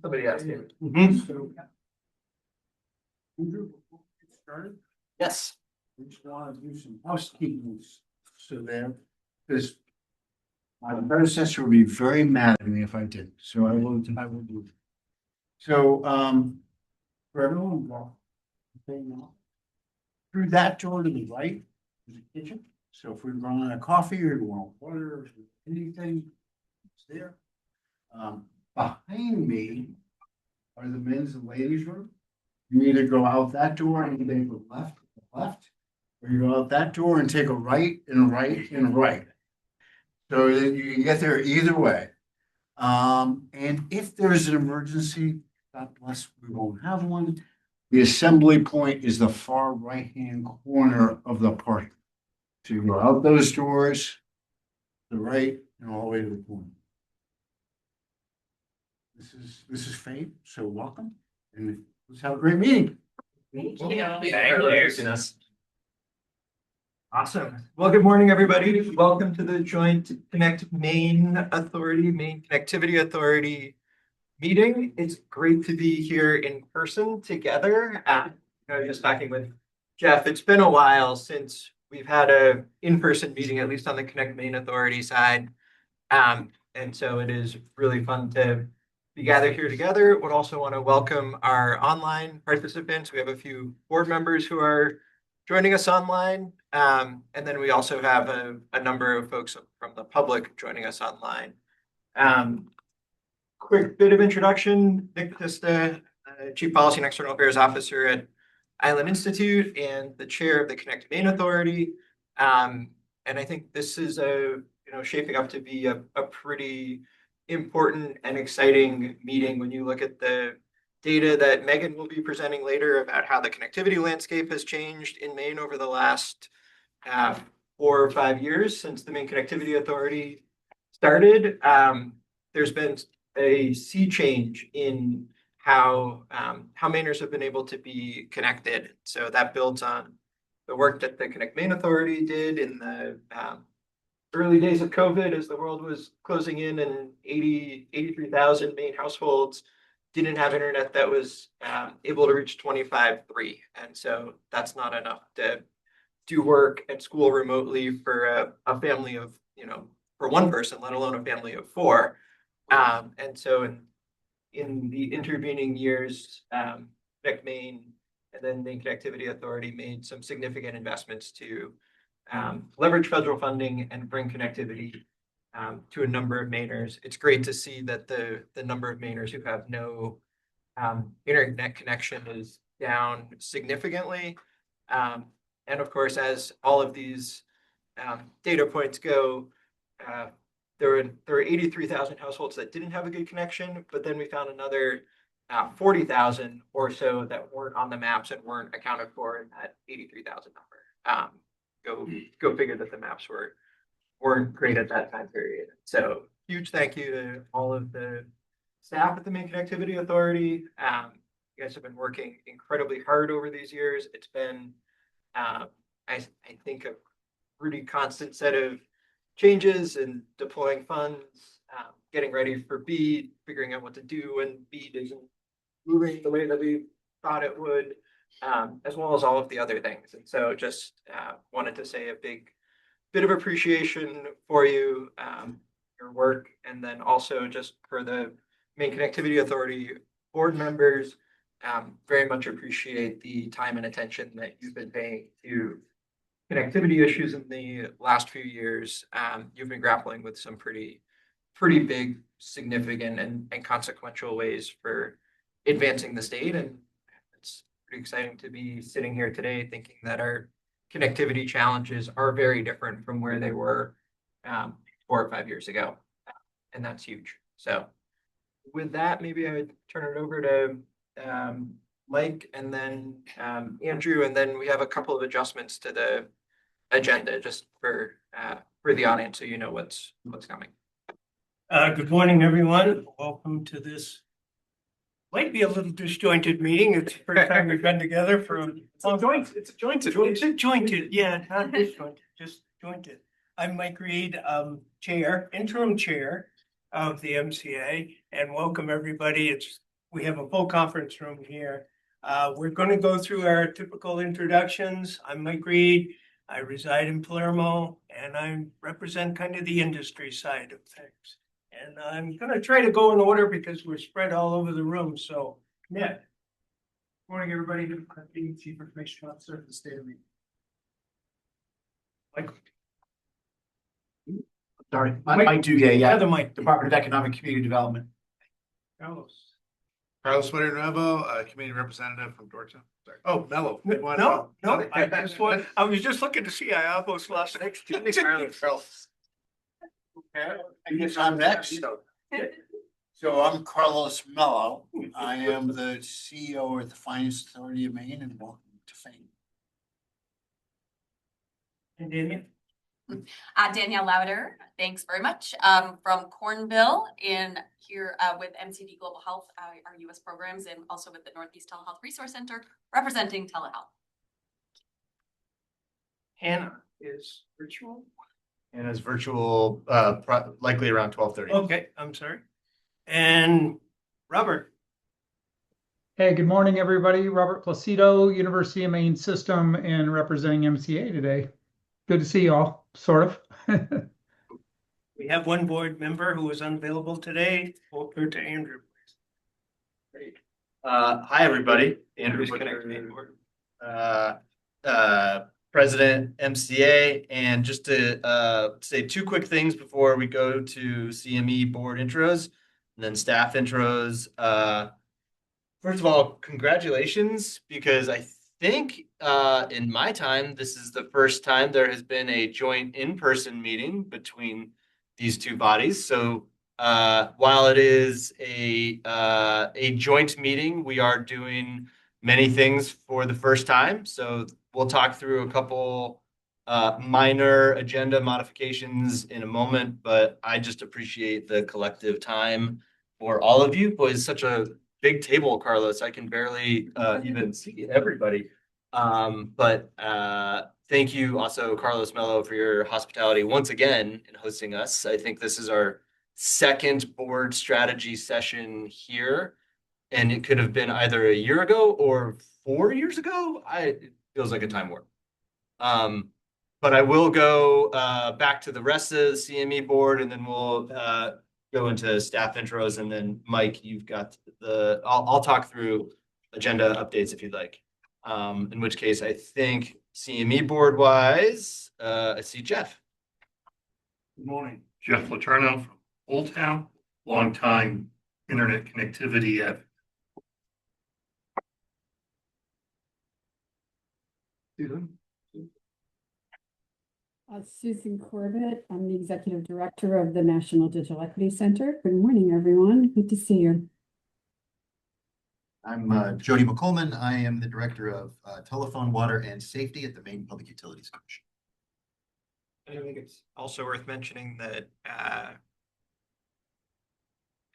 Somebody asked me. Andrew, before we get started, Yes. we just want to do some housekeeping. So there, because my predecessor would be very mad at me if I didn't, so I will do. it. So, for everyone involved, okay, now, through that door to the right is the kitchen. So if we run out of coffee or you want water or anything, it's there. Behind me are the men's and ladies' room. You either go out that door and you take a left, or you go out that door and take a right and a right and a right. So that you can get there either way. And if there's an emergency, God bless, we won't have one. The assembly point is the far right-hand corner of the park. So you go out those doors, the right, and all the way to the corner. This is fate, so welcome, and let's have a great meeting. Thanks for hosting us. Awesome. Well, good morning, everybody. Welcome to the joint Connect Maine Connectivity Authority meeting. It's great to be here in person together. I was just talking with Jeff. It's been a while since we've had a in-person meeting, at least on the Connect Maine Authority side. And so it is really fun to be gathered here together. Would also want to welcome our online participants. We have a few board members who are joining us online. And then we also have a number of folks from the public joining us online. Quick bit of introduction, Nick Batista, Chief Policy and External Affairs Officer at Island Institute and the Chair of the Connect Maine Authority. And I think this is shaping up to be a pretty important and exciting meeting when you look at the data that Megan will be presenting later about how the connectivity landscape has changed in Maine over the last 4 or 5 years since the Maine Connectivity Authority started. There's been a sea change in how Mainers have been able to be connected. So that builds on the work that the Connect Maine Authority did in the early days of COVID, as the world was closing in and 83,000 Maine households didn't have internet that was able to reach 25.3. And so that's not enough to do work and school remotely for a family of, for one person, let alone a family of 4. And so in the intervening years, Connect Maine and then Maine Connectivity Authority made some significant investments to leverage federal funding and bring connectivity to a number of Mainers. It's great to see that the number of Mainers who have no internet connection is down significantly. And of course, as all of these data points go, there were 83,000 households that didn't have a good connection, but then we found another 40,000 or so that weren't on the maps and weren't accounted for in that 83,000 number. Go figure that the maps weren't great at that time period. So huge thank you to all of the staff at the Maine Connectivity Authority. You guys have been working incredibly hard over these years. It's been, I think, a pretty constant set of changes and deploying funds, getting ready for BEAD, figuring out what to do when BEAD isn't moving the way that we thought it would, as well as all of the other things. And so just wanted to say a big bit of appreciation for you, your work, and then also just for the Maine Connectivity Authority board members. Very much appreciate the time and attention that you've been paying to connectivity issues in the last few years. You've been grappling with some pretty big, significant, and consequential ways for advancing the state. And it's pretty exciting to be sitting here today thinking that our connectivity challenges are very different from where they were 4 or 5 years ago. And that's huge. So with that, maybe I would turn it over to Mike and then Andrew, and then we have a couple of adjustments to the agenda just for the audience, so you know what's coming. Good morning, everyone. Welcome to this. Might be a little disjointed meeting. It's the first time we've been together for a long time. It's jointed. Yeah, not disjointed, just jointed. I'm Mike Reed, interim chair. of the MCA, and welcome everybody. We have a full conference room here. We're going to go through our typical introductions. I'm Mike Reed. I reside in Palermo, and I represent kind of the industry side of things. And I'm going to try to go in order because we're spread all over the room. So, yeah. Morning, everybody. Being Chief Information Officer for the state of Maine. Mike. Sorry, Mike. Mike Duguay, yeah, Other Mike. Department of Economic Community Development. Carlos. Carlos Nuevo, community representative from Georgia. Sorry. Oh, Mello. No, I was just looking to see. I almost lost it. I guess I'm next. So I'm Carlos Mello. I am the CEO at the Finance Authority of Maine, and welcome to fame. And Daniel. Danielle Lauder, thanks very much. From Cornville here with MCD Global Health, our US programs, and also with the Northeast Telehealth Resource Center, representing telehealth. Hannah is virtual. And it's virtual, likely around 12:30. Okay, I'm sorry. And Robert. Hey, good morning, everybody. Robert Placido, University of Maine System, and representing MCA today. Good to see you all, sort of. We have one board member who is unavailable today. Over to Andrew, please. Great. Hi, everybody. Andrew's Andrew connecting. President MCA, and just to say two quick things before we go to CME board intros and then staff intros. First of all, congratulations, because I think in my time, this is the first time there has been a joint in-person meeting between these two bodies. So while it is a joint meeting, we are doing many things for the first time. So we'll talk through a couple minor agenda modifications in a moment, but I just appreciate the collective time for all of you. Boy, it's such a big table, Carlos. I can barely even see everybody. But thank you also, Carlos Mello, for your hospitality once again in hosting us. I think this is our second board strategy session here, and it could have been either a year ago or 4 years ago. It feels like a time warp. But I will go back to the rest of the CME board, and then we'll go into staff intros, and then Mike, you've got I'll talk through agenda updates if you'd like. In which case, I think CME board wise, I see Jeff. Good morning, Jeff Letourneau from Old Town, longtime internet connectivity at Susan Corbett. I'm the Executive Director of the National Digital Equity Center. Good morning, everyone. Good to see you. I'm Jody McCollman. I am the Director of Telephone, Water, and Safety at the Maine Public Utilities Commission. I think it's also worth mentioning that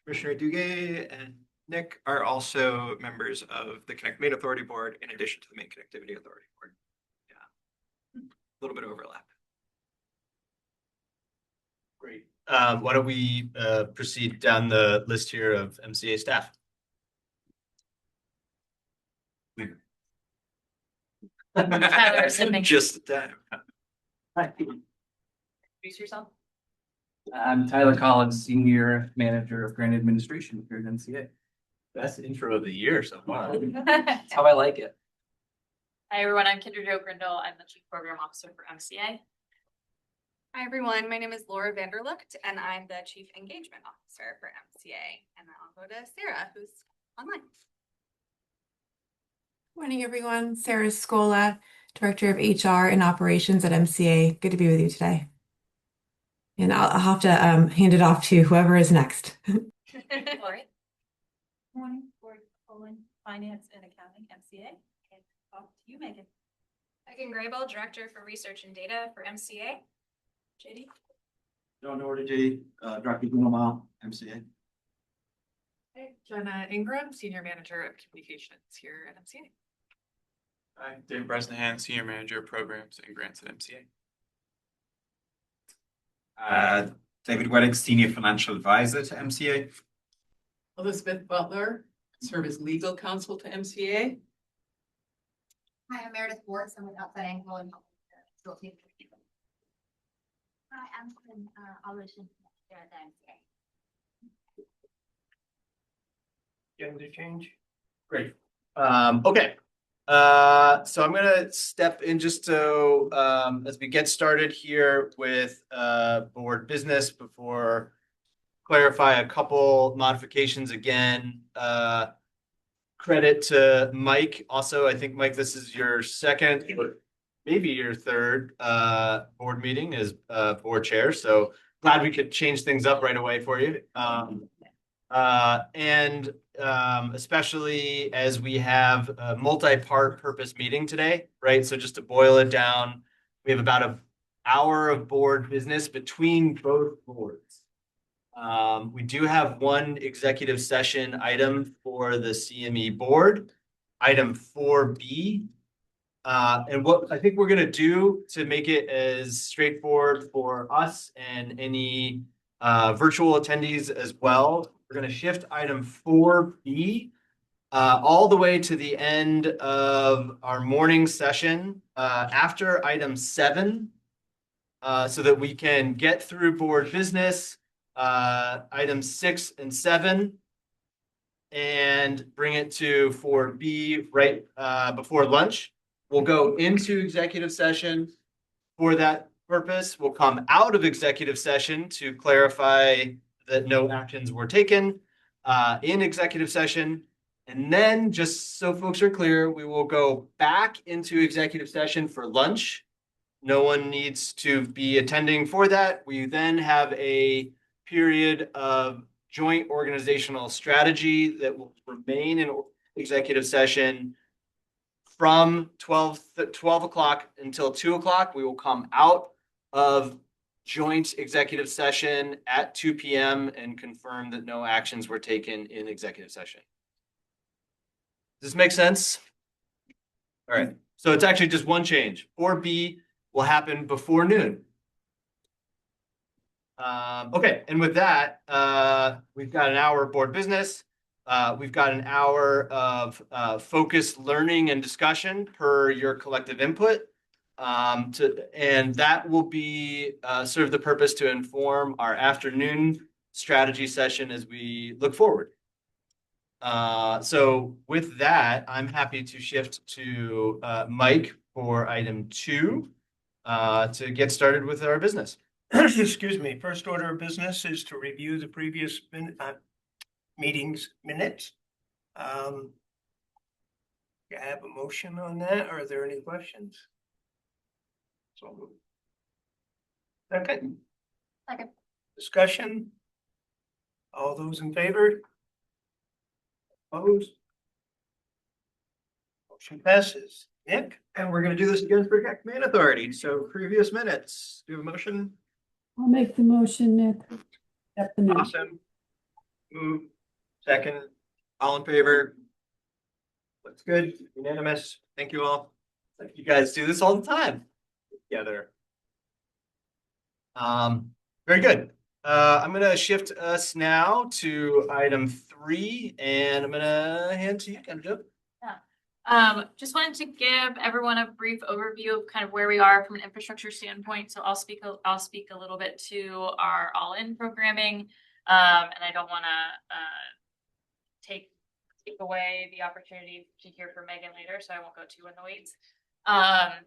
Commissioner Duguay and Nick are also members of the Connect Maine Authority Board in addition to the Maine Connectivity Authority Board. Yeah, a little bit of overlap. Great. Why don't we proceed down the list here of MCA staff? Tyler, sitting. Just that. Introduce yourself. I'm Tyler Collins, Senior Manager of Grant Administration here at MCA. Best intro of the year so far. That's how I like it. Hi, everyone. I'm Kendra Jo Grindle. I'm the Chief Program Officer for MCA. Hi, everyone. My name is Laura Vanderlucht, and I'm the Chief Engagement Officer for MCA. And I'll go to Sarah, who's online. Morning, everyone. Sarah Scola, Director of HR and Operations at MCA. Good to be with you today. And I'll have to hand it off to whoever is next. Lori. Morning, Lori Poland, Finance and Accounting, MCA. And talk to you, Megan. Megan Grable, Director for Research and Data for MCA. JD. John Doherty, Director of Mile, MCA. Hey, Jenna Ingram, Senior Manager of Communications here at MCA. Hi, Dave Bresnahan, Senior Manager of Programs and Grants at MCA. David Weddick, Senior Financial Advisor to MCA. Elizabeth Butler, serve as legal counsel to MCA. Hi, I'm Meredith Ward, I'm with Outside Angle and Hi, I'm Audition here at the MCA. Gender change. Great. Okay. So I'm gonna step in just so as we get started here with board business before clarify a couple modifications again. Credit to Mike. Also, I think Mike, this is your second, maybe your third board meeting as board chair. So glad we could change things up right away for you. And especially as we have a multi-part purpose meeting today, right? So just to boil it down, we have about an hour of board business between both boards. We do have one executive session item for the CME board, item 4B. And what I think we're going to do to make it as straightforward for us and any virtual attendees as well, we're going to shift item 4B all the way to the end of our morning session after item 7 so that we can get through board business, items 6 and 7, and bring it to 4B right before lunch. We'll go into executive session for that purpose. We'll come out of executive session to clarify that no actions were taken in executive session. And then, just so folks are clear, we will go back into executive session for lunch. No one needs to be attending for that. We then have a period of joint organizational strategy that will remain in executive session from 12 o'clock until 2 o'clock. We will come out of joint executive session at 2 p.m. and confirm that no actions were taken in executive session. Does this make sense? All right. So it's actually just one change. 4B will happen before noon. Okay. And with that, we've got an hour of board business. We've got an hour of focused learning and discussion per your collective input. And that will be serve the purpose to inform our afternoon strategy session as we look forward. So with that, I'm happy to shift to Mike for item 2 to get started with our business. Excuse me. First order of business is to review the previous meetings minutes. I have a motion on that. Are there any questions? So second. Second. Discussion. All those in favor? Opposed? Motion passes. Nick? And we're going to do this again for Connect Main Authority. So previous minutes. Do you have a motion? I'll make the motion, Nick. Accept the minutes. Awesome. Move. Second. All in favor? Looks good. Unanimous. Thank you all. Like you guys do this all the time together. Very good. I'm going to shift us now to item 3, and I'm going to hand to you, Kendra. Just wanted to give everyone a brief overview of kind of where we are from an infrastructure standpoint. So I'll speak a little bit to our all-in programming, and I don't want to take away the opportunity to hear from Megan later, so I won't go too in the weeds.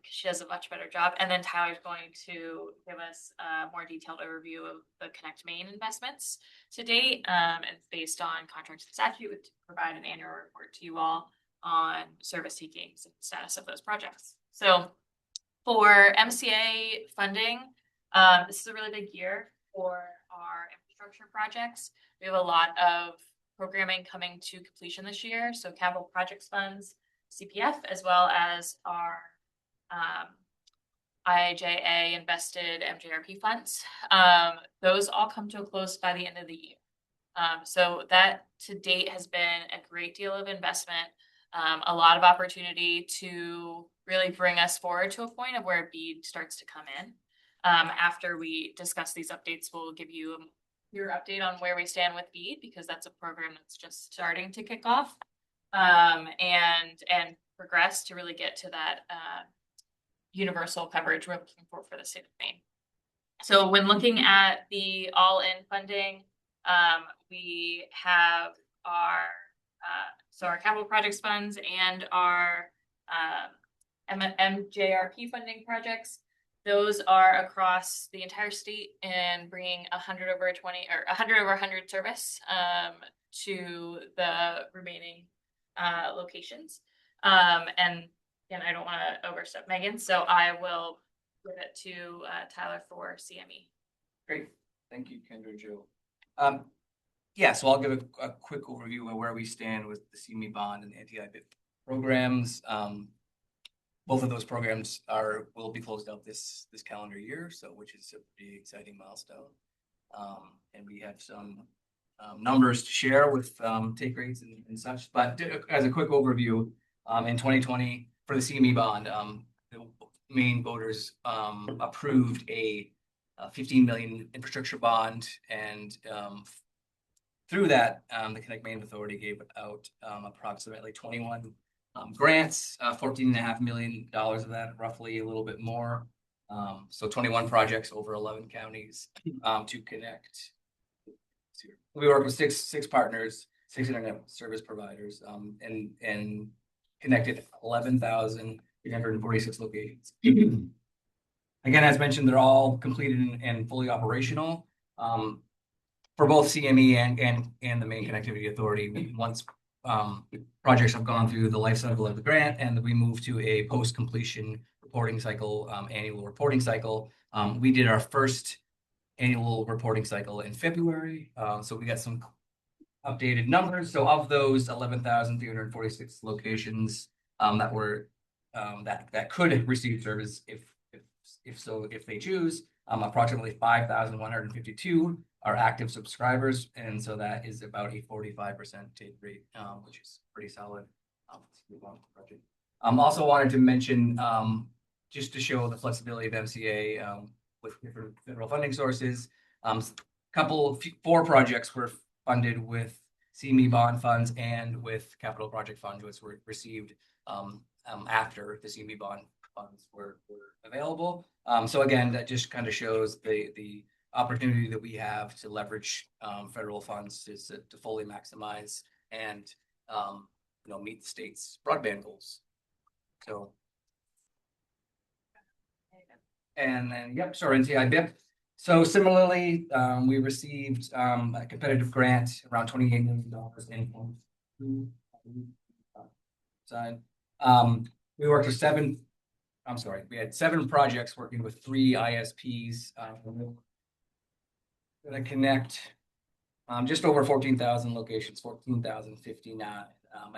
She does a much better job. And then Tyler's going to give us a more detailed overview of the Connect Main investments to date, and based on contracts and statute to provide an annual report to you all on service takings and status of those projects. So for MCA funding, this is a really big year for our infrastructure projects. We have a lot of programming coming to completion this year. So capital projects funds, CPF, as well as our IIJA invested MJRP funds. Those all come to a close by the end of the year. So that to date has been a great deal of investment, a lot of opportunity to really bring us forward to a point of where BEAD starts to come in. After we discuss these updates, we'll give you your update on where we stand with BEAD, because that's a program that's just starting to kick off. And progress to really get to that universal coverage we're looking for the state of Maine. So when looking at the all-in funding, we have our capital projects funds and our MJRP funding projects. Those are across the entire state and bringing 100 over 100 service to the remaining locations. And again, I don't want to overstep Megan, so I will give it to Tyler for CME. Great. Thank you, Kendra Jill. Yeah, so I'll give a quick overview of where we stand with the CME bond and the anti-BIP programs. Both of those programs will be closed out this calendar year, so which is a pretty exciting milestone. And we have some numbers to share with take rates and such. But as a quick overview, in 2020 for the CME bond, the Maine voters approved a 15 million infrastructure bond, and through that, the Connect Maine Authority gave out approximately 21 grants, $14.5 million of that, roughly a little bit more. So 21 projects over 11 counties to connect. We work with six partners, 6 internet service providers, and connected 11,346 locations. Again, as mentioned, they're all completed and fully operational. For both CME and the Maine Connectivity Authority, once projects have gone through the life cycle of the grant and we move to a post-completion reporting cycle, annual reporting cycle. We did our first annual reporting cycle in February. So we got some updated numbers. So of those 11,346 locations that could receive service if they choose, approximately 5,152 are active subscribers, and so that is about a 45% take rate, which is pretty solid. Also wanted to mention, just to show the flexibility of MCA with different federal funding sources. 4 projects were funded with CME bond funds and with capital project funds, which were received after the CME bond funds were available. So again, that just kind of shows the opportunity that we have to leverage federal funds to fully maximize and meet the state's broadband goals. So, and then NTI-BIP. So similarly, we received a competitive grant around $28 million in side. We worked with we had 7 projects working with 3 ISPs. Going to connect just over 14,000 locations, 14,059.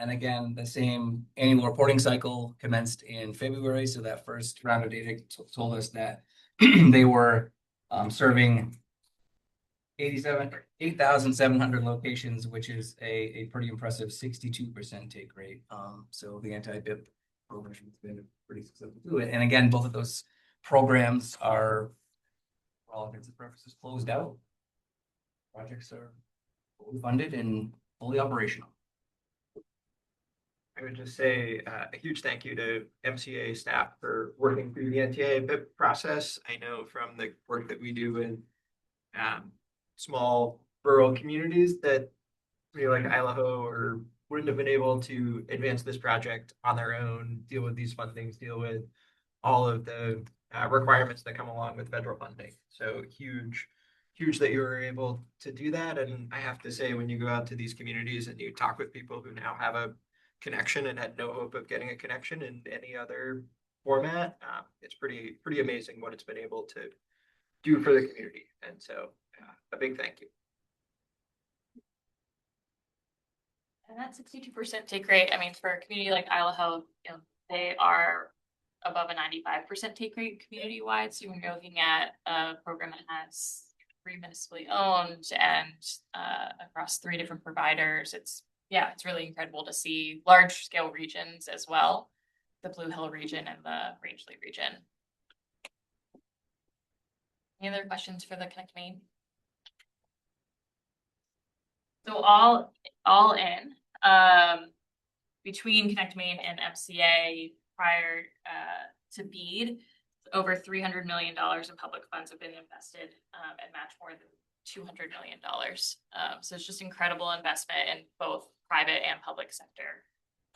And again, the same annual reporting cycle commenced in February. So that first round of data told us that they were serving 8,700 locations, which is a pretty impressive 62% take rate. So the anti-BIP program has been pretty successful to it. And again, both of those programs are, for all intents and purposes, closed out. Projects are fully funded and fully operational. I would just say a huge thank you to MCA staff for working through the NTA process. I know from the work that we do in small rural communities that like Idaho or wouldn't have been able to advance this project on their own, deal with these fundings, deal with all of the requirements that come along with federal funding. So huge that you were able to do that. And I have to say, when you go out to these communities and you talk with people who now have a connection and had no hope of getting a connection in any other format, it's pretty amazing what it's been able to do for the community. And so a big thank you. And that 62% take rate, I mean, for a community like Idaho, they are above a 95% take rate community-wide. So when you're looking at a program that has 3 municipally owned and across 3 different providers, it's really incredible to see large scale regions as well, the Blue Hill region and the Rangeley region. Any other questions for the Connect Main? So all in, between Connect Main and MCA prior to BEAD, over $300 million in public funds have been invested and matched more than $200 million. So it's just incredible investment in both private and public sector.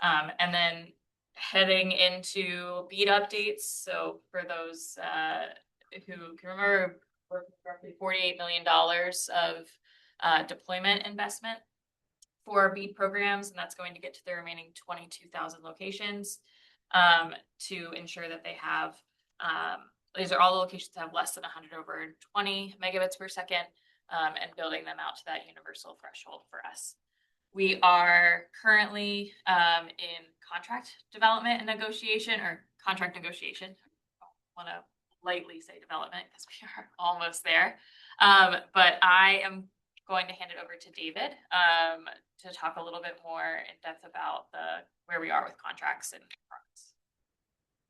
And then heading into BEAD updates. So for those who can remember, we're roughly $48 million of deployment investment for BEAD programs, and that's going to get to the remaining 22,000 locations to ensure that they have, these are all the locations that have less than 120 megabits per second, and building them out to that universal threshold for us. We are currently in contract development and negotiation, or contract negotiation. I want to lightly say development because we are almost there. But I am going to hand it over to David to talk a little bit more in depth about where we are with contracts and products.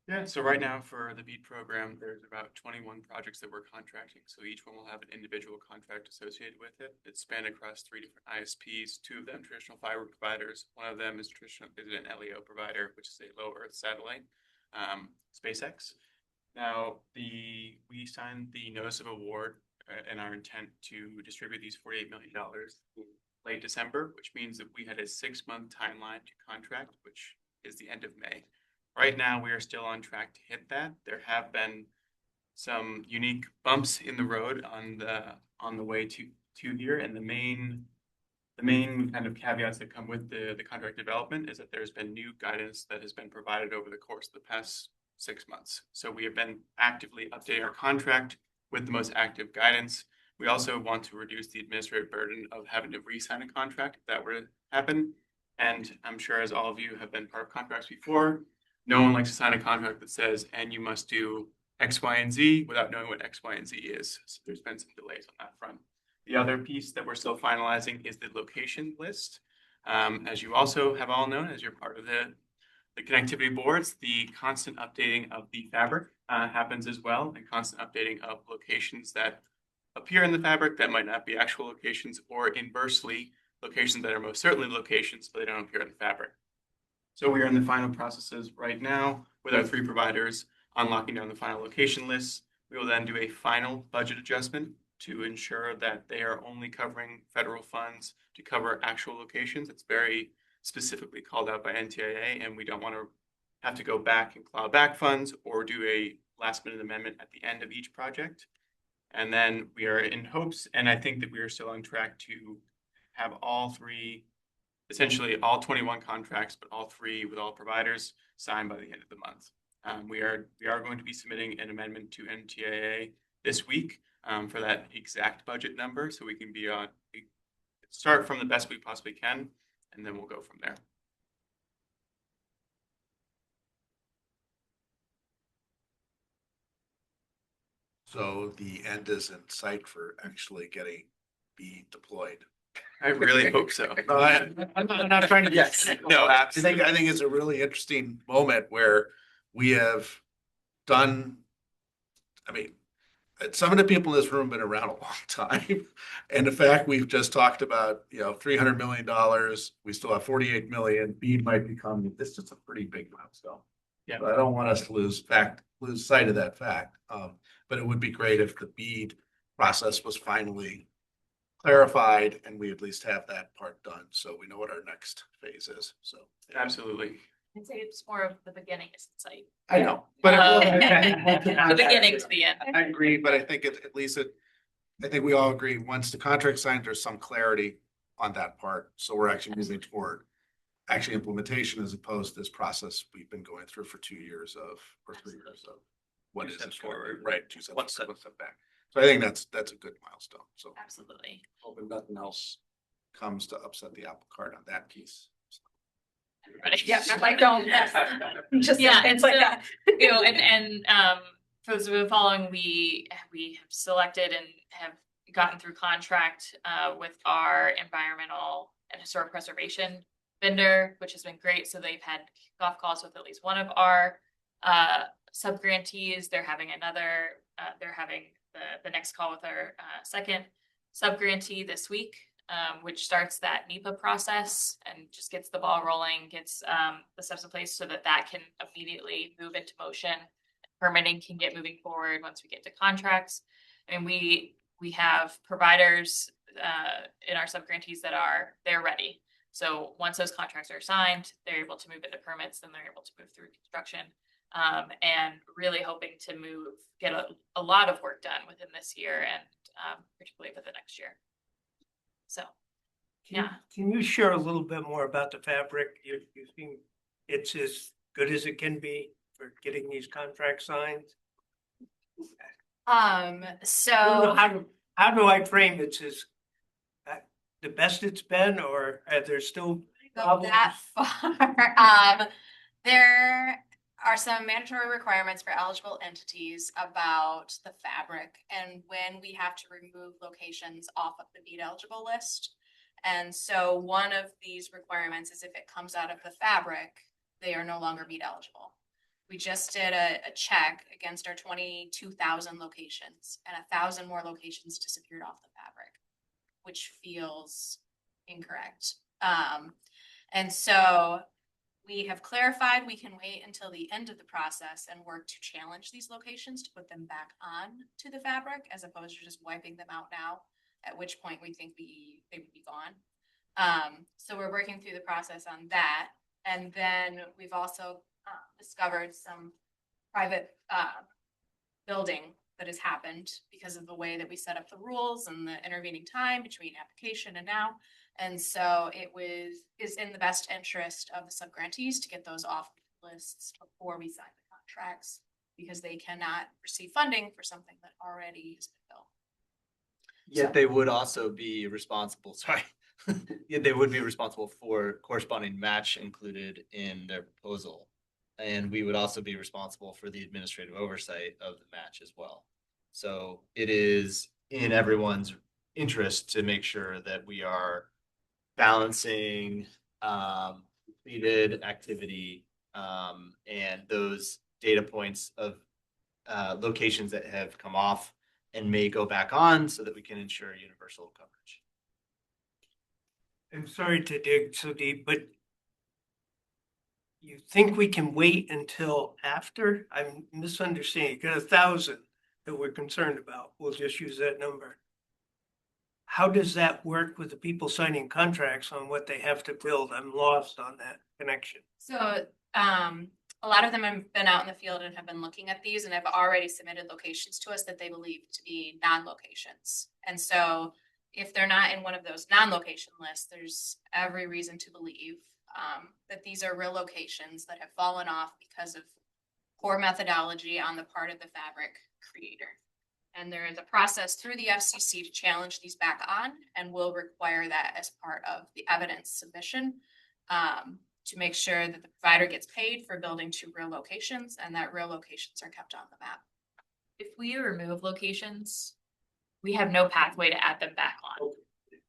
Yeah, so right now for the BEAD program, there's about 21 projects that we're contracting. So each one will have an individual contract associated with it. It's spanned across 3 different ISPs, 2 of them traditional fiber providers. One of them is an LEO provider, which is a low Earth satellite, SpaceX. Now, we signed the notice of award and our intent to distribute these $48 million in late December, which means that we had a 6-month timeline to contract, which is the end of May. Right now, we are still on track to hit that. There have been some unique bumps in the road on the way to here, and the main kind of caveats that come with the contract development is that there's been new guidance that has been provided over the course of the past 6 months. So we have been actively updating our contract with the most active guidance. We also want to reduce the administrative burden of having to re-sign a contract if that were to happen. And I'm sure, as all of you have been part of contracts before, no one likes to sign a contract that says, and you must do X, Y, and Z without knowing what X, Y, and Z is. So there's been some delays on that front. The other piece that we're still finalizing is the location list. As you also have all known, as you're part of the connectivity boards, the constant updating of the fabric happens as well, and constant updating of locations that appear in the fabric that might not be actual locations, or inversely, locations that are most certainly locations, but they don't appear in the fabric. So we are in the final processes right now with our 3 providers on locking down the final location lists. We will then do a final budget adjustment to ensure that they are only covering federal funds to cover actual locations. It's very specifically called out by NTIA, and we don't want to have to go back and claw back funds or do a last minute amendment at the end of each project. And then we are in hopes, and I think that we are still on track to have all 3, essentially all 21 contracts, but all 3 with all providers signed by the end of the month. We are going to be submitting an amendment to NTIA this week for that exact budget number, so we can start from the best we possibly can, and then we'll go from there. So the end is in sight for actually getting BEAD deployed. I really hope so. No, I'm not trying to. Yes. No, absolutely. I think it's a really interesting moment where we have done. I mean, some of the people in this room have been around a long time, and the fact we've just talked about, $300 million. We still have 48 million. BEAD might become. This is a pretty big milestone. Yeah. But I don't want us to lose sight of that fact. But it would be great if the BEAD process was finally clarified and we at least have that part done, so we know what our next phase is. So absolutely. I'd say it's more of the beginning is in sight. I know, but the beginning to the end. I agree, but I think I think we all agree, once the contract signed, there's some clarity on that part. So we're actually moving toward implementation, as opposed to this process we've been going through for 2 years or 3 years of what is it forward, right? 2 steps one step back. So I think that's a good milestone. So absolutely. hoping nothing else comes to upset the apple cart on that piece. Yeah, like don't. Just yeah, it's like that. For those who have been following, we have selected and have gotten through contract with our environmental and historic preservation vendor, which has been great. So they've had kickoff calls with at least one of our sub-grantees. They're having the next call with our second subgrantee this week, which starts that NEPA process and just gets the ball rolling, gets the steps in place so that that can immediately move into motion. Permitting can get moving forward once we get to contracts. And we have providers in our subgrantees that they're ready. So once those contracts are signed, they're able to move into permits, then they're able to move through construction. And really hoping to get a lot of work done within this year and particularly for the next year. So, yeah. Can you share a little bit more about the fabric? You think it's as good as it can be for getting these contracts signed? So how do I frame it? As the best it's been, or are there still go that far? There are some mandatory requirements for eligible entities about the fabric and when we have to remove locations off of the BEAD eligible list. And so one of these requirements is if it comes out of the fabric, they are no longer BEAD eligible. We just did a check against our 22,000 locations, and 1,000 more locations disappeared off the fabric, which feels incorrect. And so we have clarified we can wait until the end of the process and work to challenge these locations to put them back on to the fabric as opposed to just wiping them out now, at which point we think they would be gone. So we're working through the process on that. And then we've also discovered some private building that has happened because of the way that we set up the rules and the intervening time between application and now. And so is in the best interest of the subgrantees to get those off lists before we sign the contracts, because they cannot receive funding for something that already has been built. Yet they would also be responsible, sorry. Yet they would be responsible for corresponding match included in their proposal. And we would also be responsible for the administrative oversight of the match as well. So it is in everyone's interest to make sure that we are balancing completed activity and those data points of locations that have come off and may go back on so that we can ensure universal coverage. I'm sorry to dig so deep, but you think we can wait until after? I'm misunderstanding. You got 1,000 that we're concerned about. We'll just use that number. How does that work with the people signing contracts on what they have to build? I'm lost on that connection. So a lot of them have been out in the field and have been looking at these and have already submitted locations to us that they believe to be non-locations. And so if they're not in one of those non-location lists, there's every reason to believe that these are real locations that have fallen off because of poor methodology on the part of the fabric creator. And there is a process through the FCC to challenge these back on, and we'll require that as part of the evidence submission to make sure that the provider gets paid for building to real locations and that real locations are kept on the map. if we remove locations, we have no pathway to add them back on.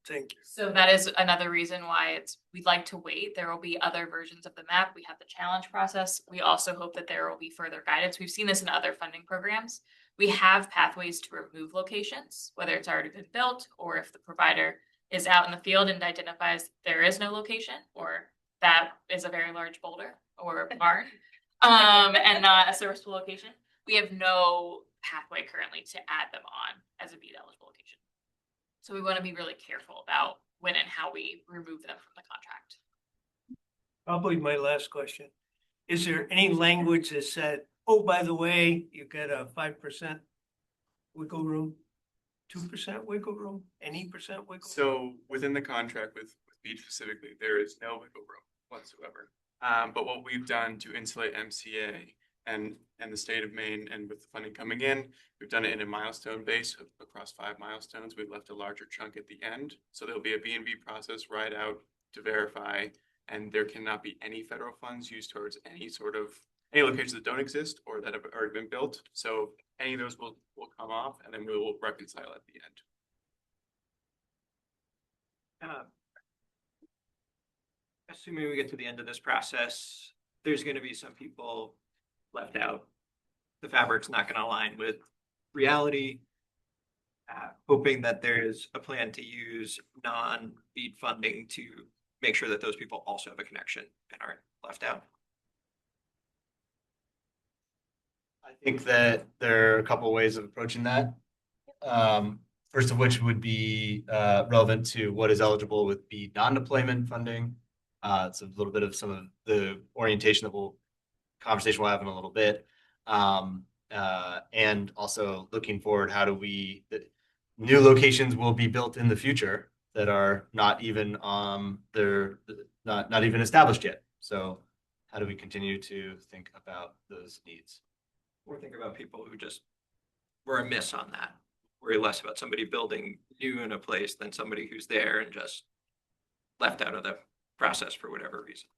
Thank you. So that is another reason why we'd like to wait. There will be other versions of the map. We have the challenge process. We also hope that there will be further guidance. We've seen this in other funding programs. We have pathways to remove locations, whether it's already been built or if the provider is out in the field and identifies there is no location or that is a very large boulder or a barn and not a serviceable location. We have no pathway currently to add them on as a BEAD eligible location. So we want to be really careful about when and how we remove them from the contract. Probably my last question. Is there any language that said, oh, by the way, you get a 5% wiggle room, 2% wiggle room, any percent wiggle room? So within the contract with BEAD specifically, there is no wiggle room whatsoever. But what we've done to insulate MCA and the state of Maine, and with the funding coming in, we've done it in a milestone base across 5 milestones. We've left a larger chunk at the end. So there'll be a B&B process right out to verify, and there cannot be any federal funds used towards any locations that don't exist or that have already been built. So any of those will come off, and then we will reconcile at the end. Assuming we get to the end of this process, there's going to be some people left out. The fabric's not going to align with reality. hoping that there is a plan to use non-BEAD funding to make sure that those people also have a connection and aren't left out. I think that there are a couple of ways of approaching that. First of which would be relevant to what is eligible with BEAD non-deployment funding. It's a little bit of some of the orientation that conversation we'll have in a little bit. And also looking forward, how do new locations will be built in the future that are not even they're not even established yet. So how do we continue to think about those needs? Or think about people who just were amiss on that. Worry less about somebody building new in a place than somebody who's there and just left out of the process for whatever reason.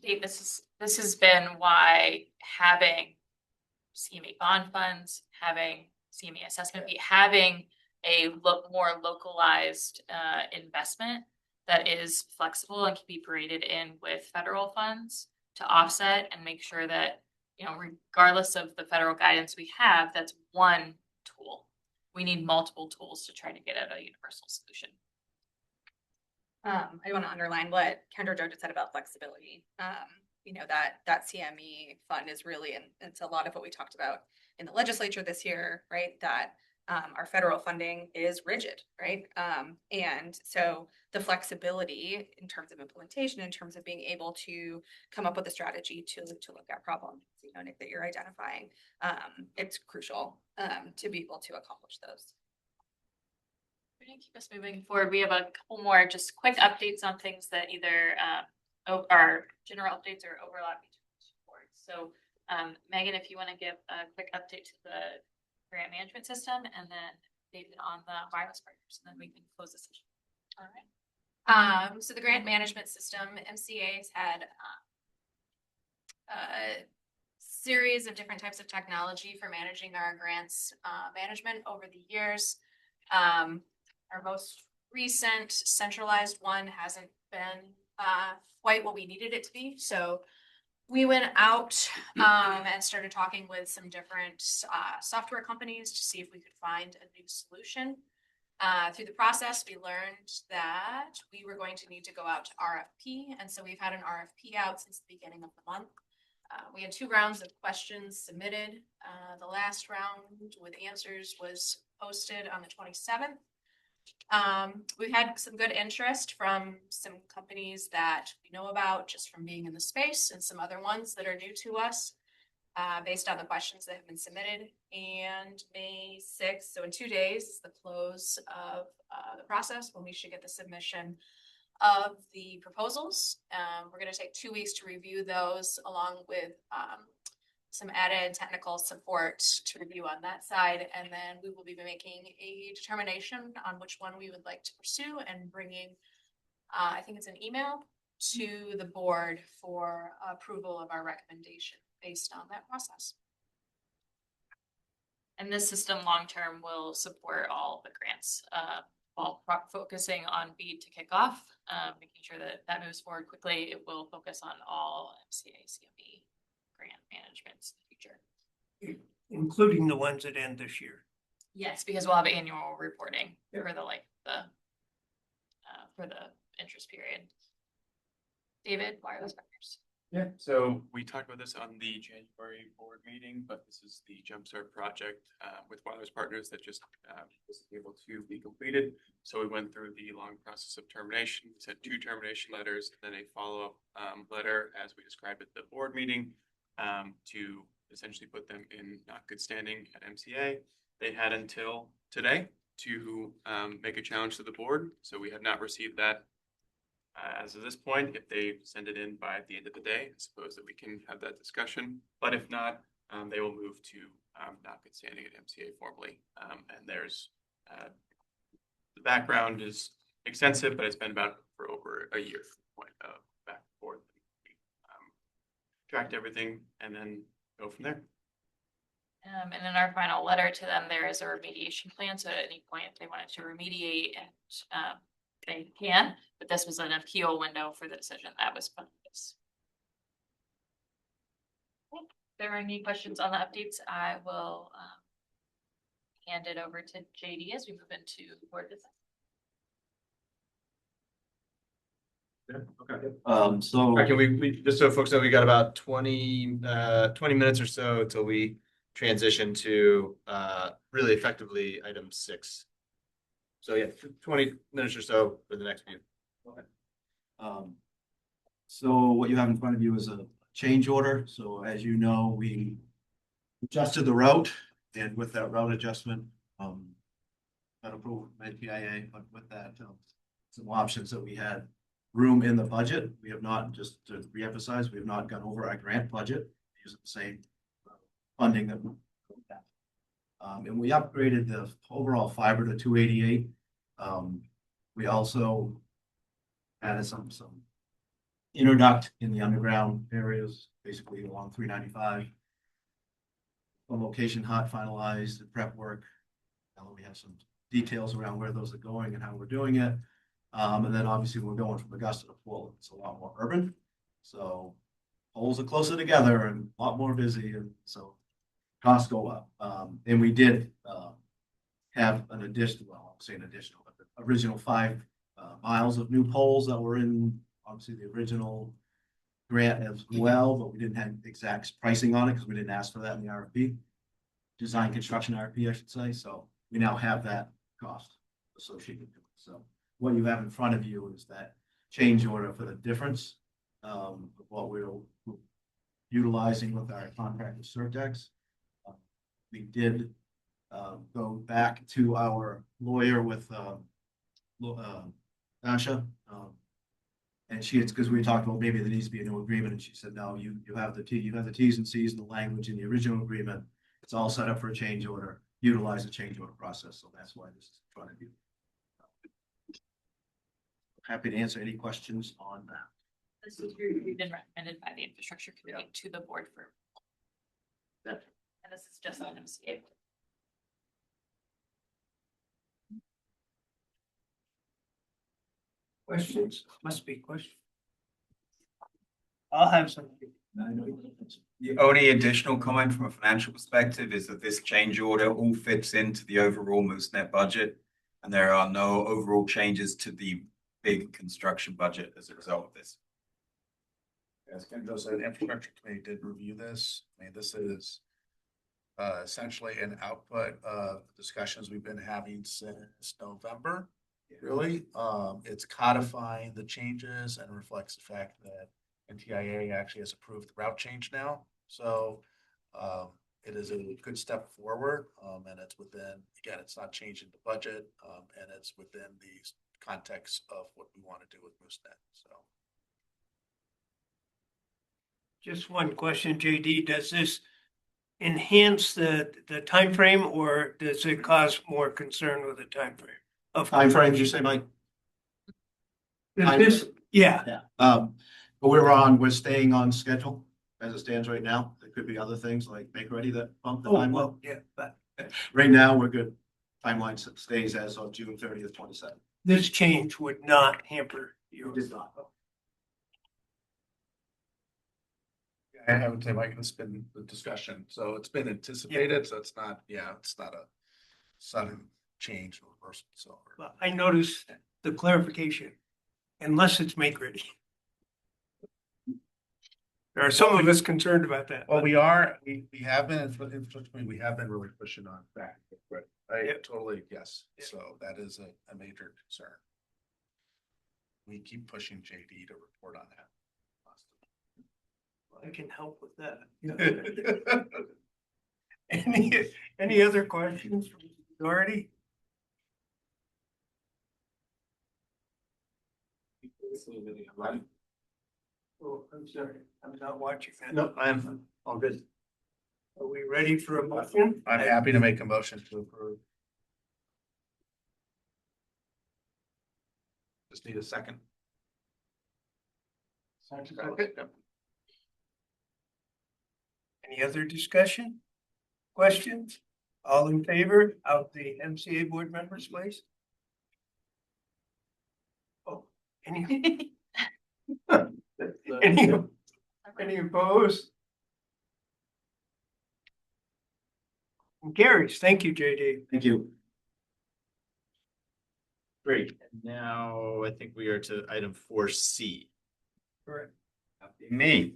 Dave, this has been why having CME bond funds, having CME assessment fee, having a more localized investment that is flexible and can be braided in with federal funds to offset and make sure that, regardless of the federal guidance we have, that's one tool. We need multiple tools to try to get at a universal solution. I want to underline what Kendra Joe just said about flexibility. That CME fund is really, and it's a lot of what we talked about in the legislature this year, right? That our federal funding is rigid, right? And so the flexibility in terms of implementation, in terms of being able to come up with a strategy to look at problems, Nick, that you're identifying, it's crucial to be able to accomplish those. We're going to keep us moving forward. We have a couple more just quick updates on things that either are general updates or overlap between boards. So Megan, if you want to give a quick update to the grant management system, and then David on the wireless partners, and then we can close the session. All right. So the grant management system, MCA has had a series of different types of technology for managing our grants management over the years. Our most recent centralized one hasn't been quite what we needed it to be. So we went out and started talking with some different software companies to see if we could find a new solution. Through the process, we learned that we were going to need to go out to RFP. And so we've had an RFP out since the beginning of the month. We had 2 rounds of questions submitted. The last round with answers was posted on the 27th. We've had some good interest from some companies that we know about just from being in the space, and some other ones that are new to us based on the questions that have been submitted. And May 6th, so in 2 days, is the close of the process when we should get the submission of the proposals. We're going to take 2 weeks to review those, along with some added technical support to review on that side. And then we will be making a determination on which one we would like to pursue and bringing, I think it's an email to the board for approval of our recommendation based on that process. And this system long-term will support all the grants while focusing on BEAD to kick off, making sure that that moves forward quickly. It will focus on all MCA, CME grant managements in the future. Including the ones that end this year. Yes, because we'll have annual reporting for the interest period. David, wireless partners. Yeah, so we talked about this on the January board meeting, but this is the Jumpstart project with wireless partners that just was able to be completed. So we went through the long process of termination, sent 2 termination letters, and then a follow-up letter, as we described at the board meeting, to essentially put them in not good standing at MCA. They had until today to make a challenge to the board. So we have not received that as of this point. If they send it in by the end of the day, I suppose that we can have that discussion. But if not, they will move to not good standing at MCA formally. And there's the background is extensive, but it's been about for over a year from the point of back and forth. Tracked everything and then go from there. And in our final letter to them, there is a remediation plan. So at any point, if they wanted to remediate, and they can, but this was an appeal window for the decision that was put in place. If there are any questions on the updates, I will hand it over to JD as we move into board business. All right, can we, just so folks know, we got about 20 minutes or so until we transition to, really effectively item 6. So yeah, 20 minutes or so for the next few. So what you have in front of you is a change order. So as you know, we adjusted the route, and with that route adjustment, got approval from NTIA, but with that, some options that we had room in the budget. We have not, just to reemphasize, we have not gone over our grant budget, using the same funding that we have. And we upgraded the overall fiber to 288. We also added some interduct in the underground areas, basically along 395. The location hot finalized, the prep work. Now we have some details around where those are going and how we're doing it. And then obviously we're going from Augusta to Portland. It's a lot more urban. So poles are closer together and a lot more busy. And so costs go up. And we did have an additional, well, I'll say an additional, but the original 5 miles of new poles that were in obviously the original grant as well, but we didn't have exact pricing on it because we didn't ask for that in the RFP. Design construction RFP, I should say. So we now have that cost associated with it. So what you have in front of you is that change order for the difference of what we're utilizing with our contract with Surtex. We did go back to our lawyer with Asha. And she, it's because we talked about maybe there needs to be a new agreement, and she said, no, you have the T's and C's and the language in the original agreement. It's all set up for a change order, utilize the change order process. So that's why this is trying to be. Happy to answer any questions on that. This is been recommended by the infrastructure committee to the board for. And this is just on MCA. Questions? Must be questions. I'll have some. The only additional comment from a financial perspective is that this change order all fits into the overall MooseNet budget, and there are no overall changes to the big construction budget as a result of this. As Kendra said, infrastructure committee did review this. I mean, this is essentially an output of discussions we've been having since November. Really, it's codifying the changes and reflects the fact that NTIA actually has approved the route change now. So it is a good step forward, and it's within, again, it's not changing the budget, and it's within the context of what we want to do with MooseNet. So. Just one question, JD. Does this enhance the timeframe, or does it cause more concern with the timeframe? Of Timeframe, did you say, Mike? This, yeah. Yeah. But we're staying on schedule as it stands right now. There could be other things like make ready that bump the timeline. Well, yeah, but right now we're good. Timeline stays as of June 30th, 27. This change would not hamper your. It did not. I would say, Mike, it's been the discussion, so it's been anticipated, so it's not, it's not a sudden change or reversal. So Well, I noticed the clarification, unless it's make ready. There are some of us concerned about that. Well, we have been, we have been really pushing on back. Totally, yes. So that is a major concern. We keep pushing JD to report on that. I can help with that. Any other questions from the majority? Oh, I'm sorry, I'm not watching that. No, I'm all good. Are we ready for a motion? I'm happy to make a motion to approve. Just need a second. Second. Any other discussion? Questions? All in favor of the MCA board members, please? Oh, any? Any opposed? Carries. Thank you, JD. Thank you. Great. And now I think we are to item 4C. Correct. Me.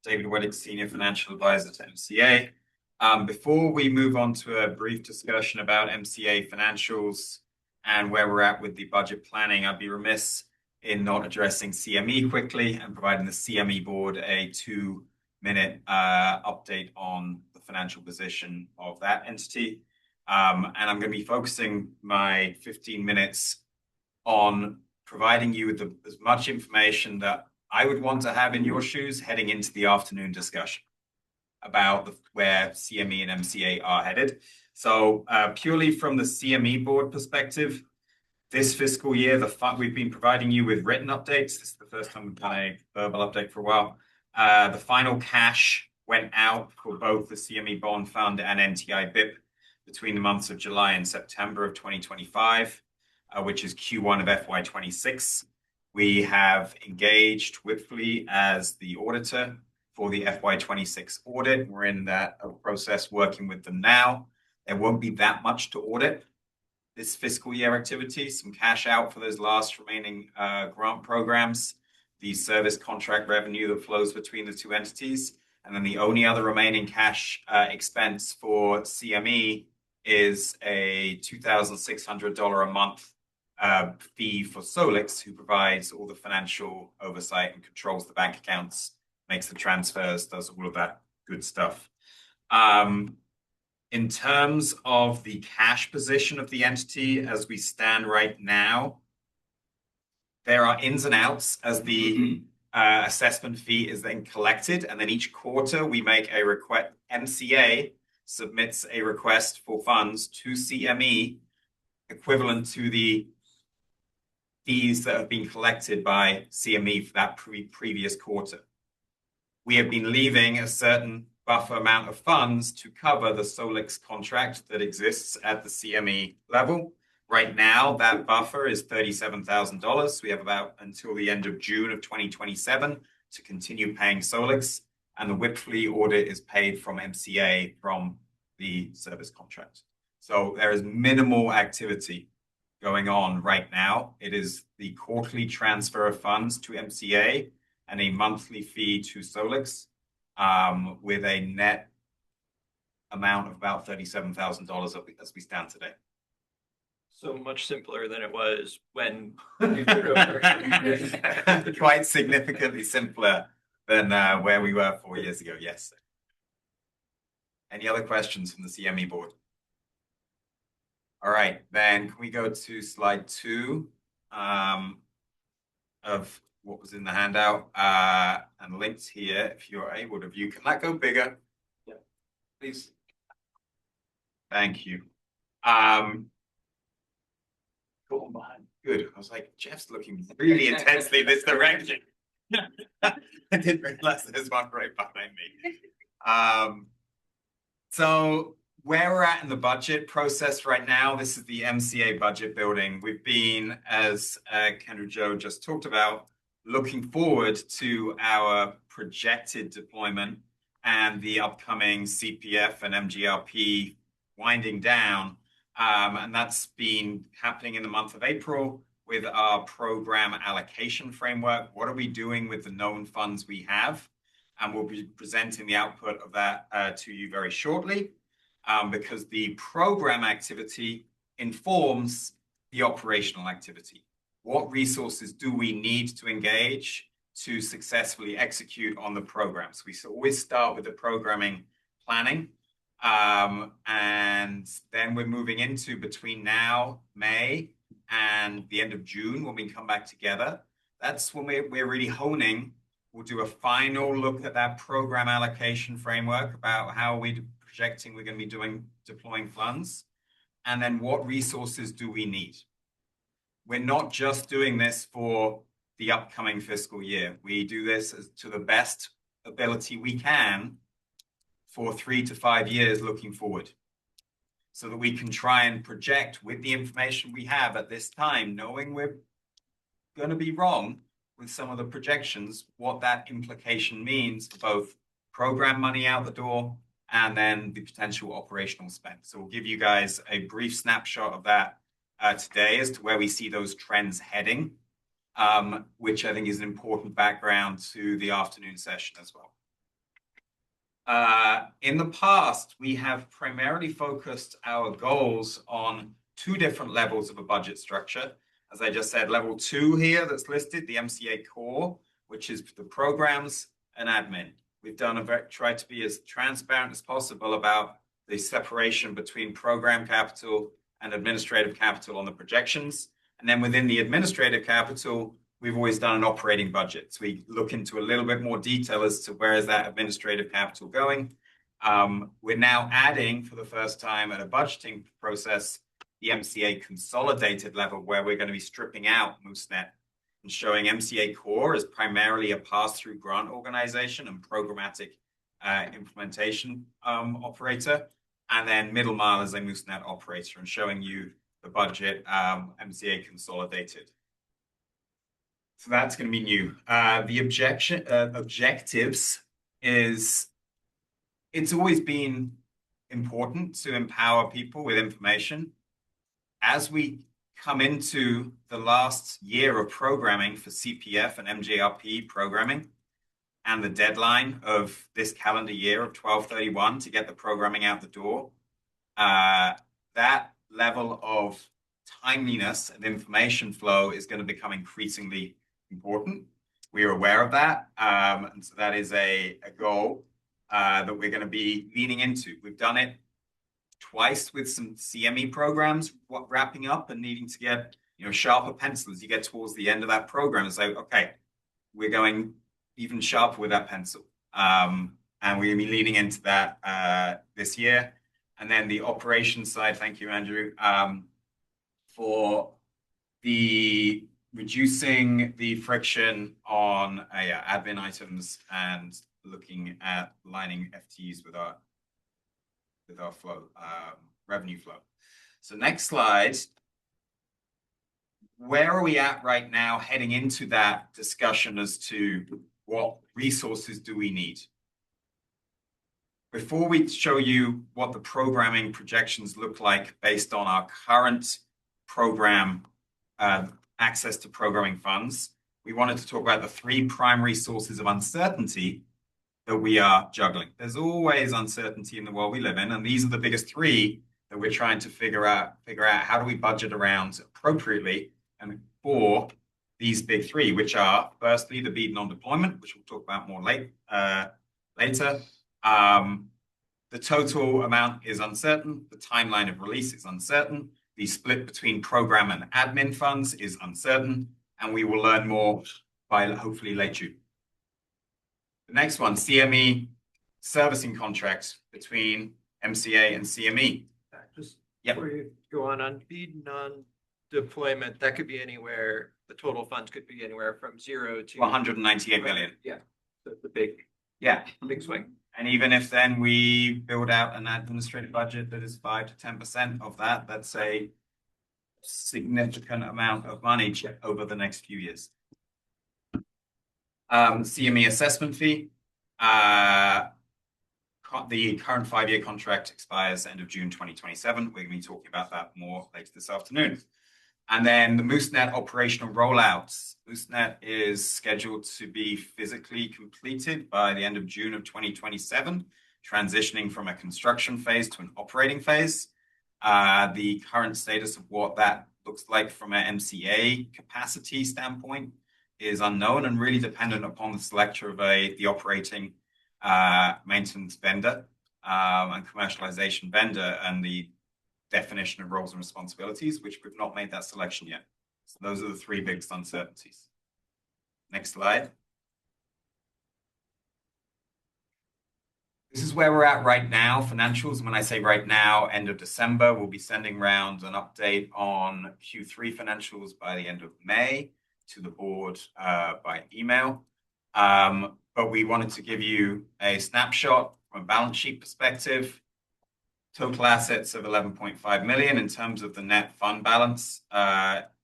David Weddick, Senior Financial Advisor to MCA. Before we move on to a brief discussion about MCA financials and where we're at with the budget planning, I'd be remiss in not addressing CME quickly and providing the CME board a 2-minute update on the financial position of that entity. And I'm going to be focusing my 15 minutes on providing you with as much information that I would want to have in your shoes heading into the afternoon discussion about where CME and MCA are headed. So purely from the CME board perspective, this fiscal year, we've been providing you with written updates. This is the first time we've done a verbal update for a while. The final cash went out for both the CME bond fund and NTI BIP between the months of July and September of 2025, which is Q1 of FY26. We have engaged Whitfleet as the auditor for the FY26 audit. We're in that process working with them now. There won't be that much to audit this fiscal year activity, some cash out for those last remaining grant programs, the service contract revenue that flows between the two entities. And then the only other remaining cash expense for CME is a $2,600 a month fee for Solix, who provides all the financial oversight and controls the bank accounts, makes the transfers, does all of that good stuff. In terms of the cash position of the entity as we stand right now, there are ins and outs as the assessment fee is then collected. And then each quarter we make a request. MCA submits a request for funds to CME equivalent to the fees that have been collected by CME for that previous quarter. We have been leaving a certain buffer amount of funds to cover the Solix contract that exists at the CME level. Right now, that buffer is $37,000. We have about until the end of June of 2027 to continue paying Solix, and the Whitfleet audit is paid from MCA from the service contract. So there is minimal activity going on right now. It is the quarterly transfer of funds to MCA and a monthly fee to Solix, with a net amount of about $37,000 as we stand today. So much simpler than it was when quite significantly simpler than where we were 4 years ago. Yes. Any other questions from the CME board? All right, then can we go to slide 2 of what was in the handout and linked here if you're able to view. Can that go bigger? Yeah, please. Thank you. Good. I was like, Jeff's looking really intensely this direction. I didn't realize there's one right behind me. So where we're at in the budget process right now, this is the MCA budget building. We've been, as Kendra Jo just talked about, looking forward to our projected deployment and the upcoming CPF and MGRP winding down. And that's been happening in the month of April with our program allocation framework. What are we doing with the known funds we have? And we'll be presenting the output of that to you very shortly, because the program activity informs the operational activity. What resources do we need to engage to successfully execute on the programs? We always start with the programming planning. And then we're moving into between now, May, and the end of June when we come back together. That's when we're really honing. We'll do a final look at that program allocation framework about how we're projecting we're going to be deploying funds. And then what resources do we need? We're not just doing this for the upcoming fiscal year. We do this to the best ability we can for 3 to 5 years looking forward, so that we can try and project with the information we have at this time, knowing we're going to be wrong with some of the projections, what that implication means for both program money out the door, and then the potential operational spend. So we'll give you guys a brief snapshot of that today as to where we see those trends heading, which I think is an important background to the afternoon session as well. In the past, we have primarily focused our goals on two different levels of a budget structure. As I just said, level 2 here that's listed, the MCA core, which is the programs and admin. We've tried to be as transparent as possible about the separation between program capital and administrative capital on the projections. And then within the administrative capital, we've always done an operating budget. So we look into a little bit more detail as to where is that administrative capital going. We're now adding for the first time at a budgeting process, the MCA consolidated level, where we're going to be stripping out MooseNet and showing MCA core as primarily a pass-through grant organization and programmatic implementation operator, and then middle mile as a MooseNet operator, and showing you the budget MCA consolidated. So that's going to be new. The objectives is, it's always been important to empower people with information. As we come into the last year of programming for CPF and MJRP programming, and the deadline of this calendar year of 12/31 to get the programming out the door, that level of timeliness and information flow is going to become increasingly important. We are aware of that. And so that is a goal that we're going to be leaning into. We've done it twice with some CME programs wrapping up and needing to get sharper pencils. You get towards the end of that program and say, okay, we're going even sharper with that pencil. And we're going to be leaning into that this year. And then the operations side, thank you, Andrew, for the reducing the friction on admin items and looking at lining FTEs with our flow, revenue flow. So next slide. Where are we at right now heading into that discussion as to what resources do we need? Before we show you what the programming projections look like based on our current program access to programming funds, we wanted to talk about the three primary sources of uncertainty that we are juggling. There's always uncertainty in the world we live in, and these are the biggest three that we're trying to figure out how do we budget around appropriately and for these big three, which are firstly the BEAD non-deployment, which we'll talk about more later. The total amount is uncertain. The timeline of release is uncertain. The split between program and admin funds is uncertain, and we will learn more by hopefully late June. The next one, CME servicing contracts between MCA and CME. Just before you go on BEAD non-deployment, that could be anywhere, the total funds could be anywhere from 0 to 198 million. Yeah, the big swing. And even if then we build out an administrative budget that is 5 to 10% of that, that's a significant amount of money over the next few years. CME assessment fee. The current 5-year contract expires end of June 2027. We're going to be talking about that more later this afternoon. And then the MooseNet operational rollouts. MooseNet is scheduled to be physically completed by the end of June of 2027, transitioning from a construction phase to an operating phase. The current status of what that looks like from an MCA capacity standpoint is unknown and really dependent upon the selection of the operating maintenance vendor and commercialization vendor and the definition of roles and responsibilities, which we've not made that selection yet. So those are the three biggest uncertainties. Next slide. This is where we're at right now, financials. And when I say right now, end of December, we'll be sending around an update on Q3 financials by the end of May to the board by email. But we wanted to give you a snapshot from a balance sheet perspective. Total assets of 11.5 million. In terms of the net fund balance,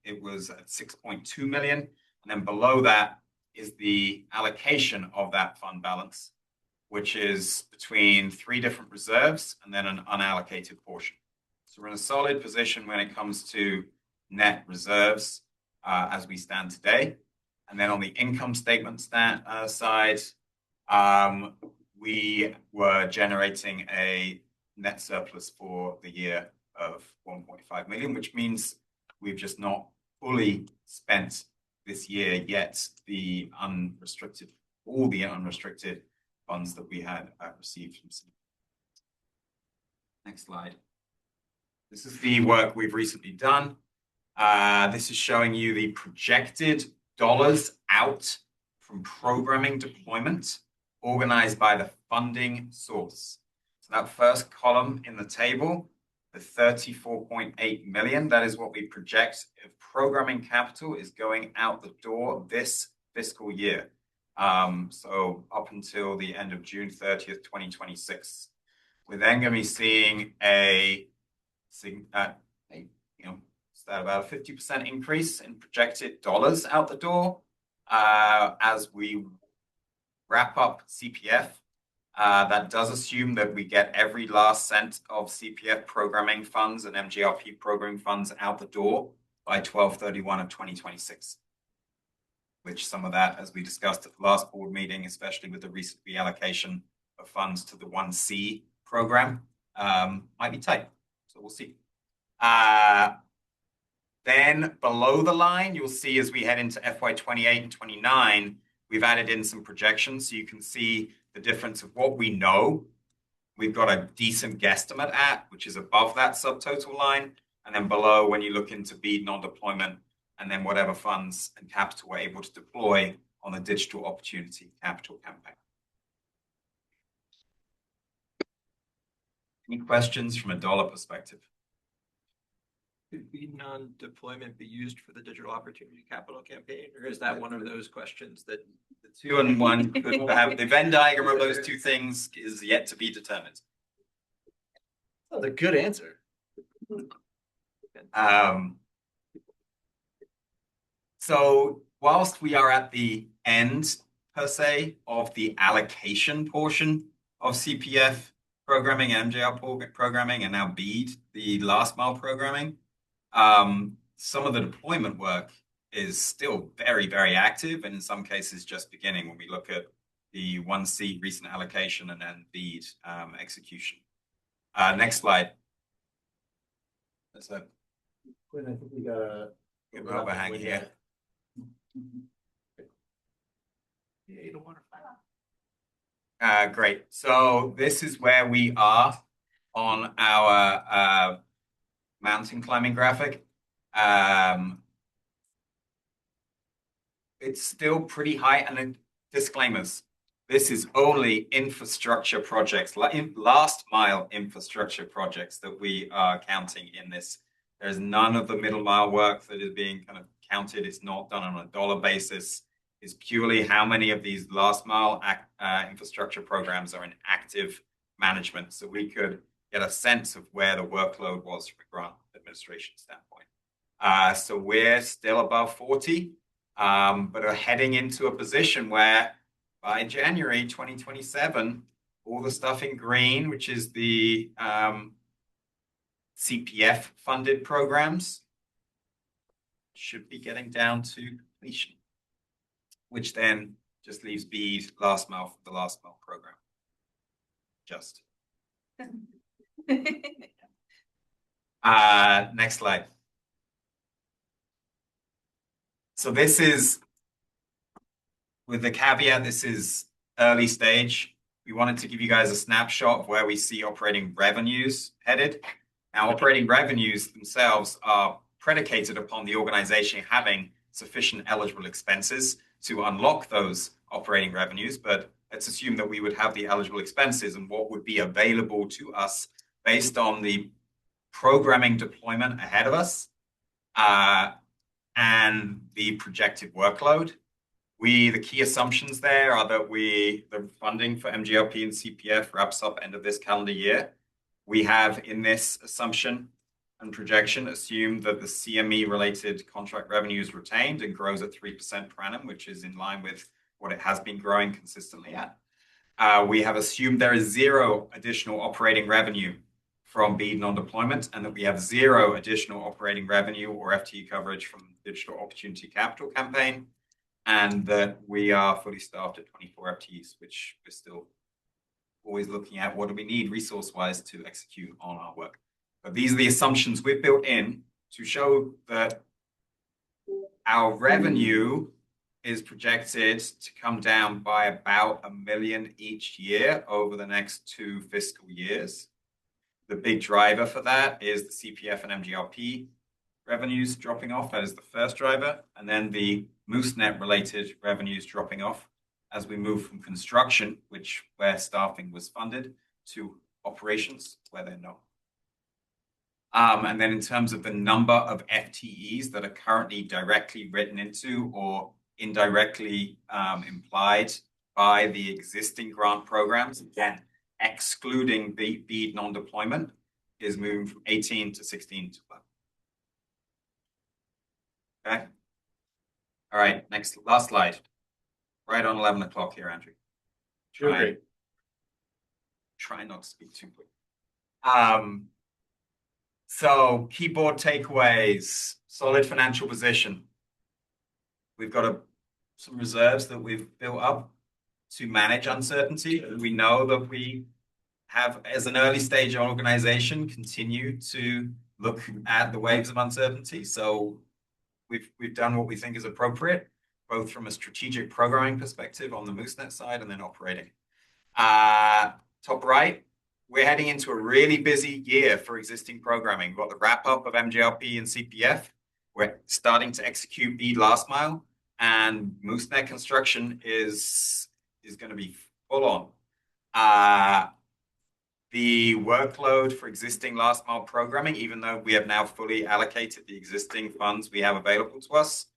it was at 6.2 million. And then below that is the allocation of that fund balance. which is between three different reserves and then an unallocated portion. So we're in a solid position when it comes to net reserves as we stand today. And then on the income statement side, we were generating a net surplus for the year of 1.5 million, which means we've just not fully spent this year yet all the unrestricted funds that we had received from CME. Next slide. This is the work we've recently done. This is showing you the projected dollars out from programming deployment organized by the funding source. So that first column in the table, the 34.8 million, that is what we project if programming capital is going out the door this fiscal year. So up until the end of June 30th, 2026. We're then going to be seeing about a 50% increase in projected dollars out the door as we wrap up CPF. That does assume that we get every last cent of CPF programming funds and MGRP programming funds out the door by 12/31 of 2026. Which some of that, as we discussed at the last board meeting, especially with the recent reallocation of funds to the 1C program, might be tight. So we'll see. Then below the line, you'll see as we head into FY 28 and 29, we've added in some projections. So you can see the difference of what we know. We've got a decent guesstimate at, which is above that subtotal line. And then below, when you look into BEAD non-deployment, and then whatever funds and capital we're able to deploy on the Digital Opportunity Capital campaign. Any questions from a dollar perspective? Could BEAD non-deployment be used for the Digital Opportunity Capital campaign, or is that one of those questions that the two and one could have the Venn diagram of those two things is yet to be determined? That's a good answer. So whilst we are at the end, per se, of the allocation portion of CPF programming, MJR programming, and now BEAD, the last mile programming, some of the deployment work is still very, very active, and in some cases just beginning when we look at the 1C recent allocation and then BEAD execution. Next slide. That's it. Quinn, I think we got a good overhang here. Great. So this is where we are on our mountain climbing graphic. It's still pretty high. And then disclaimers. This is only infrastructure projects, last mile infrastructure projects that we are counting in this. There's none of the middle mile work that is being kind of counted. It's not done on a dollar basis. It's purely how many of these last mile infrastructure programs are in active management. So we could get a sense of where the workload was from a grant administration standpoint. So we're still above 40, but are heading into a position where by January 2027, all the stuff in green, which is the CPF funded programs, should be getting down to completion, which then just leaves BEAD last mile for the last mile program. Just. Next slide. So this is, with the caveat, this is early stage. We wanted to give you guys a snapshot of where we see operating revenues headed. Now, operating revenues themselves are predicated upon the organization having sufficient eligible expenses to unlock those operating revenues, but let's assume that we would have the eligible expenses and what would be available to us based on the programming deployment ahead of us and the projected workload. The key assumptions there are that the funding for MGRP and CPF wraps up end of this calendar year. We have in this assumption and projection assumed that the CME related contract revenue is retained and grows at 3% per annum, which is in line with what it has been growing consistently at. We have assumed there is zero additional operating revenue from BEAD non-deployment, and that we have zero additional operating revenue or FTE coverage from Digital Opportunity Capital campaign, and that we are fully staffed at 24 FTEs, which we're still always looking at what do we need resource-wise to execute on our work. But these are the assumptions we've built in to show that our revenue is projected to come down by about $1 million each year over the next 2 fiscal years. The big driver for that is the CPF and MGRP revenues dropping off. That is the first driver. And then the MooseNet related revenues dropping off as we move from construction, where staffing was funded, to operations, where they're not. And then in terms of the number of FTEs that are currently directly written into or indirectly implied by the existing grant programs, again, excluding the BEAD non-deployment, is moving from 18 to 16 to 11. Okay. All right, last slide. Right on 11 o'clock here, Andrew. Try not to speak too quick. So keyboard takeaways, solid financial position. We've got some reserves that we've built up to manage uncertainty. We know that we have, as an early stage organization, continue to look at the waves of uncertainty. So we've done what we think is appropriate, both from a strategic programming perspective on the MooseNet side and then operating. Top right, we're heading into a really busy year for existing programming. We've got the wrap up of MGRP and CPF. We're starting to execute BEAD last mile, and MooseNet construction is going to be full on. The workload for existing last mile programming, even though we have now fully allocated the existing funds we have available to us,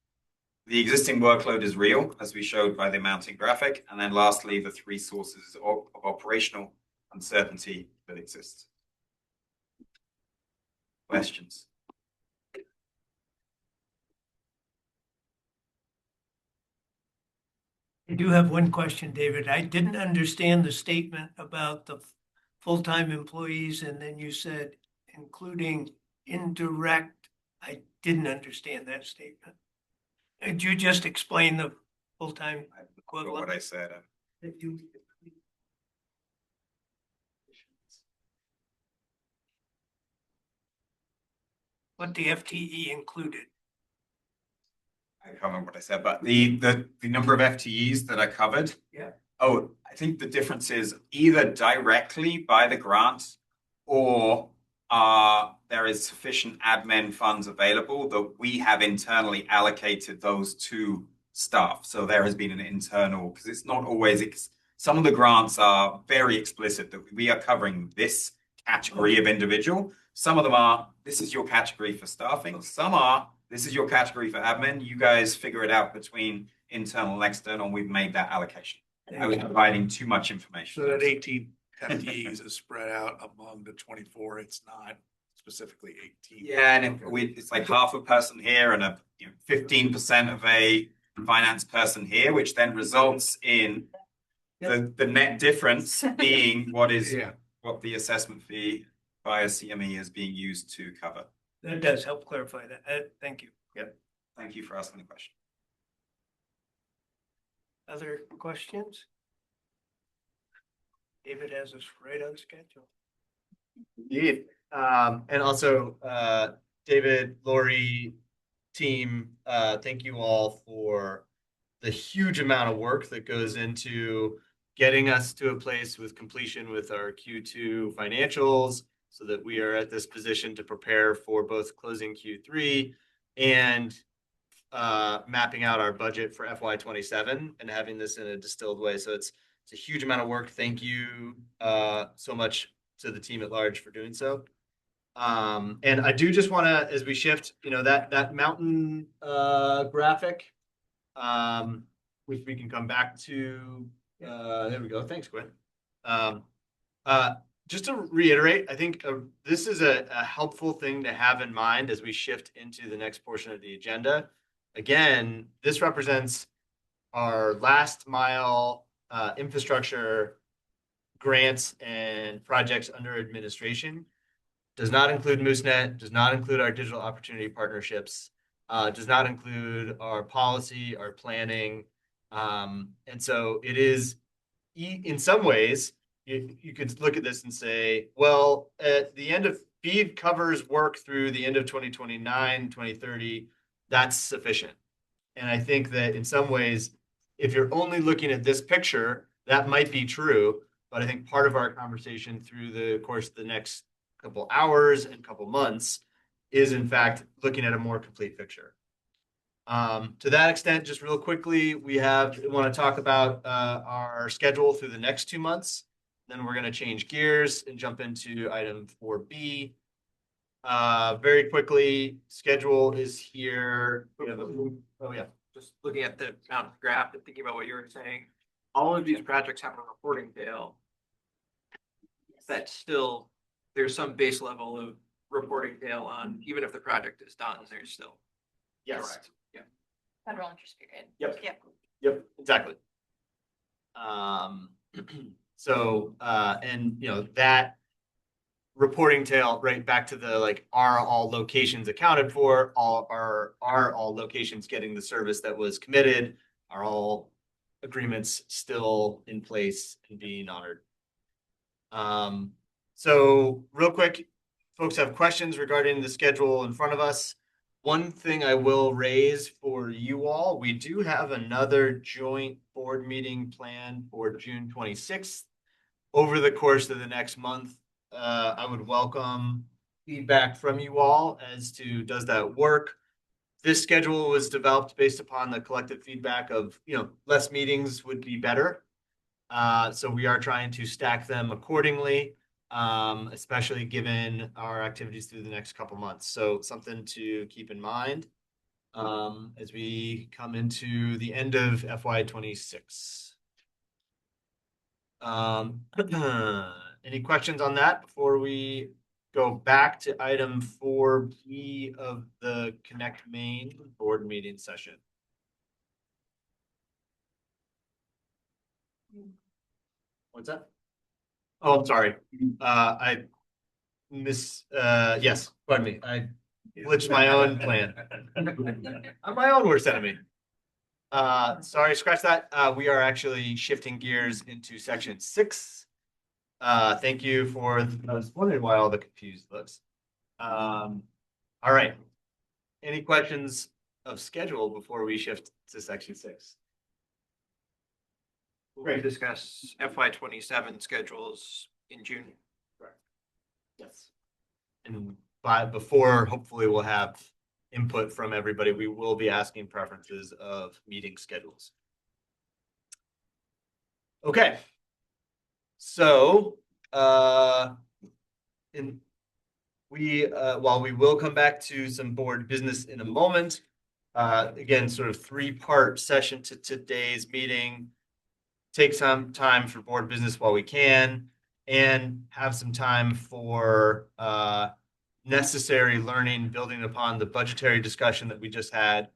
the existing workload is real, as we showed by the mounting graphic. And then lastly, the 3 sources of operational uncertainty that exists. Questions? I do have one question, David. I didn't understand the statement about the full-time employees, and then you said including indirect. I didn't understand that statement. Could you just explain the full-time equivalent? What I said. What the FTE included? I can't remember what I said, but the number of FTEs that I covered. Yeah. Oh, I think the difference is either directly by the grant or there is sufficient admin funds available that we have internally allocated those to staff. So there has been an internal, because it's not always, some of the grants are very explicit that we are covering this category of individual. Some of them are, this is your category for staffing. Some are, this is your category for admin. You guys figure it out between internal and external. We've made that allocation. I was providing too much information. So that 18 FTEs is spread out among the 24. It's not specifically 18. Yeah, and it's like half a person here and 15% of a finance person here, which then results in the net difference being what the assessment fee via CME is being used to cover. That does help clarify that. Thank you. Yep. Thank you for asking the question. Other questions? David has us right on schedule. Indeed. And also, David, Lori, team, thank you all for the huge amount of work that goes into getting us to a place with completion with our Q2 financials so that we are at this position to prepare for both closing Q3 and mapping out our budget for FY27 and having this in a distilled way. So it's a huge amount of work. Thank you so much to the team at large for doing so. And I do just want to, as we shift, that mountain graphic, which we can come back to. There we go. Thanks, Quinn. Just to reiterate, I think this is a helpful thing to have in mind as we shift into the next portion of the agenda. Again, this represents our last mile infrastructure grants and projects under administration. Does not include MooseNet, does not include our digital opportunity partnerships, does not include our policy, our planning. And so it is, in some ways, you could look at this and say, well, at the end of BEAD covers work through the end of 2029, 2030, that's sufficient. And I think that in some ways, if you're only looking at this picture, that might be true. But I think part of our conversation through the course of the next couple hours and couple months is in fact looking at a more complete picture. To that extent, just real quickly, we want to talk about our schedule through the next 2 months. Then we're going to change gears and jump into item 4B. Very quickly, schedule is here. Oh yeah, just looking at the graph and thinking about what you were saying, all of these projects have a reporting tail. That still, there's some base level of reporting tail on, even if the project is done, there's still. Yes. Correct. Yeah. Federal interest period. Yep, exactly. So, and that reporting tail right back to the like, are all locations accounted for? Are all locations getting the service that was committed? Are all agreements still in place and being honored? So real quick, folks have questions regarding the schedule in front of us. One thing I will raise for you all, we do have another joint board meeting planned for June 26th. Over the course of the next month, I would welcome feedback from you all as to, does that work? This schedule was developed based upon the collective feedback of, less meetings would be better. So we are trying to stack them accordingly, especially given our activities through the next couple months. So something to keep in mind as we come into the end of FY26. Any questions on that before we go back to item 4B of the Connect Main board meeting session? What's that? Oh, I'm sorry. Yes, pardon me. I glitched my own plan. I'm my own worst enemy. Sorry, scratch that. We are actually shifting gears into section 6. Thank you for, I was wondering why all the confused looks. All right. Any questions of schedule before we shift to section 6? We'll discuss FY27 schedules in June. Correct. Yes. And before, hopefully we'll have input from everybody, we will be asking preferences of meeting schedules. Okay. So, while we will come back to some board business in a moment, again, sort of 3-part session to today's meeting. Take some time for board business while we can, and have some time for necessary learning, building upon the budgetary discussion that we just had,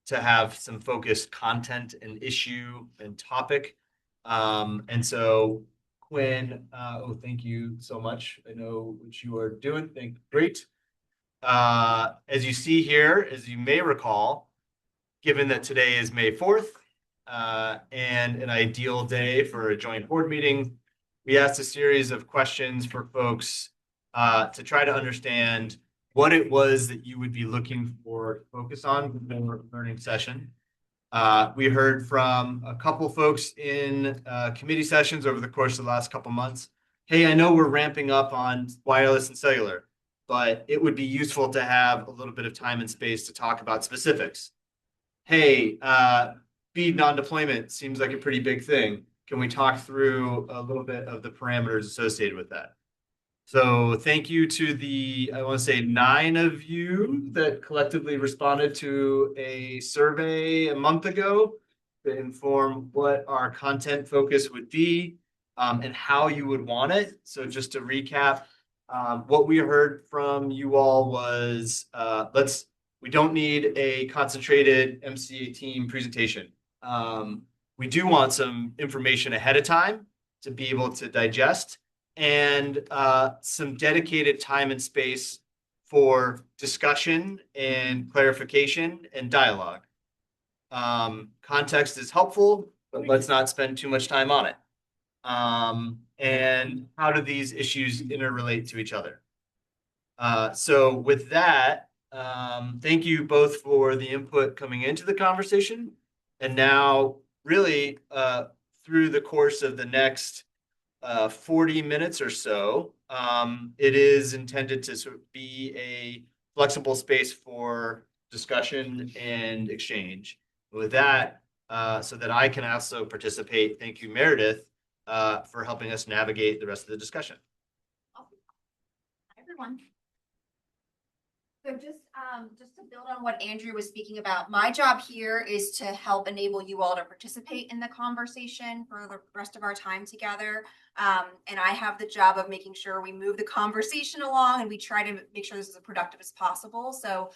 to have some focused content and issue and topic. And so Quinn, thank you so much. I know what you are doing. Great. As you see here, as you may recall, given that today is May 4th, and an ideal day for a joint board meeting, we asked a series of questions for folks to try to understand what it was that you would be looking for focus on within the learning session. We heard from a couple folks in committee sessions over the course of the last couple months. Hey, I know we're ramping up on wireless and cellular, but it would be useful to have a little bit of time and space to talk about specifics. Hey, BEAD non-deployment seems like a pretty big thing. Can we talk through a little bit of the parameters associated with that? So thank you to the, I want to say 9 of you that collectively responded to a survey a month ago to inform what our content focus would be and how you would want it. So just to recap, what we heard from you all was we don't need a concentrated MCA team presentation. We do want some information ahead of time to be able to digest, and some dedicated time and space for discussion and clarification and dialogue. Context is helpful, but let's not spend too much time on it. And how do these issues interrelate to each other? So with that, thank you both for the input coming into the conversation. And now really through the course of the next 40 minutes or so, it is intended to sort of be a flexible space for discussion and exchange. With that, so that I can also participate, thank you, Meredith, for helping us navigate the rest of the discussion. Hi, everyone. So just to build on what Andrew was speaking about, my job here is to help enable you all to participate in the conversation for the rest of our time together. And I have the job of making sure we move the conversation along and we try to make sure this is as productive as possible. So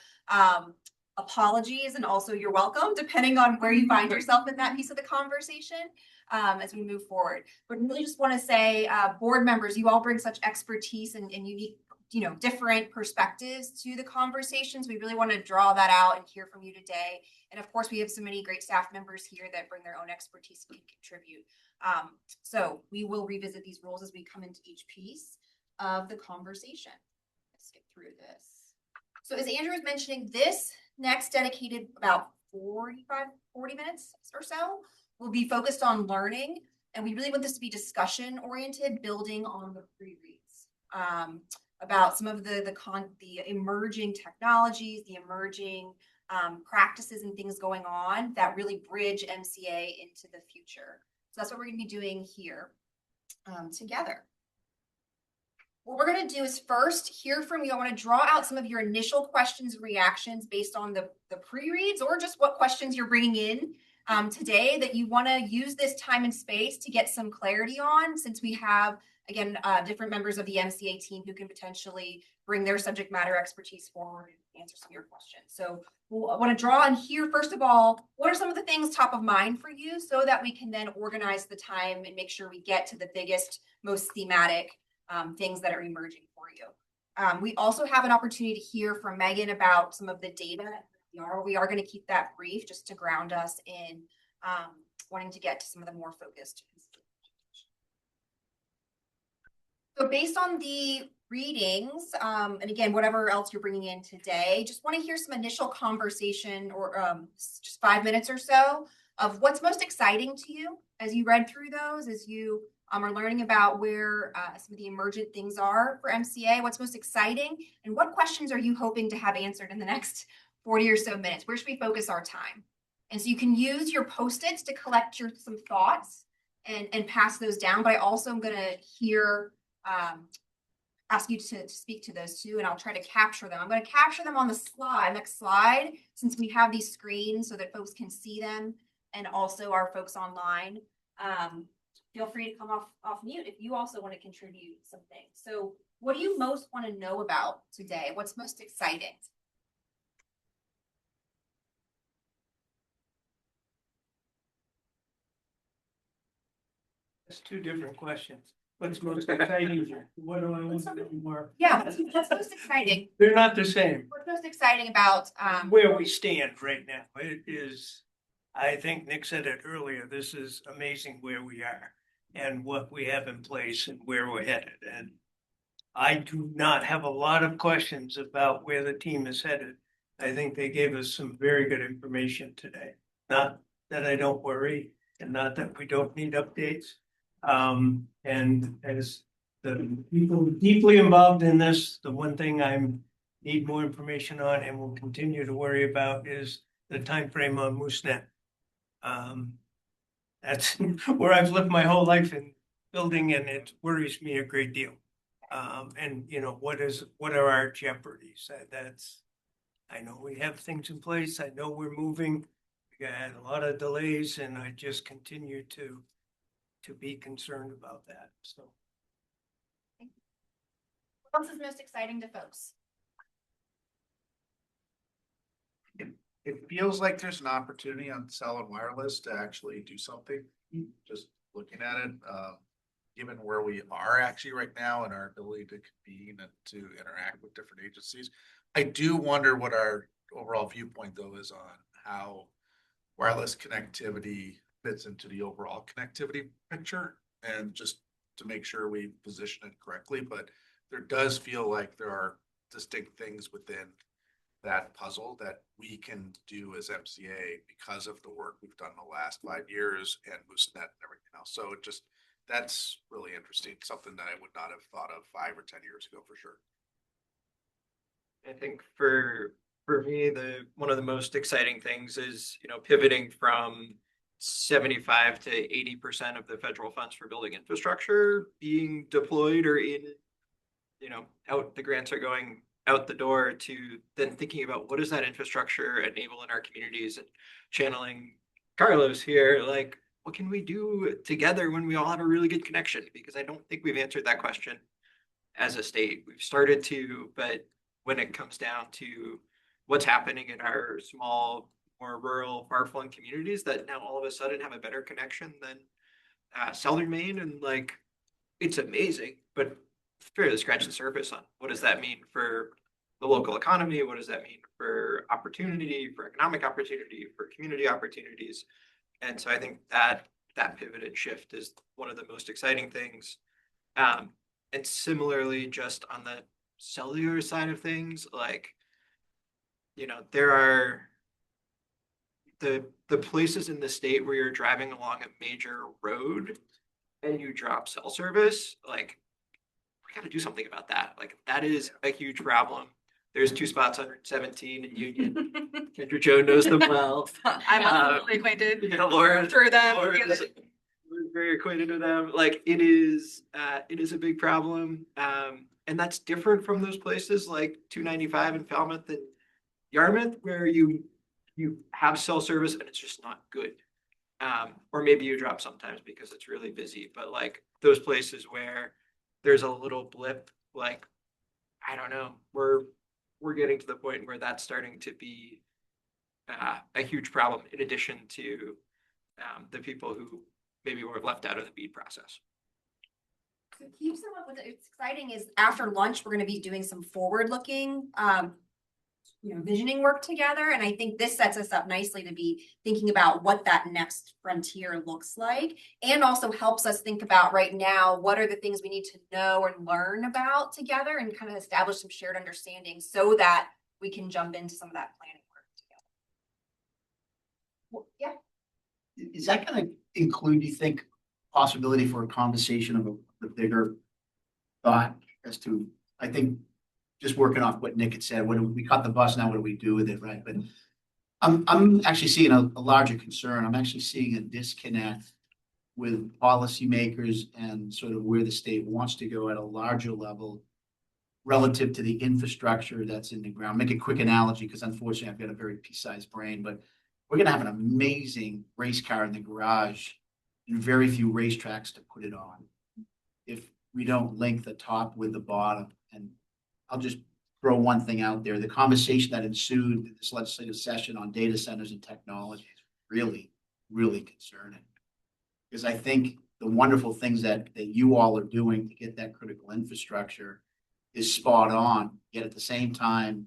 apologies, and also you're welcome, depending on where you find yourself in that piece of the conversation as we move forward. But really just want to say, board members, you all bring such expertise and unique, different perspectives to the conversations. We really want to draw that out and hear from you today. And of course, we have so many great staff members here that bring their own expertise and can contribute. So we will revisit these rules as we come into each piece of the conversation. Let's get through this. So as Andrew was mentioning, this next dedicated about 40 minutes or so will be focused on learning. And we really want this to be discussion oriented, building on the pre-reads. About some of the emerging technologies, the emerging practices and things going on that really bridge MCA into the future. So that's what we're going to be doing here together. What we're going to do is first hear from you. I want to draw out some of your initial questions and reactions based on the pre-reads, or just what questions you're bringing in today that you want to use this time and space to get some clarity on, since we have, again, different members of the MCA team who can potentially bring their subject matter expertise forward and answer some of your questions. So I want to draw and hear, first of all, what are some of the things top of mind for you so that we can then organize the time and make sure we get to the biggest, most thematic things that are emerging for you. We also have an opportunity to hear from Megan about some of the data. We are going to keep that brief just to ground us in wanting to get to some of the more focused. So based on the readings, and again, whatever else you're bringing in today, just want to hear some initial conversation or just 5 minutes or so of what's most exciting to you as you read through those, as you are learning about where some of the emergent things are for MCA, what's most exciting, and what questions are you hoping to have answered in the next 40 or so minutes? Where should we focus our time? And so you can use your Post-its to collect some thoughts and pass those down, but I also am going to hear ask you to speak to those too, and I'll try to capture them. I'm going to capture them on the next slide, since we have these screens so that folks can see them, and also our folks online. Feel free to come off mute if you also want to contribute something. So what do you most want to know about today? What's most exciting? That's two different questions. What's most exciting? What do I want to know more? Yeah, that's most exciting. They're not the same. What's most exciting about where we stand right now? It is, I think Nick said it earlier, this is amazing where we are and what we have in place and where we're headed. And I do not have a lot of questions about where the team is headed. I think they gave us some very good information today. Not that I don't worry, and not that we don't need updates. And as the people deeply involved in this, the one thing I need more information on and will continue to worry about is the timeframe on MooseNet. That's where I've lived my whole life in building, and it worries me a great deal. And what are our jeopardies? I know we have things in place. I know we're moving. We got a lot of delays, and I just continue to be concerned about that. So what else is most exciting to folks? It feels like there's an opportunity on Cell and Wireless to actually do something. Just looking at it, given where we are actually right now and our ability to convene and to interact with different agencies. I do wonder what our overall viewpoint though is on how wireless connectivity fits into the overall connectivity picture, and just to make sure we position it correctly. But there does feel like there are distinct things within that puzzle that we can do as MCA because of the work we've done the last 5 years and LooseNet and everything else. So it just, that's really interesting, something that I would not have thought of 5 or 10 years ago for sure. I think for me, one of the most exciting things is, pivoting from 75 to 80% of the federal funds for building infrastructure being deployed or in, out, the grants are going out the door, to then thinking about what does that infrastructure enable in our communities, and channeling Carlos here, like, what can we do together when we all have a really good connection? Because I don't think we've answered that question as a state. We've started to, but when it comes down to what's happening in our small, more rural, far-flung communities that now all of a sudden have a better connection than Southern Maine, and like, it's amazing, but barely scratch the surface on what does that mean for the local economy? What does that mean for opportunity, for economic opportunity, for community opportunities? And so I think that pivot and shift is one of the most exciting things. And similarly, just on the cellular side of things, like, there are the places in the state where you're driving along a major road and you drop cell service, like, we got to do something about that. Like, that is a huge problem. There's 2 spots on 17 in Union. Kendra Joe knows them well. I'm absolutely acquainted. Laura through them. Laura's very acquainted with them. Like, it is a big problem. And that's different from those places like 295 in Falmouth and Yarmouth, where you have cell service and it's just not good. Or maybe you drop sometimes because it's really busy, but like those places where there's a little blip, like, I don't know, we're getting to the point where that's starting to be a huge problem, in addition to the people who maybe were left out of the BEAD process. To keep some up with it, it's exciting is after lunch, we're going to be doing some forward-looking, visioning work together. And I think this sets us up nicely to be thinking about what that next frontier looks like, and also helps us think about right now, what are the things we need to know and learn about together, and kind of establish some shared understanding so that we can jump into some of that planning work together. Well, yeah. Is that going to include, you think, possibility for a conversation of the bigger thought as to, I think, just working off what Nick had said, we caught the bus, now what do we do with it, right? But I'm actually seeing a larger concern. I'm actually seeing a disconnect with policymakers and sort of where the state wants to go at a larger level relative to the infrastructure that's in the ground. Make a quick analogy, because unfortunately I've got a very pea-sized brain, but we're going to have an amazing race car in the garage and very few racetracks to put it on if we don't link the top with the bottom. And I'll just throw one thing out there. The conversation that ensued in this legislative session on data centers and technology is really, really concerning. Because I think the wonderful things that you all are doing to get that critical infrastructure is spot on. Yet at the same time,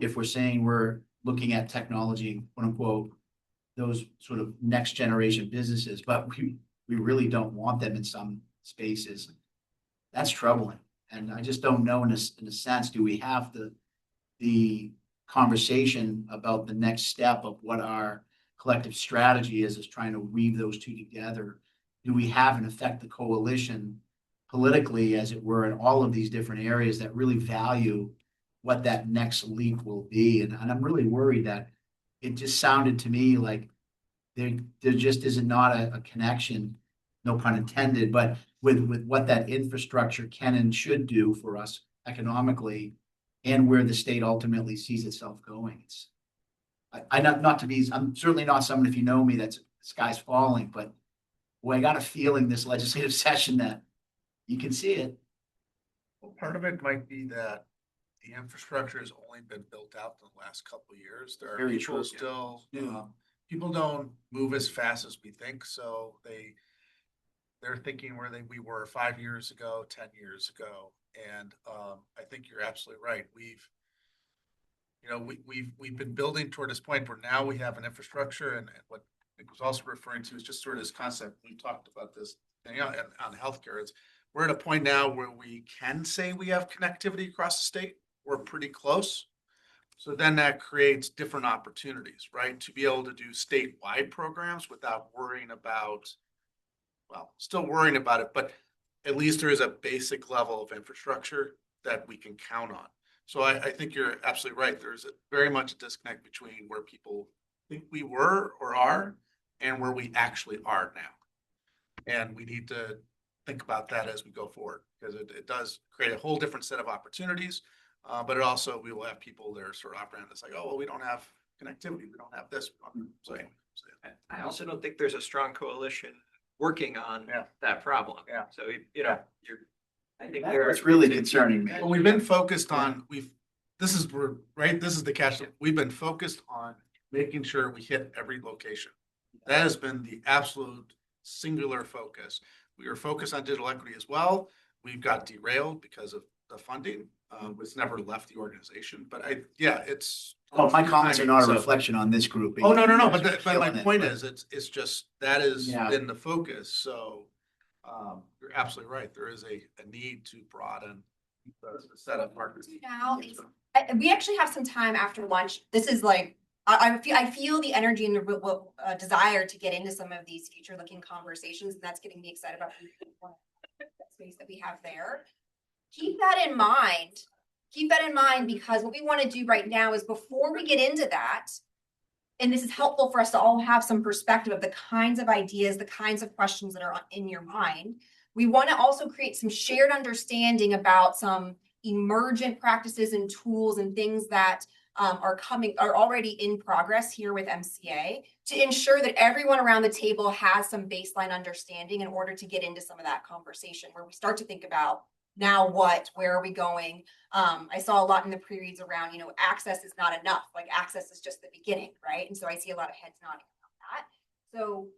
if we're saying we're looking at technology, quote unquote, those sort of next generation businesses, but we really don't want them in some spaces, that's troubling. And I just don't know in a sense, do we have the conversation about the next step of what our collective strategy is trying to weave those two together? Do we have, in effect, the coalition politically, as it were, in all of these different areas that really value what that next leap will be? And I'm really worried that it just sounded to me like there just is not a connection, no pun intended, but with what that infrastructure can and should do for us economically, and where the state ultimately sees itself going. I'm certainly not someone, if you know me, that's sky's falling, but boy, I got a feeling this legislative session that you can see it. Well, part of it might be that the infrastructure has only been built out in the last couple of years. There are Very people true. still, people don't move as fast as we think, so they're thinking where we were 5 years ago, 10 years ago. And I think you're absolutely right. We've been building toward this point where now we have an infrastructure, and what Nick was also referring to is just sort of this concept. We talked about this thing on healthcare. We're at a point now where we can say we have connectivity across the state. We're pretty close. So then that creates different opportunities, right? To be able to do statewide programs without worrying about, well, still worrying about it, but at least there is a basic level of infrastructure that we can count on. So I think you're absolutely right. There's very much a disconnect between where people think we were or are and where we actually are now. And we need to think about that as we go forward, because it does create a whole different set of opportunities. But it also, we will have people that are sort of operating this like, oh, well, we don't have connectivity. We don't have this. So anyway. I also don't think there's a strong coalition working on that problem. Yeah. So, I think That's really concerning me. Well, we've been focused on, this is the catch. We've been focused on making sure we hit every location. That has been the absolute singular focus. We were focused on digital equity as well. We've got derailed because of the funding. It's never left the organization, but it's. Well, my comments are not a reflection on this group. Oh, no. But my point is, it's just, that has been the focus. So you're absolutely right. There is a need to broaden the set of partners. Now, we actually have some time after lunch. This is like, I feel the energy and the desire to get into some of these future looking conversations, and that's getting me excited about the space that we have there. Keep that in mind. Keep that in mind, because what we want to do right now is, before we get into that, and this is helpful for us to all have some perspective of the kinds of ideas, the kinds of questions that are in your mind, we want to also create some shared understanding about some emergent practices and tools and things that are already in progress here with MCA, to ensure that everyone around the table has some baseline understanding in order to get into some of that conversation, where we start to think about, now what, where are we going? I saw a lot in the pre-reads around, access is not enough. Like, access is just the beginning, right? And so I see a lot of heads nodding around that. So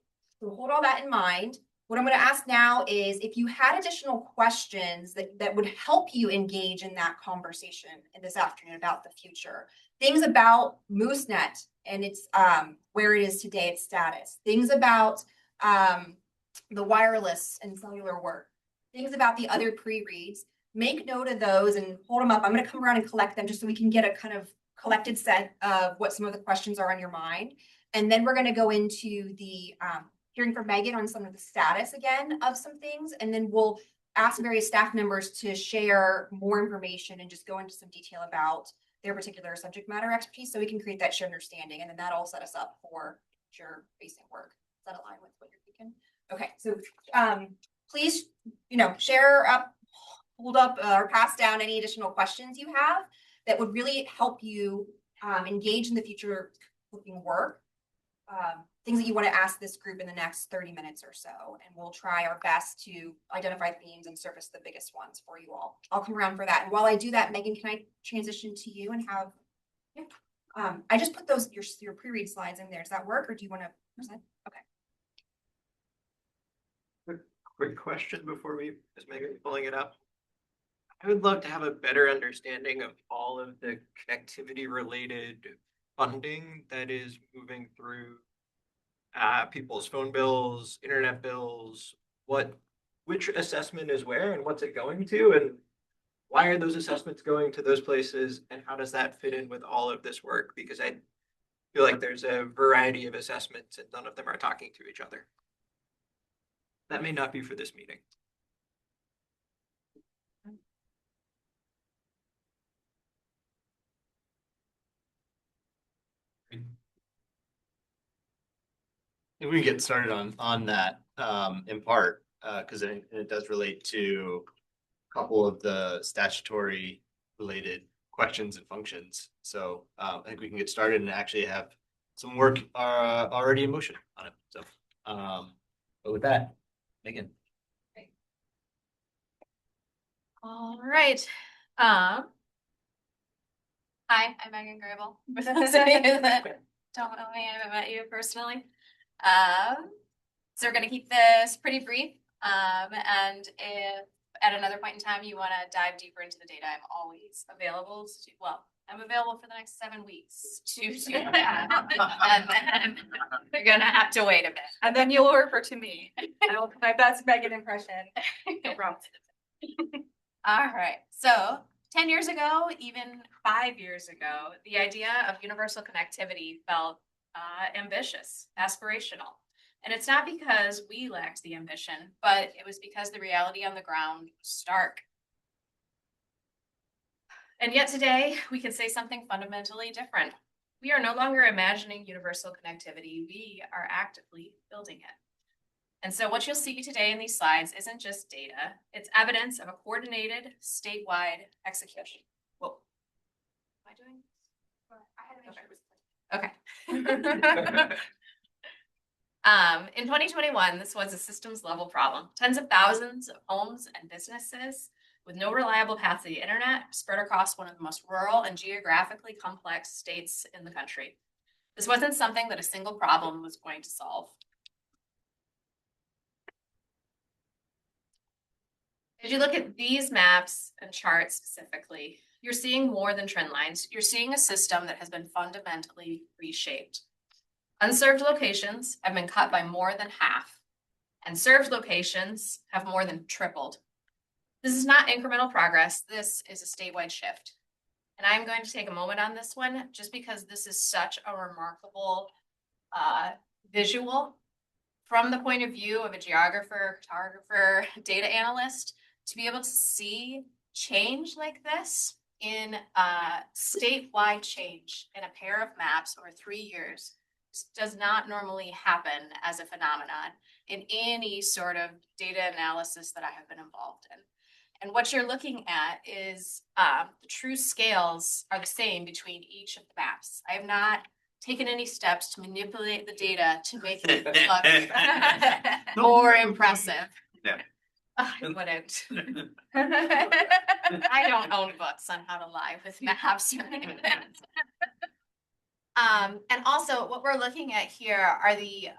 hold all that in mind. What I'm going to ask now is, if you had additional questions that would help you engage in that conversation this afternoon about the future, things about MooseNet and its where it is today, its status, things about the wireless and cellular work, things about the other pre-reads, make note of those and hold them up. I'm going to come around and collect them just so we can get a kind of collected set of what some of the questions are on your mind. And then we're going to go into the hearing from Megan on some of the status again of some things. And then we'll ask various staff members to share more information and just go into some detail about their particular subject matter expertise, so we can create that shared understanding. And then that'll set us up for future facing work. Does that align with what you're thinking? Okay, so please, share up, hold up, or pass down any additional questions you have that would really help you engage in the future looking work. Things that you want to ask this group in the next 30 minutes or so, and we'll try our best to identify themes and surface the biggest ones for you all. I'll come around for that. And while I do that, Megan, can I transition to you and have, I just put those, your pre-read slides in there. Does that work, or do you want to present? Okay. Quick question before we, as Megan pulling it up. I would love to have a better understanding of all of the connectivity related funding that is moving through people's phone bills, internet bills, which assessment is where and what's it going to, and why are those assessments going to those places, and how does that fit in with all of this work? Because I feel like there's a variety of assessments and none of them are talking to each other. That may not be for this meeting. If we can get started on that in part, because it does relate to a couple of the statutory related questions and functions. So I think we can get started and actually have some work already in motion on it. So, but with that, Megan. All right. Hi, I'm Megan Grable. For those of you that don't know me, I haven't met you personally. So we're going to keep this pretty brief. And if at another point in time you want to dive deeper into the data, I'm always available to, well, I'm available for the next 7 weeks to do that. And then you're gonna have to wait a bit. And then you'll refer to me. I will, my best Megan impression. No problem. All right, so 10 years ago, even 5 years ago, the idea of universal connectivity felt ambitious, aspirational. And it's not because we lacked the ambition, but it was because the reality on the ground was stark. And yet today, we can say something fundamentally different. We are no longer imagining universal connectivity, we are actively building it. And so what you'll see today in these slides isn't just data, it's evidence of a coordinated statewide execution. Whoa. Am I doing? Okay. In 2021, this was a systems level problem. Tens of thousands of homes and businesses with no reliable path to the internet spread across one of the most rural and geographically complex states in the country. This wasn't something that a single problem was going to solve. As you look at these maps and charts specifically, you're seeing more than trend lines. You're seeing a system that has been fundamentally reshaped. Unserved locations have been cut by more than half, and served locations have more than tripled. This is not incremental progress, this is a statewide shift. And I'm going to take a moment on this one just because this is such a remarkable visual from the point of view of a geographer, cartographer, data analyst, to be able to see change like this in statewide change in a pair of maps over 3 years. This does not normally happen as a phenomenon in any sort of data analysis that I have been involved in. And what you're looking at is the true scales are the same between each of the maps. I have not taken any steps to manipulate the data to make it look more impressive. Yeah. I wouldn't. I don't own books on how to lie with maps or anything. And also what we're looking at here are the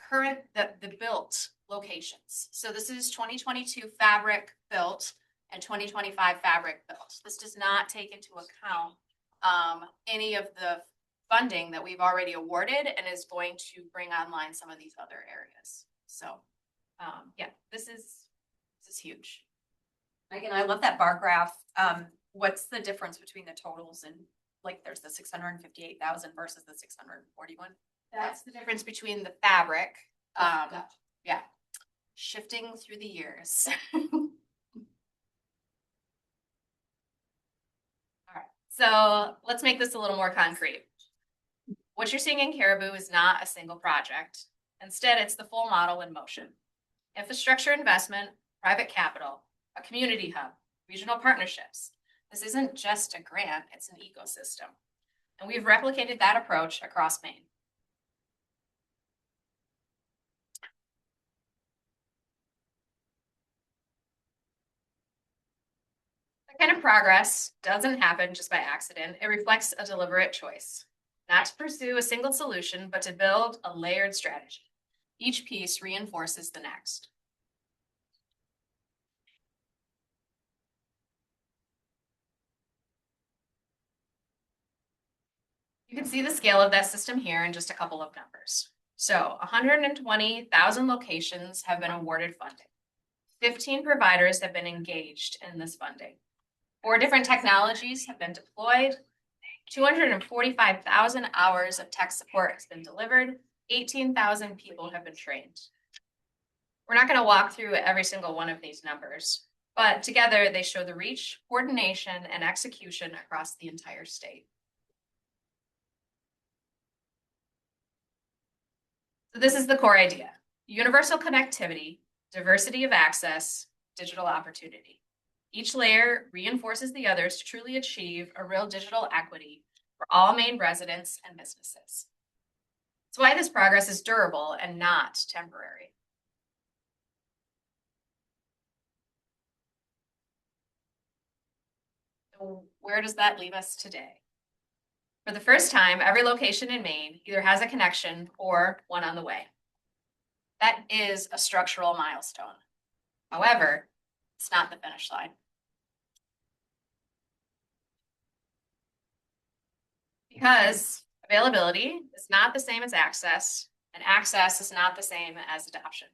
current, the built locations. So this is 2022 fabric built and 2025 fabric built. This does not take into account any of the funding that we've already awarded and is going to bring online some of these other areas. So yeah, this is huge. Megan, I love that bar graph. What's the difference between the totals and like there's the 658,000 versus the 641? That's the difference between the fabric. Yeah, shifting through the years. All right, so let's make this a little more concrete. What you're seeing in Caribou is not a single project. Instead, it's the full model in motion. Infrastructure investment, private capital, a community hub, regional partnerships. This isn't just a grant, it's an ecosystem. And we've replicated that approach across Maine. That kind of progress doesn't happen just by accident. It reflects a deliberate choice, not to pursue a single solution, but to build a layered strategy. Each piece reinforces the next. You can see the scale of that system here in just a couple of numbers. So 120,000 locations have been awarded funding. 15 providers have been engaged in this funding. 4 different technologies have been deployed. 245,000 hours of tech support has been delivered. 18,000 people have been trained. We're not going to walk through every single one of these numbers, but together they show the reach, coordination, and execution across the entire state. So this is the core idea: universal connectivity, diversity of access, digital opportunity. Each layer reinforces the others to truly achieve a real digital equity for all Maine residents and businesses. That's why this progress is durable and not temporary. So where does that leave us today? For the first time, every location in Maine either has a connection or one on the way. That is a structural milestone. However, it's not the finish line. Because availability is not the same as access, and access is not the same as adoption.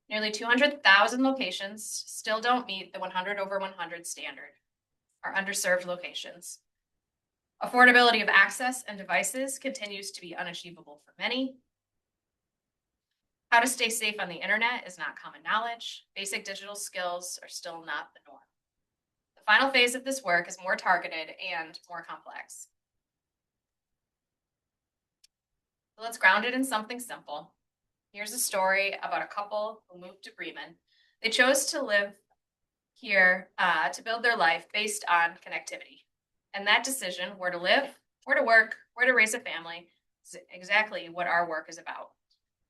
Nearly 200,000 locations still don't meet the 100/100 standard, are underserved locations. Affordability of access and devices continues to be unachievable for many. How to stay safe on the internet is not common knowledge. Basic digital skills are still not the norm. The final phase of this work is more targeted and more complex. So let's ground it in something simple. Here's a story about a couple who moved to Bremen. They chose to live here to build their life based on connectivity. And that decision, where to live, where to work, where to raise a family, is exactly what our work is about.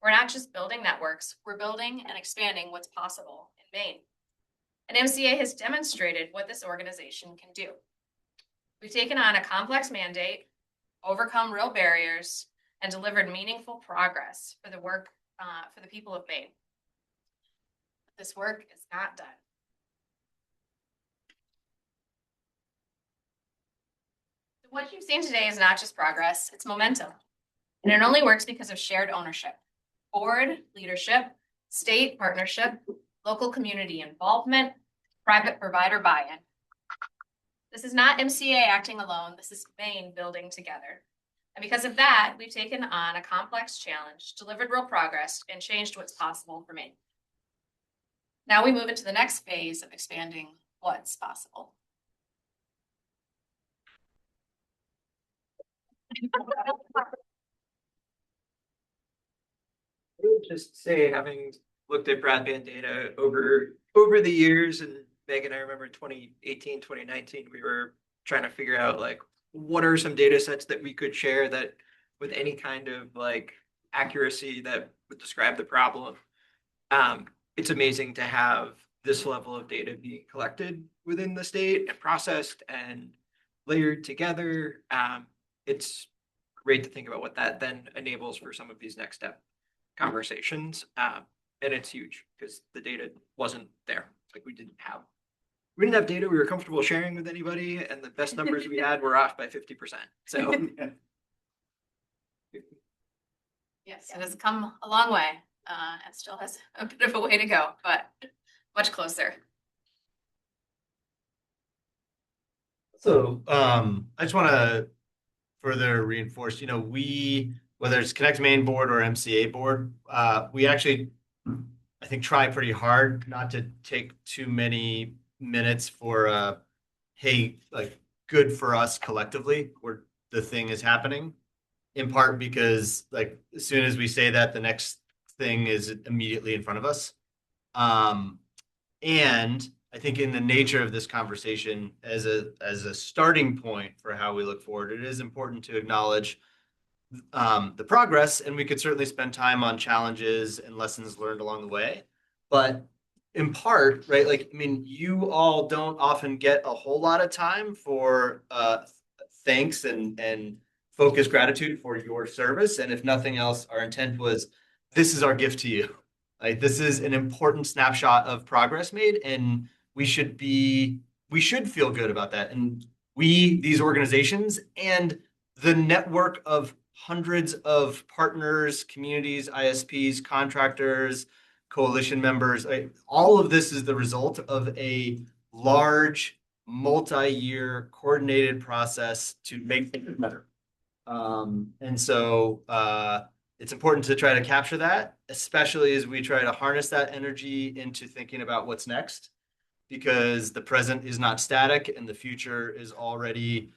We're not just building networks, we're building and expanding what's possible in Maine. And MCA has demonstrated what this organization can do. We've taken on a complex mandate, overcome real barriers, and delivered meaningful progress for the work for the people of Maine. This work is not done. What you've seen today is not just progress, it's momentum. And it only works because of shared ownership, board leadership, state partnership, local community involvement, private provider buy-in. This is not MCA acting alone, this is Maine building together. And because of that, we've taken on a complex challenge, delivered real progress, and changed what's possible for Maine. Now we move into the next phase of expanding what's possible. I would just say, having looked at broadband data over the years, and Megan, I remember 2018, 2019, we were trying to figure out like what are some data sets that we could share that with any kind of like accuracy that would describe the problem. It's amazing to have this level of data being collected within the state and processed and layered together. It's great to think about what that then enables for some of these next step conversations. And it's huge because the data wasn't there. Like we didn't have data we were comfortable sharing with anybody, and the best numbers we had were off by 50%. So yes, it has come a long way. It still has a bit of a way to go, but much closer. So I just want to further reinforce, we, whether it's Connect Maine board or MCA board, we actually, I think, try pretty hard not to take too many minutes for, hey, like good for us collectively where the thing is happening, in part because like as soon as we say that, the next thing is immediately in front of us. And I think in the nature of this conversation, as a starting point for how we look forward, it is important to acknowledge the progress, and we could certainly spend time on challenges and lessons learned along the way. But in part, right, like, I mean, you all don't often get a whole lot of time for thanks and focused gratitude for your service. And if nothing else, our intent was, this is our gift to you. Like, this is an important snapshot of progress made, and we should feel good about that. And these organizations and the network of hundreds of partners, communities, ISPs, contractors, coalition members, all of this is the result of a large, multi-year coordinated process to make things better. And so it's important to try to capture that, especially as we try to harness that energy into thinking about what's next, because the present is not static and the future is already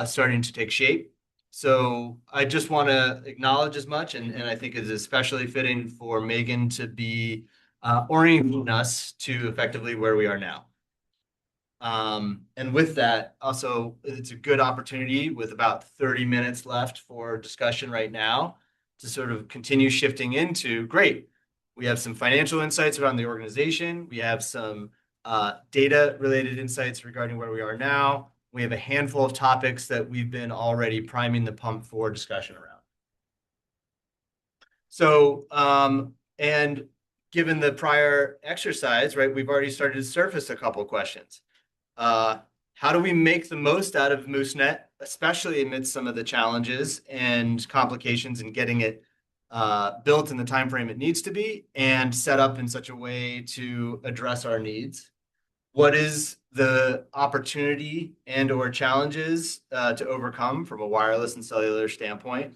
starting to take shape. So I just want to acknowledge as much, and I think it's especially fitting for Megan to be orienting us to effectively where we are now. And with that, also, it's a good opportunity with about 30 minutes left for discussion right now to sort of continue shifting into, great, we have some financial insights around the organization. We have some data-related insights regarding where we are now. We have a handful of topics that we've been already priming the pump for discussion around. So, and given the prior exercise, right, we've already started to surface a couple of questions. How do we make the most out of MooseNet, especially amidst some of the challenges and complications in getting it built in the timeframe it needs to be and set up in such a way to address our needs? What is the opportunity and or challenges to overcome from a wireless and cellular standpoint?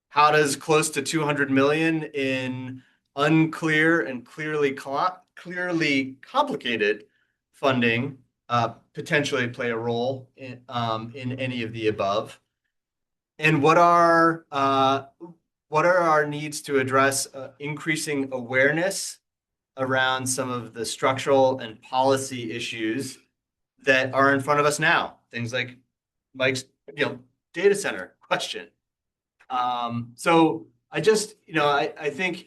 How does close to 200 million in unclear and clearly complicated funding potentially play a role in any of the above? And what are our needs to address increasing awareness around some of the structural and policy issues that are in front of us now? Things like Mike's, data center question. So I just, I think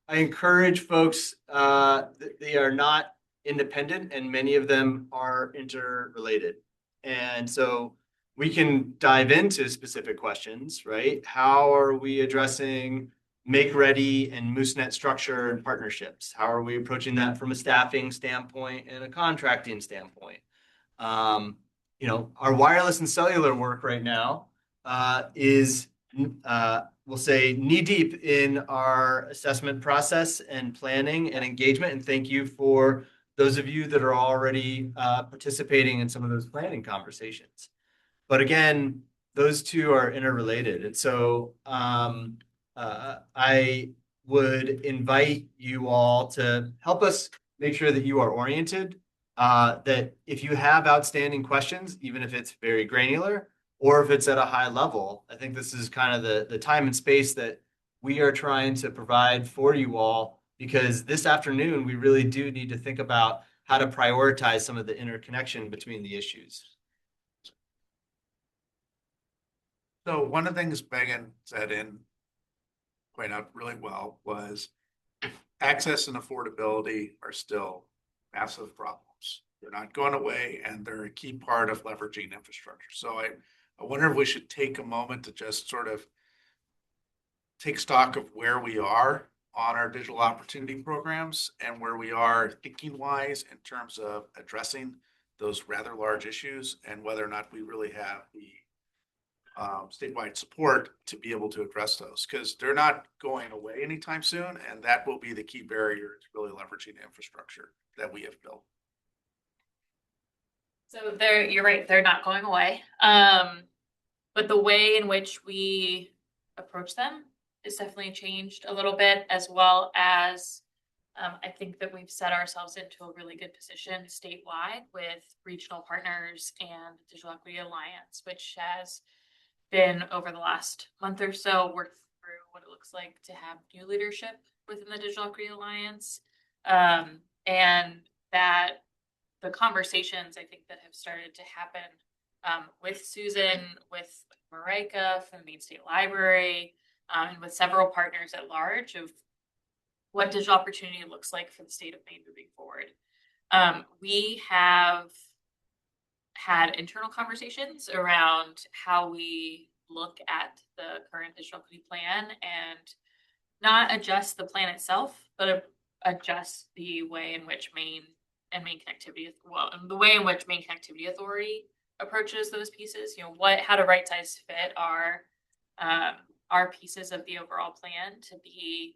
I encourage folks that they are not independent, and many of them are interrelated. And so we can dive into specific questions, right? How are we addressing Make Ready and MooseNet structure and partnerships? How are we approaching that from a staffing standpoint and a contracting standpoint? Our wireless and cellular work right now is, we'll say, knee deep in our assessment process and planning and engagement. And thank you for those of you that are already participating in some of those planning conversations. But again, those two are interrelated. And so I would invite you all to help us make sure that you are oriented, that if you have outstanding questions, even if it's very granular or if it's at a high level, I think this is kind of the time and space that we are trying to provide for you all, because this afternoon, we really do need to think about how to prioritize some of the interconnection between the issues. So one of the things Megan said and pointed out really well was access and affordability are still massive problems. They're not going away, and they're a key part of leveraging infrastructure. So I wonder if we should take a moment to just sort of take stock of where we are on our digital opportunity programs and where we are thinking wise in terms of addressing those rather large issues, and whether or not we really have the statewide support to be able to address those, because they're not going away anytime soon, and that will be the key barrier to really leveraging the infrastructure that we have built. So you're right, they're not going away. But the way in which we approach them is definitely changed a little bit, as well as I think that we've set ourselves into a really good position statewide with regional partners and Digital Equity Alliance, which has been over the last month or so worked through what it looks like to have new leadership within the Digital Equity Alliance. And that the conversations I think that have started to happen with Susan, with Marika from the Maine State Library, and with several partners at large of what digital opportunity looks like for the state of Maine moving forward. We have had internal conversations around how we look at the current digital equity plan and not adjust the plan itself, but adjust the way in which Maine and Maine Connectivity, the way in which Maine Connectivity Authority approaches those pieces. How to right size fit our pieces of the overall plan to be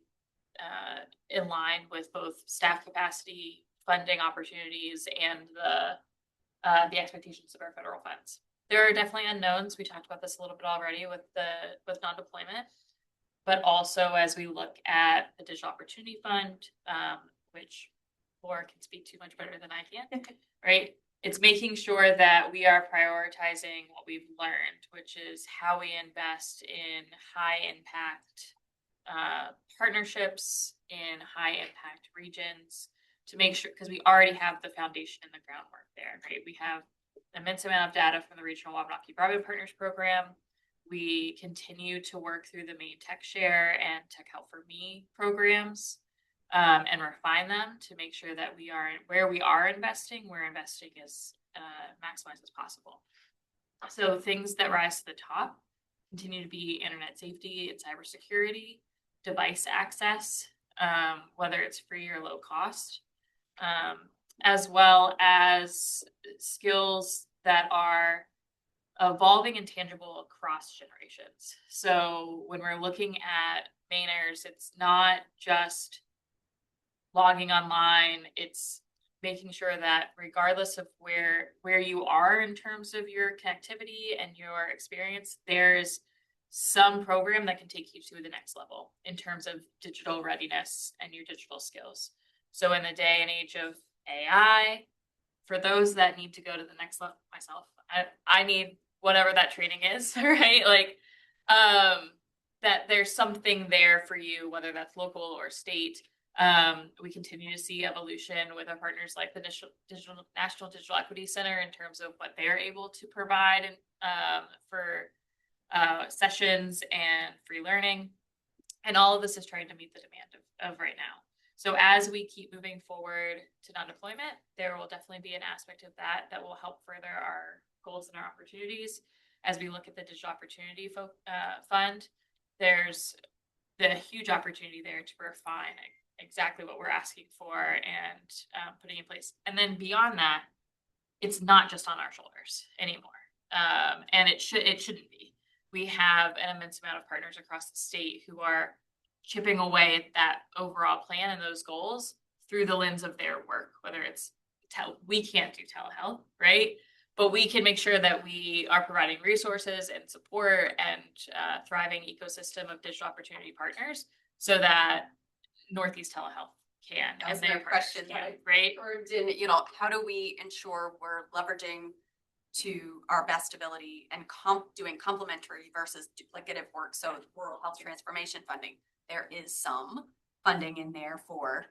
in line with both staff capacity, funding opportunities, and the expectations of our federal funds. There are definitely unknowns. We talked about this a little bit already with non-deployment, but also as we look at the Digital Opportunity Fund, which Laura can speak to much better than I can, right? It's making sure that we are prioritizing what we've learned, which is how we invest in high impact partnerships in high impact regions, to make sure, because we already have the foundation and the groundwork there, right? We have an immense amount of data from the Regional Wabanaki Broadband Partners Program. We continue to work through the Maine Tech Share and Tech Help for Me programs and refine them to make sure that where we are investing, we're investing as maximized as possible. So things that rise to the top continue to be internet safety and cybersecurity, device access, whether it's free or low cost, as well as skills that are evolving and tangible across generations. So when we're looking at Mainers, it's not just logging online, it's making sure that regardless of where you are in terms of your connectivity and your experience, there's some program that can take you to the next level in terms of digital readiness and your digital skills. So in the day and age of AI, for those that need to go to the next level, myself, I need whatever that training is, right? Like, that there's something there for you, whether that's local or state. We continue to see evolution with our partners like the National Digital Equity Center in terms of what they're able to provide for sessions and free learning. And all of this is trying to meet the demand of right now. So as we keep moving forward to non-deployment, there will definitely be an aspect of that will help further our goals and our opportunities. As we look at the Digital Opportunity Fund, there's the huge opportunity there to refine exactly what we're asking for and putting in place. And then beyond that, it's not just on our shoulders anymore. And it shouldn't be. We have an immense amount of partners across the state who are chipping away at that overall plan and those goals through the lens of their work, whether it's we can't do telehealth, right? But we can make sure that we are providing resources and support and thriving ecosystem of digital opportunity partners so that Northeast Telehealth can. That was and my their partners question, can, right? Or how do we ensure we're leveraging to our best ability and doing complementary versus duplicative work? So rural health transformation funding, there is some funding in there for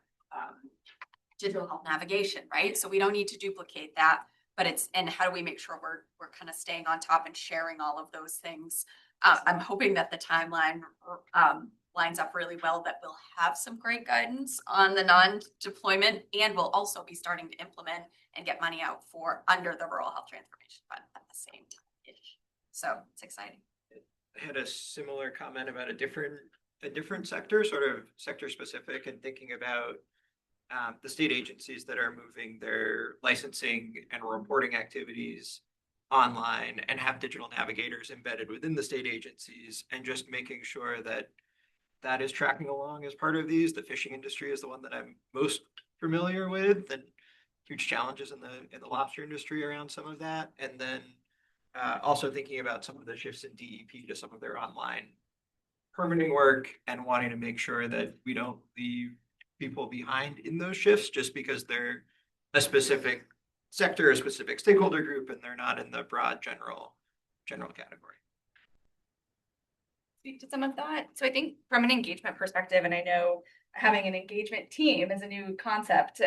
digital health navigation, right? So we don't need to duplicate that, but and how do we make sure we're kind of staying on top and sharing all of those things? I'm hoping that the timeline lines up really well, that we'll have some great guidance on the non-deployment, and we'll also be starting to implement and get money out for under the Rural Health Transformation Fund at the same time. So it's exciting. I had a similar comment about a different sector, sort of sector specific, and thinking about the state agencies that are moving their licensing and reporting activities online and have digital navigators embedded within the state agencies, and just making sure that that is tracking along as part of these. The fishing industry is the one that I'm most familiar with, and huge challenges in the lobster industry around some of that. And then also thinking about some of the shifts in DEP to some of their online permitting work, and wanting to make sure that we don't leave people behind in those shifts just because they're a specific sector, a specific stakeholder group, and they're not in the broad general category. Speak to some of that. So I think from an engagement perspective, and I know having an engagement team is a new concept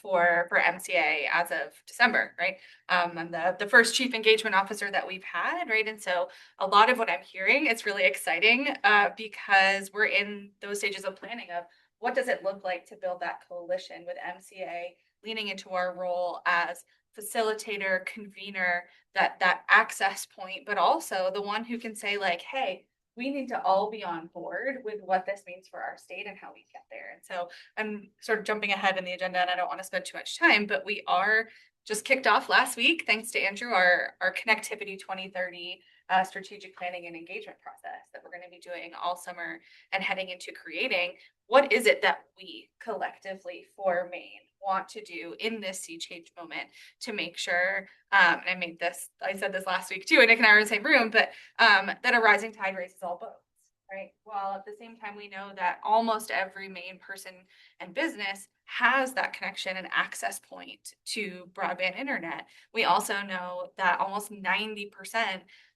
for MCA as of December, right? I'm the first chief engagement officer that we've had, right? And so a lot of what I'm hearing, it's really exciting because we're in those stages of planning of what does it look like to build that coalition with MCA, leaning into our role as facilitator, convener, that access point, but also the one who can say like, hey, we need to all be on board with what this means for our state and how we get there. And so I'm sort of jumping ahead in the agenda and I don't want to spend too much time, but we are just kicked off last week, thanks to Andrew, our Connectivity 2030 strategic planning and engagement process that we're going to be doing all summer and heading into creating. What is it that we collectively for Maine want to do in this sea change moment to make sure, and I said this last week too, and Nick and I were in the same room, but that a rising tide raises all boats, right? While at the same time, we know that almost every Maine person and business has that connection and access point to broadband internet. We also know that almost 90%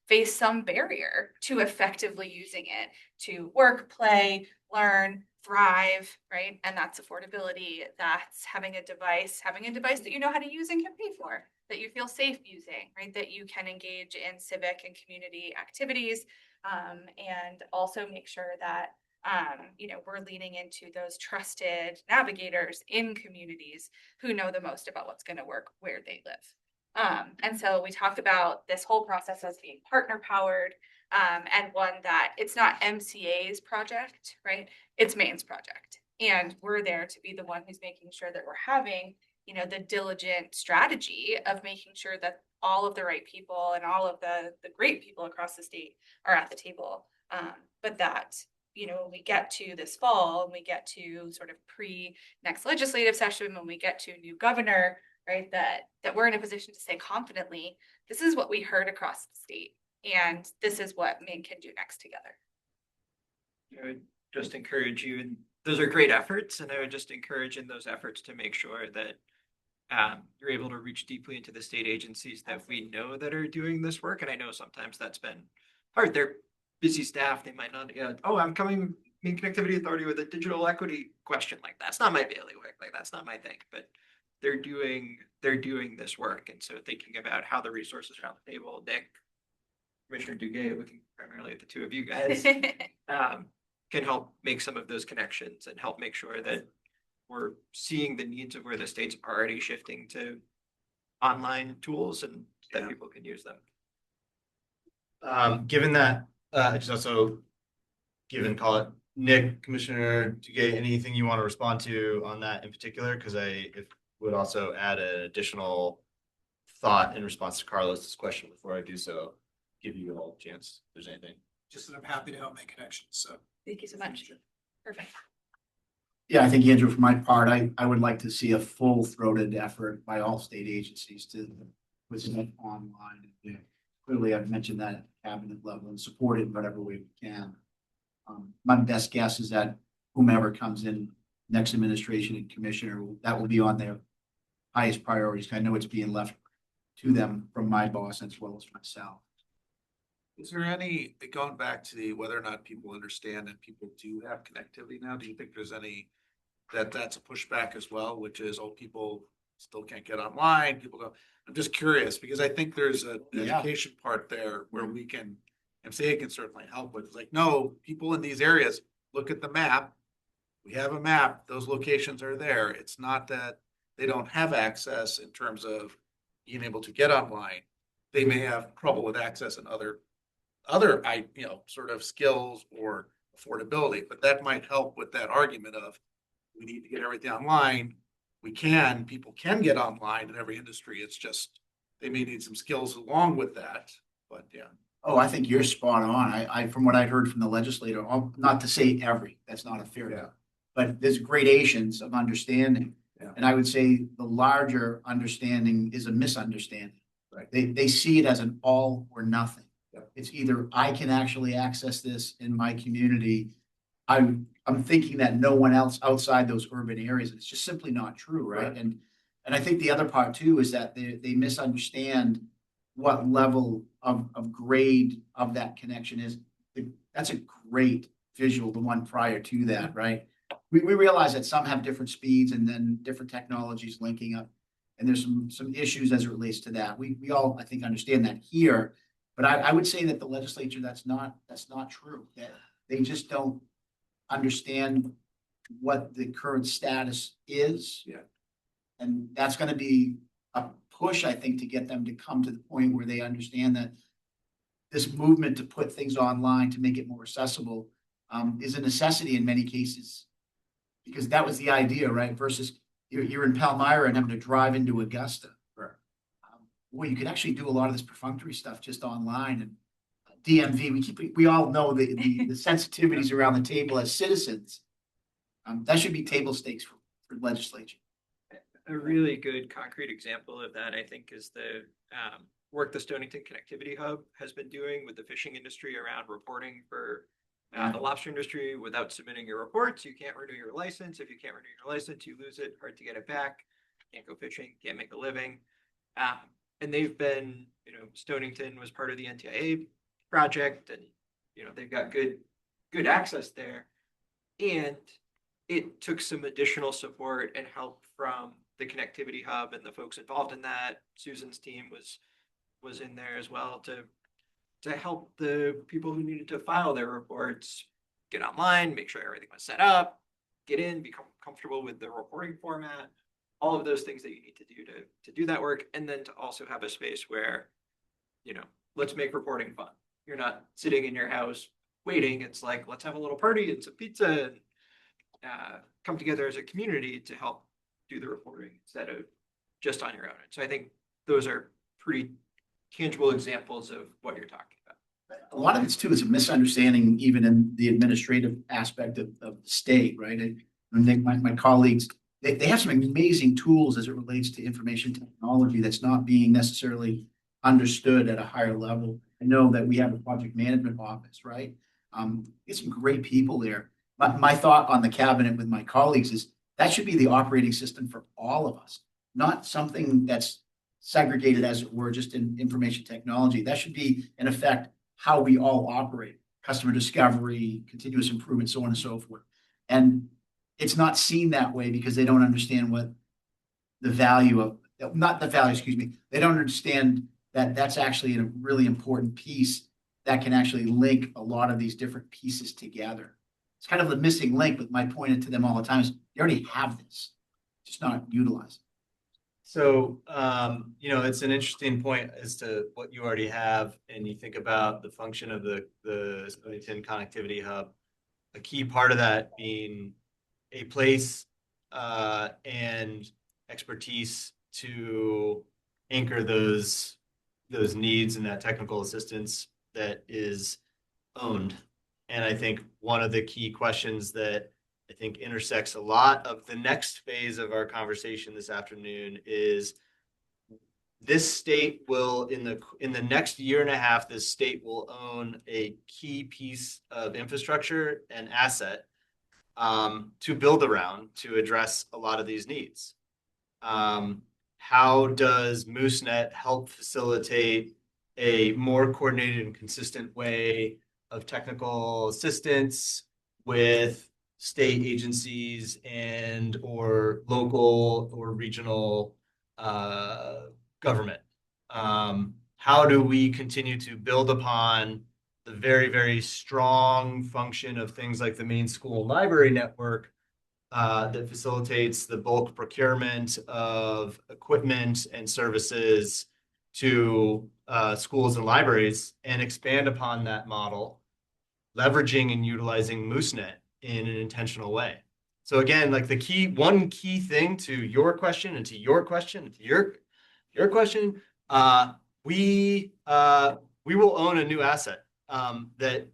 face some barrier to effectively using it to work, play, learn, thrive, right? And that's affordability. That's having a device that you know how to use and can pay for, that you feel safe using, right? That you can engage in civic and community activities, and also make sure that we're leaning into those trusted navigators in communities who know the most about what's going to work where they live. And so we talked about this whole process as being partner powered, and one that it's not MCA's project, right? It's Maine's project. And we're there to be the one who's making sure that we're having, you know, the diligent strategy of making sure that all of the right people and all of the great people across the state are at the table. But that, you know, when we get to this fall and we get to sort of next legislative session, when we get to a new governor, right, that we're in a position to say confidently, this is what we heard across the state, and this is what Maine can do next together. I would just encourage you, and those are great efforts, and I would just encourage in those efforts to make sure that you're able to reach deeply into the state agencies that we know that are doing this work. And I know sometimes that's been hard. They're busy staff. They might not, oh, I'm coming Maine Connectivity Authority with a digital equity question. Like, that's not my bailiwick. Like, that's not my thing. But they're doing this work. And so thinking about how the resources around the table, Nick, Commissioner Duguay, looking primarily at the two of you guys, can help make some of those connections and help make sure that we're seeing the needs of where the state's already shifting to online tools and that people can use them. Given that, just also call it Nick, Commissioner Duguay, anything you want to respond to on that in particular? Because I would also add an additional thought in response to Carlos's question before I do so. Give you all a chance if there's anything. Just that I'm happy to help make connections, so. Thank you so much. Perfect. Yeah, I think, Andrew, for my part, I would like to see a full-throated effort by all state agencies to put stuff online. Clearly, I've mentioned that at the cabinet level and support it in whatever way we can. My best guess is that whomever comes in next administration and commissioner, that will be on their highest priorities. I know it's being left to them from my boss as well as myself. Is there any, going back to whether or not people understand that people do have connectivity now, do you think there's any, that's a pushback as well, which is, oh, people still can't get online, people don't, I'm just curious, because I think there's an education part there where we can, MCA can certainly help with, it's like, no, people in these areas, look at the map, we have a map, those locations are there, it's not that they don't have access in terms of being able to get online, they may have trouble with access and other sort of skills or affordability, but that might help with that argument of we need to get everything online. People can get online in every industry. It's just, they may need some skills along with that, but yeah. Oh, I think you're spot on. I from what I heard from the legislator, not to say every, that's not a fair, but there's gradations of understanding. Yeah. And I would say the larger understanding is a misunderstanding. Right. They see it as an all or nothing. It's either I can actually access this in my community. I'm thinking that no one else outside those urban areas. It's just simply not true, right? And I think the other part too is that they misunderstand what level of grade of that connection is. That's a great visual, the one prior to that, right? We realize that some have different speeds and then different technologies linking up. And there's some issues as it relates to that. We all, I think, understand that here. But I would say that the legislature, that's not true. That they just don't understand what the current status is. Yeah. And that's going to be a push, I think, to get them to come to the point where they understand that this movement to put things online to make it more accessible is a necessity in many cases. Because that was the idea, right? Versus you're in Palmyra and having to drive into Augusta. Well, you could actually do a lot of this perfunctory stuff just online and DMV. We all know the sensitivities around the table as citizens. That should be table stakes for legislature. A really good concrete example of that, I think, is the work the Stonington Connectivity Hub has been doing with the fishing industry around reporting for the lobster industry. Without submitting your reports, you can't renew your license. If you can't renew your license, you lose it. Hard to get it back. Can't go fishing. Can't make a living. And they've been, Stonington was part of the NTIA project, and they've got good access there. And it took some additional support and help from the Connectivity Hub and the folks involved in that. Susan's team was in there as well to help the people who needed to file their reports get online, make sure everything was set up, get in, become comfortable with the reporting format, all of those things that you need to do to do that work. And then to also have a space where, let's make reporting fun. You're not sitting in your house waiting. It's like, let's have a little party and some pizza and come together as a community to help do the reporting instead of just on your own. So I think those are pretty tangible examples of what you're talking about. A lot of this too is a misunderstanding, even in the administrative aspect of the state, right? And I think my colleagues, they have some amazing tools as it relates to information technology that's not being necessarily understood at a higher level. I know that we have a project management office, right? It's some great people there. My thought on the cabinet with my colleagues is that should be the operating system for all of us, not something that's segregated, as it were, just in information technology. That should be, in effect, how we all operate: customer discovery, continuous improvement, so on and so forth. And it's not seen that way because they don't understand what the value of, not the value, excuse me, they don't understand that that's actually a really important piece that can actually link a lot of these different pieces together. It's kind of the missing link, but my point to them all the time is you already have this, just not utilized. So, it's an interesting point as to what you already have, and you think about the function of the Stonington Connectivity Hub. A key part of that being a place and expertise to anchor those needs and that technical assistance that is owned. And I think one of the key questions that I think intersects a lot of the next phase of our conversation this afternoon is this state will, in the next year and a half, this state will own a key piece of infrastructure and asset to build around to address a lot of these needs. How does MooseNet help facilitate a more coordinated and consistent way of technical assistance with state agencies and or local or regional government? How do we continue to build upon the very, very strong function of things like the main school library network that facilitates the bulk procurement of equipment and services to schools and libraries, and expand upon that model, leveraging and utilizing MooseNet in an intentional way? So again, like one key thing to your question and to your question and to your question, we will own a new asset that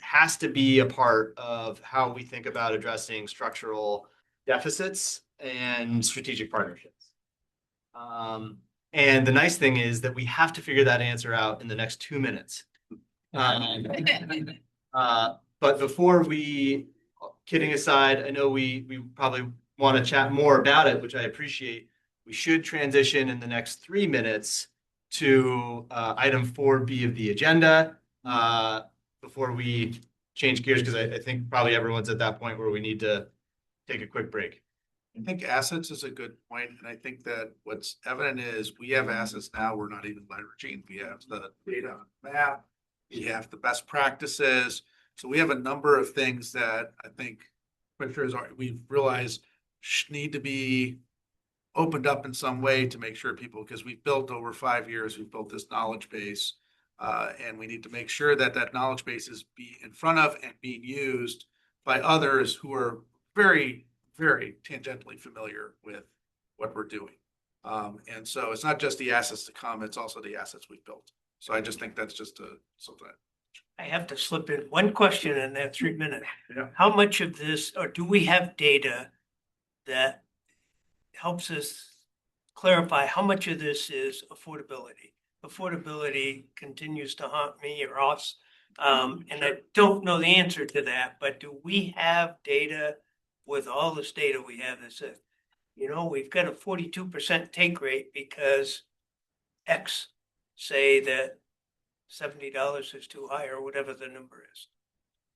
has to be a part of how we think about addressing structural deficits and strategic partnerships. And the nice thing is that we have to figure that answer out in the next 2 minutes. But before kidding aside, I know we probably want to chat more about it, which I appreciate. We should transition in the next 3 minutes to item 4B of the agenda before we change gears, because I think probably everyone's at that point where we need to take a quick break. I think assets is a good point, and I think that what's evident is we have assets now we're not even leveraging. We have the data on the map, we have the best practices. So we have a number of things that I think we've realized need to be opened up in some way to make sure people, because we've built over 5 years, we've built this knowledge base, and we need to make sure that that knowledge base is in front of and being used by others who are very, very tangentially familiar with what we're doing. And so it's not just the assets to come, it's also the assets we've built. So I just think that's just something. I have to slip in one question in that 3 minutes. Yeah. How much of this, or do we have data that helps us clarify how much of this is affordability? Affordability continues to haunt me or us. And I don't know the answer to that, but do we have data with all this data we have that says, we've got a 42% take rate because X say that $70 is too high or whatever the number is.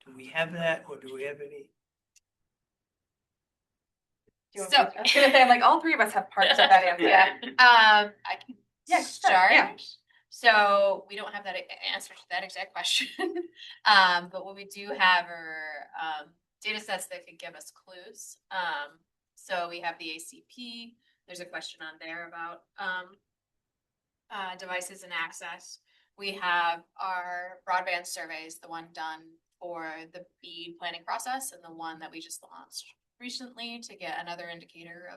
Do we have that, or do we have any? So I was gonna say, like, all three of us have parts of that answer. I can start. Yeah. So we don't have that answer to that exact question. But what we do have are data sets that could give us clues. So we have the ACP. There's a question on there about devices and access. We have our broadband surveys, the one done for the BEAD planning process and the one that we just launched recently to get another indicator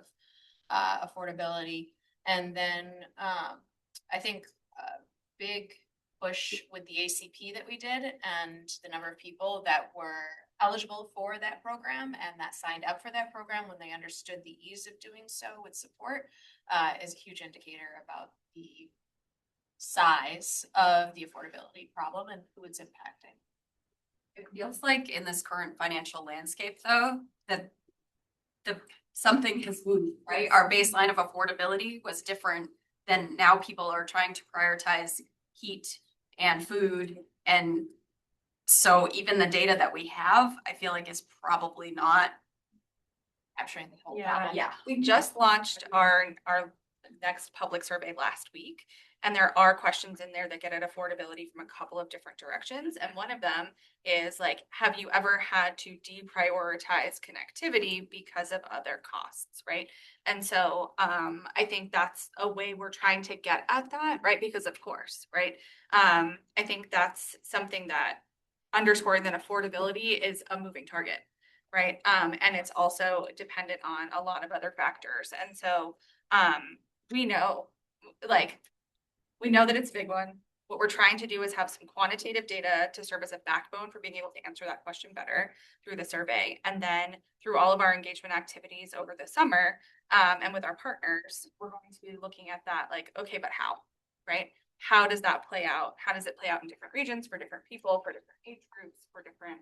of affordability. And then I think a big push with the ACP that we did and the number of people that were eligible for that program and that signed up for that program when they understood the ease of doing so with support is a huge indicator about the size of the affordability problem and who it's impacting. It feels like in this current financial landscape, though, that something has moved, right? Our baseline of affordability was different than now people are trying to prioritize heat and food. And so even the data that we have, I feel like is probably not capturing the whole problem. Yeah, we just launched our next public survey last week. And there are questions in there that get at affordability from a couple of different directions. And one of them is like, have you ever had to deprioritize connectivity because of other costs, right? And so I think that's a way we're trying to get at that, right? Because of course, right? I think that's something that underscoring that affordability is a moving target, right? And it's also dependent on a lot of other factors. And so we know, we know that it's a big one. What we're trying to do is have some quantitative data to serve as a backbone for being able to answer that question better through the survey. And then through all of our engagement activities over the summer and with our partners, we're going to be looking at that like, okay, but how, right? How does that play out? How does it play out in different regions for different people, for different age groups, for different,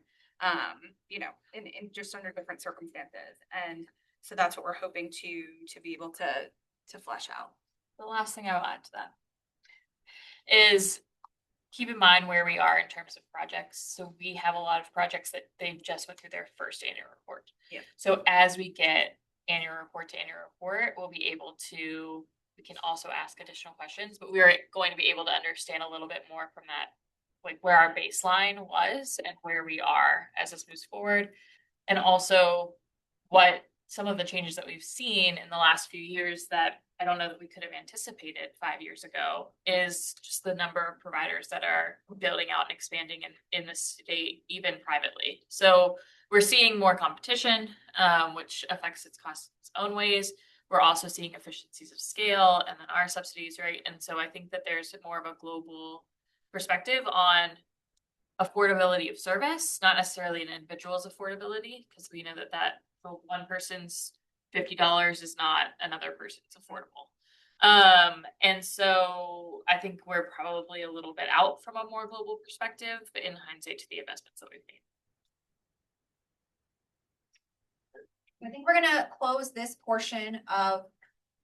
in just under different circumstances. And so that's what we're hoping to be able to flesh out. The last thing I will add to that is keep in mind where we are in terms of projects. So we have a lot of projects that they've just went through their first annual report. Yeah. So as we get annual report to annual report, we can also ask additional questions, but we are going to be able to understand a little bit more from that, like where our baseline was and where we are as this moves forward. And also what some of the changes that we've seen in the last few years that I don't know that we could have anticipated 5 years ago is just the number of providers that are building out and expanding in the state, even privately. So we're seeing more competition, which affects its costs in its own ways. We're also seeing efficiencies of scale and then our subsidies, right? And so I think that there's more of a global perspective on affordability of service, not necessarily an individual's affordability, because we know that for one person's $50 is not another person's affordable. And so I think we're probably a little bit out from a more global perspective, but in hindsight to the investments that we've made. I think we're gonna close this portion of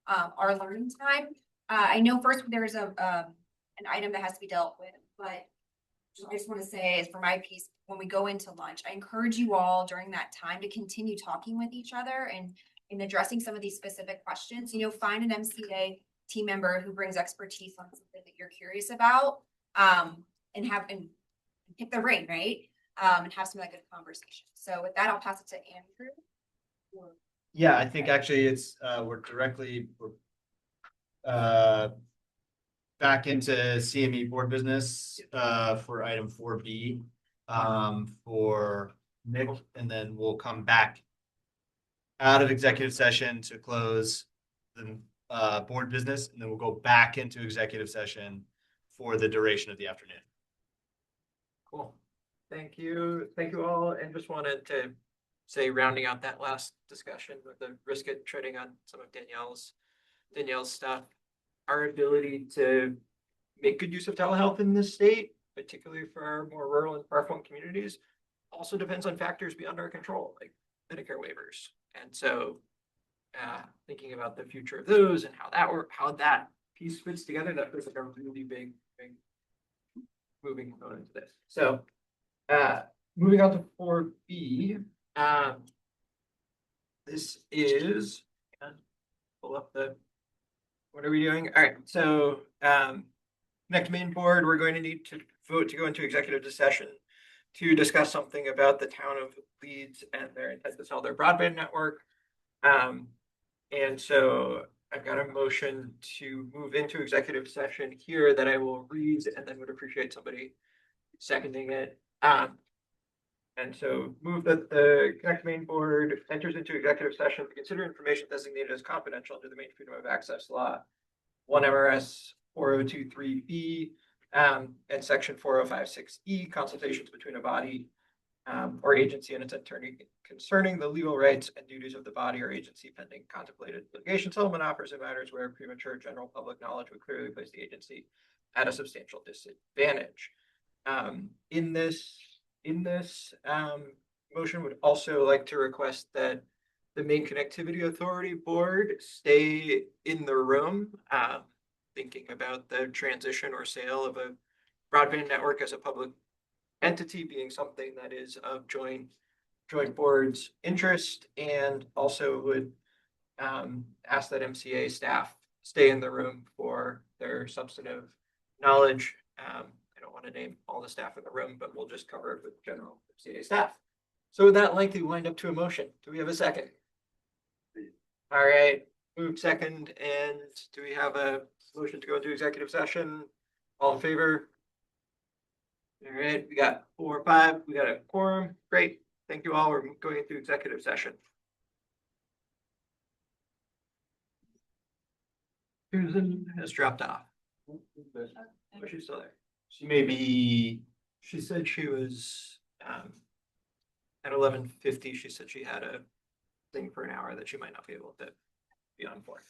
our learning time. I know first there's an item that has to be dealt with, but I just want to say, for my piece, when we go into lunch, I encourage you all during that time to continue talking with each other and in addressing some of these specific questions. Find an MCA team member who brings expertise on something that you're curious about, and pick the brain, right? And have some of that good conversation. So with that, I'll pass it to Andrew. Yeah, I think actually it's, we're back into CME board business, for item 4B, for Nick, and then we'll come back out of executive session to close the, board business, and then we'll go back into executive session for the duration of the afternoon. Cool. Thank you. Thank you all. And just wanted to say, rounding out that last discussion with the risk at treading on some of Danielle's stuff, our ability to make good use of telehealth in this state, particularly for our more rural and far-flung communities, also depends on factors beyond our control, like Medicare waivers. And so thinking about the future of those and how that piece fits together, that feels like a really big moving component to this. So moving on to 4B, this is, pull up what are we doing? All right, so next main board, we're going to need to vote to go into executive session to discuss something about the town of Leeds and their intent to sell their broadband network. And so I've got a motion to move into executive session here that I will read and then would appreciate somebody seconding it. And so move that the Connect Maine Board enters into executive session to consider information designated as confidential under the Maine Freedom of Access Law, 1 MRS 4023B, and section 4056E, consultations between a body or agency and its attorney concerning the legal rights and duties of the body or agency pending contemplated litigation, settlement offers, and matters where premature general public knowledge would clearly place the agency at a substantial disadvantage. In this motion, would also like to request that the Maine Connectivity Authority Board stay in the room, thinking about the transition or sale of a broadband network as a public entity being something that is of joint board's interest, and also would ask that MCA staff stay in the room for their substantive knowledge. I don't want to name all the staff in the room, but we'll just cover it with general MCA staff. So with that lengthy wind up to a motion, do we have a second? All right, move second, and do we have a motion to go into executive session? All in favor? All right, we got 4 or 5, we got a quorum. Great, thank you all. We're going into executive session. Susan has dropped off. Oh, she's still there. She may be, she said she was at 11:50. She said she had a thing for an hour that she might not be able to be on for.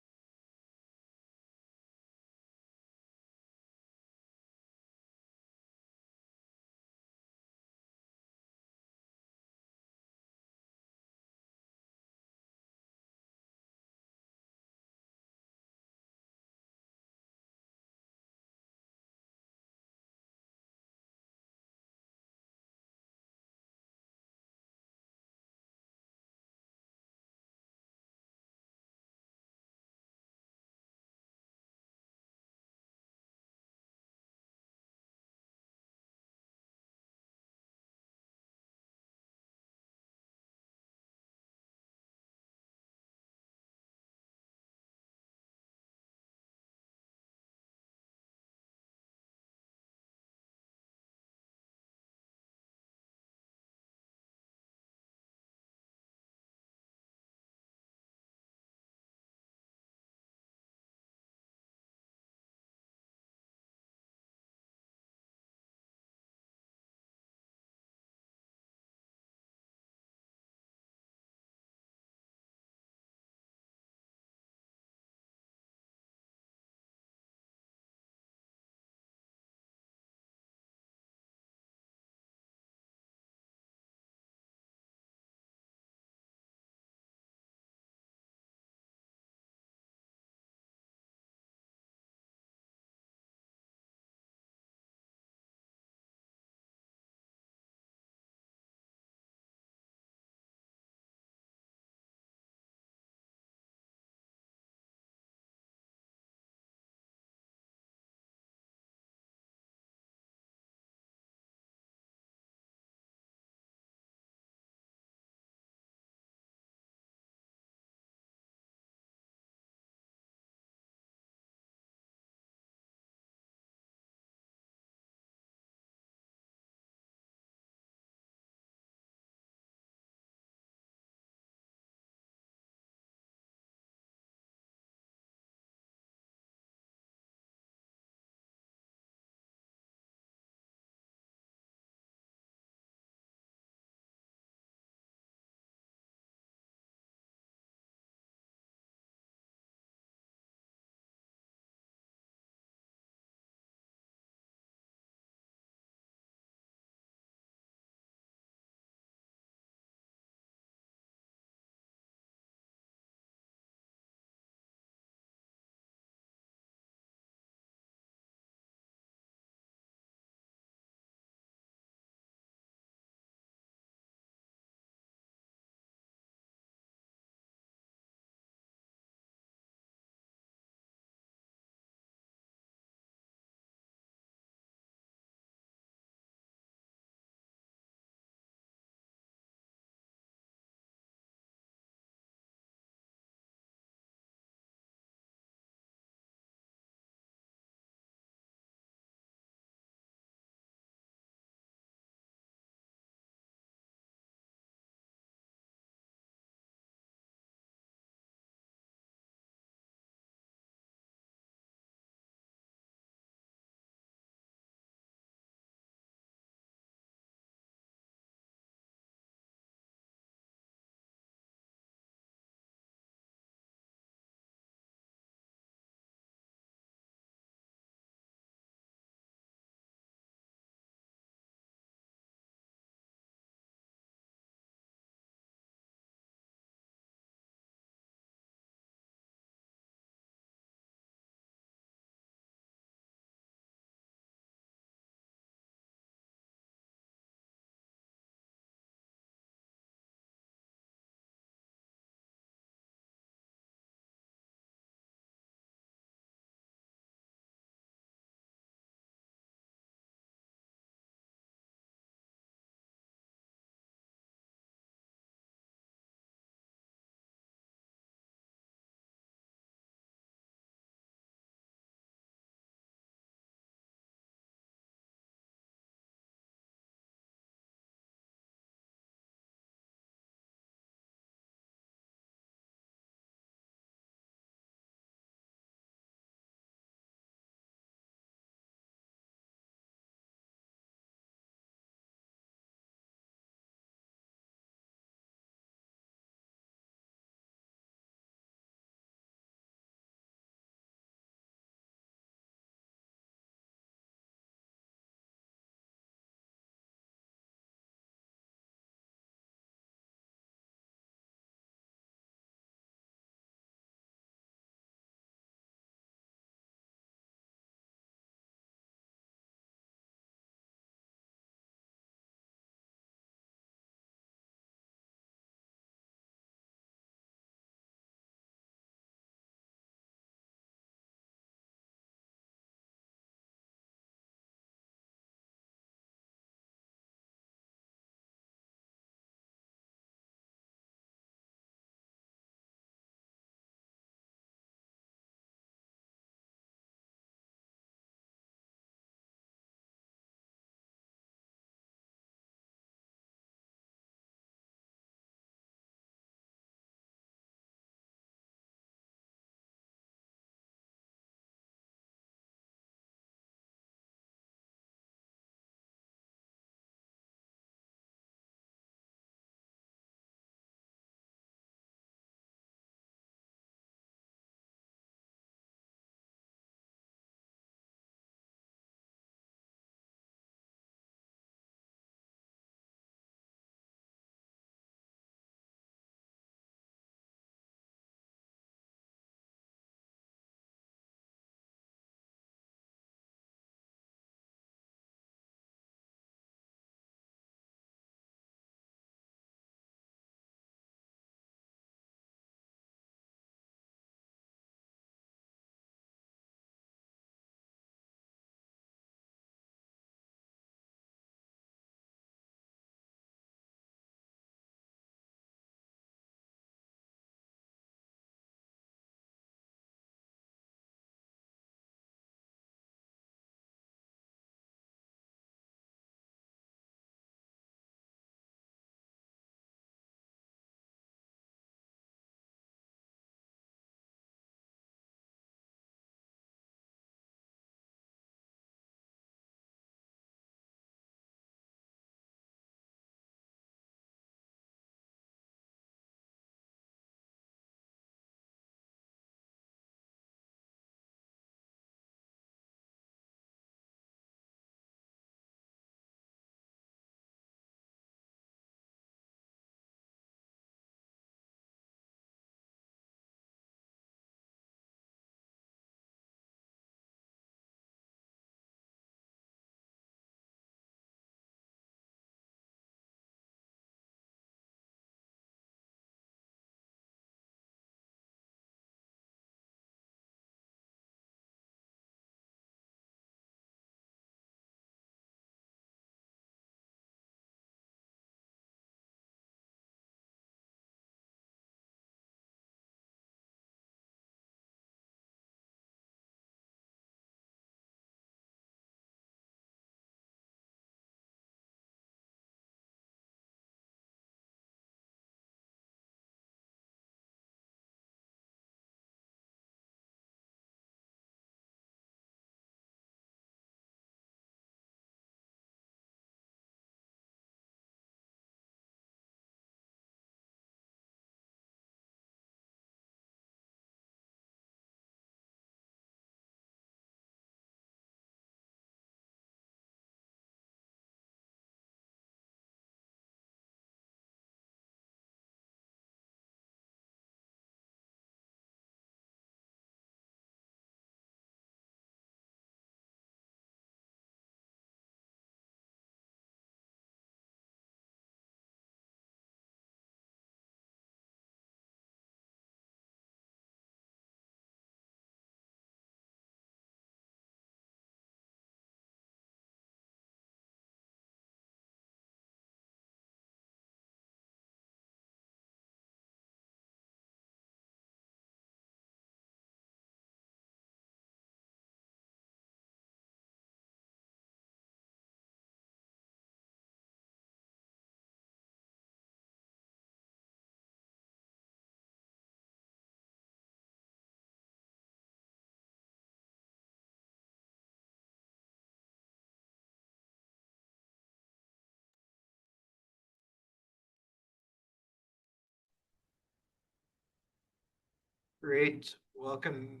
Great, welcome.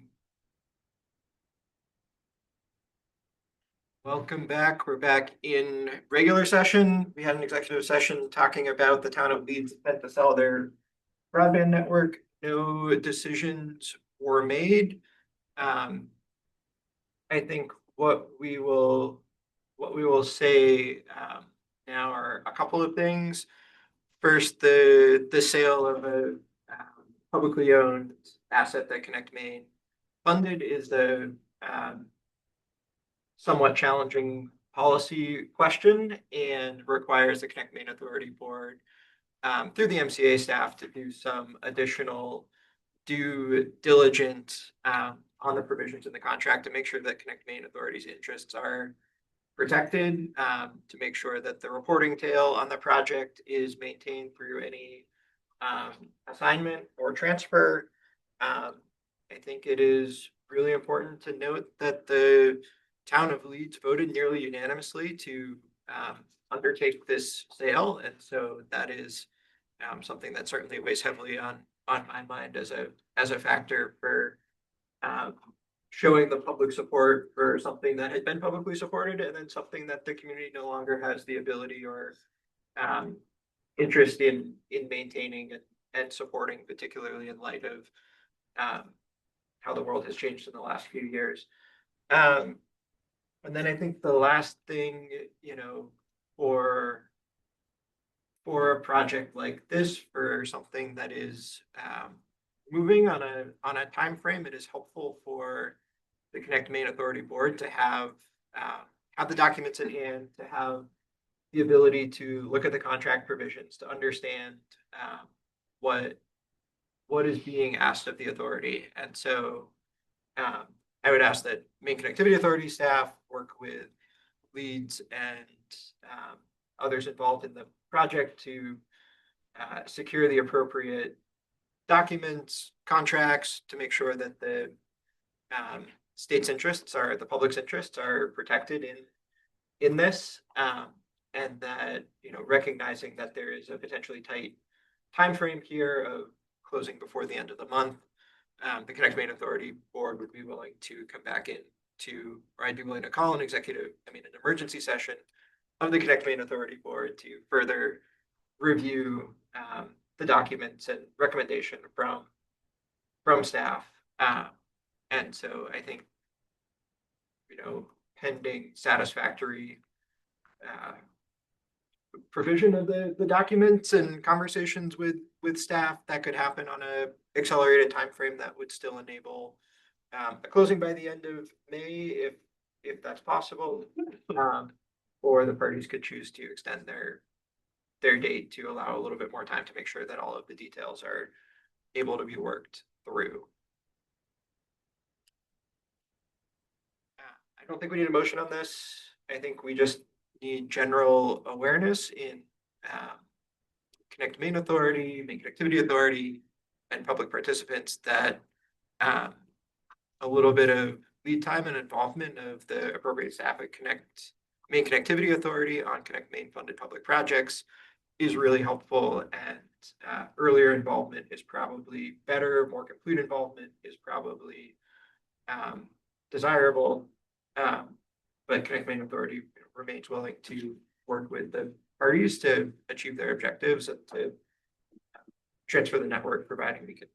Welcome back. We're back in regular session. We had an executive session talking about the town of Leeds intent to sell their broadband network. No decisions were made. I think what we will say now are a couple of things. First, the sale of a publicly owned asset that Connect Main funded is the somewhat challenging policy question and requires the Connect Main Authority Board through the MCA staff to do some additional due diligence on the provisions in the contract to make sure that Connect Main Authority's interests are protected, to make sure that the reporting tail on the project is maintained through any assignment or transfer. I think it is really important to note that the town of Leeds voted nearly unanimously to undertake this sale. And so that is something that certainly weighs heavily on my mind as a factor for showing the public support for something that had been publicly supported, and then something that the community no longer has the ability or interest in maintaining and supporting, particularly in light of how the world has changed in the last few years. And then I think the last thing, for a project like this, for something that is moving on a time frame, it is helpful for the Connect Main Authority Board to have the documents in hand, to have the ability to look at the contract provisions, to understand what is being asked of the authority. And so I would ask that Main Connectivity Authority staff work with Leeds and others involved in the project to secure the appropriate documents, contracts, to make sure that the state's interests are, the public's interests are protected in this, and that, recognizing that there is a potentially tight time frame here of closing before the end of the month, the Connect Main Authority Board would be willing to come back or I'd be willing to call an emergency session of the Connect Main Authority Board to further review the documents and recommendation from staff. And so I think, pending satisfactory provision of the documents and conversations with staff, that could happen on a accelerated timeframe that would still enable a closing by the end of May, if that's possible. Or the parties could choose to extend their date to allow a little bit more time to make sure that all of the details are able to be worked through. I don't think we need a motion on this. I think we just need general awareness in Connect Main Authority, Main Connectivity Authority, and public participants that a little bit of lead time and involvement of the appropriate staff at Main Connectivity Authority on Connect Main funded public projects is really helpful, and earlier involvement is probably better. More complete involvement is probably desirable, but Connect Main Authority remains willing to work with the parties to achieve their objectives and to transfer the network, providing we can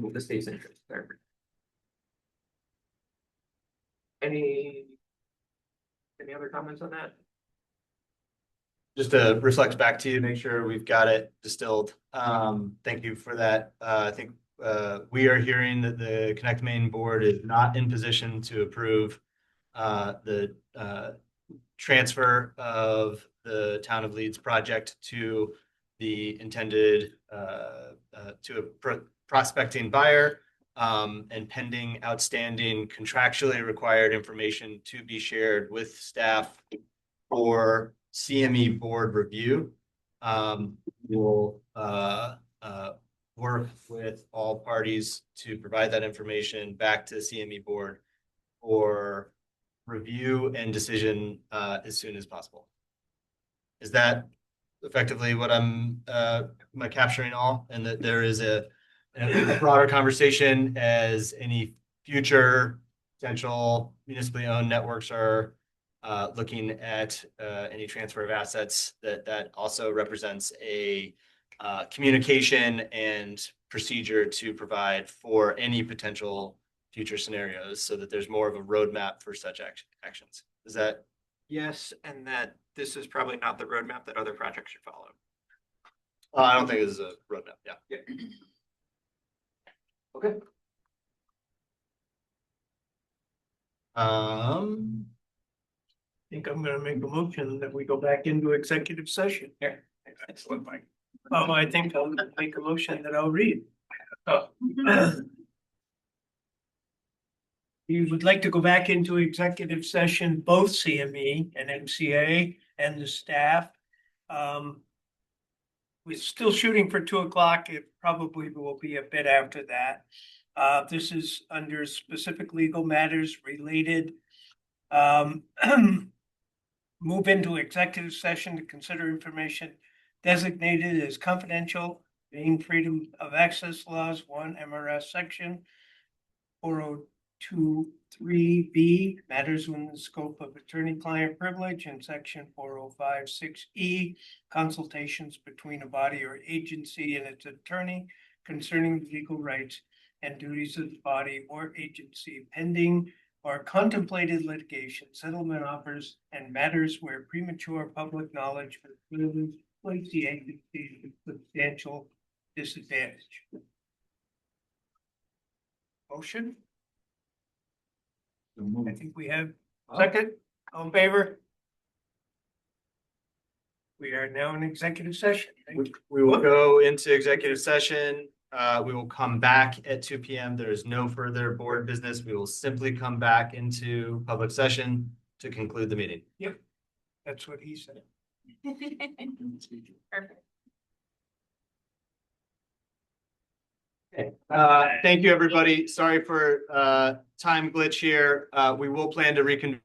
with the state's interest there. Any other comments on that? Just to reflect back to you, make sure we've got it distilled. Thank you for that. I think we are hearing that the Connect Main Board is not in position to approve the transfer of the Town of Leeds project to the intended to a prospecting buyer, and pending outstanding contractually required information to be shared with staff for CME board review. We'll work with all parties to provide that information back to the CME board for review and decision as soon as possible. Is that effectively what am I capturing all? And that there is a a broader conversation as any future potential municipally owned networks are looking at any transfer of assets, that also represents a communication and procedure to provide for any potential future scenarios so that there's more of a roadmap for such actions. Is that? Yes, and that this is probably not the roadmap that other projects should follow. I don't think this is a roadmap. Yeah. Okay. I think I'm gonna make a motion that we go back into executive session. Yeah, excellent, Mike. Oh, I think I'll make a motion that I'll read. Oh. You would like to go back into executive session, both CME and MCA and the staff. We're still shooting for 2:00. It probably will be a bit after that. This is under specific legal matters related. Move into executive session to consider information designated as confidential, being freedom of access laws, 1 MRS section 4023B, matters within the scope of attorney-client privilege, and section 4056E, consultations between a body or agency and its attorney concerning legal rights and duties of the body or agency pending or contemplated litigation, settlement offers, and matters where premature public knowledge has clearly placed the agency at substantial disadvantage. Motion? I think we have second, all in favor? We are now in executive session. We will go into executive session. We will come back at 2 p.m. There is no further board business. We will simply come back into public session to conclude the meeting. Yep, that's what he said. Perfect. Okay. Thank you, everybody. Sorry for time glitch here. We will plan to reconvene.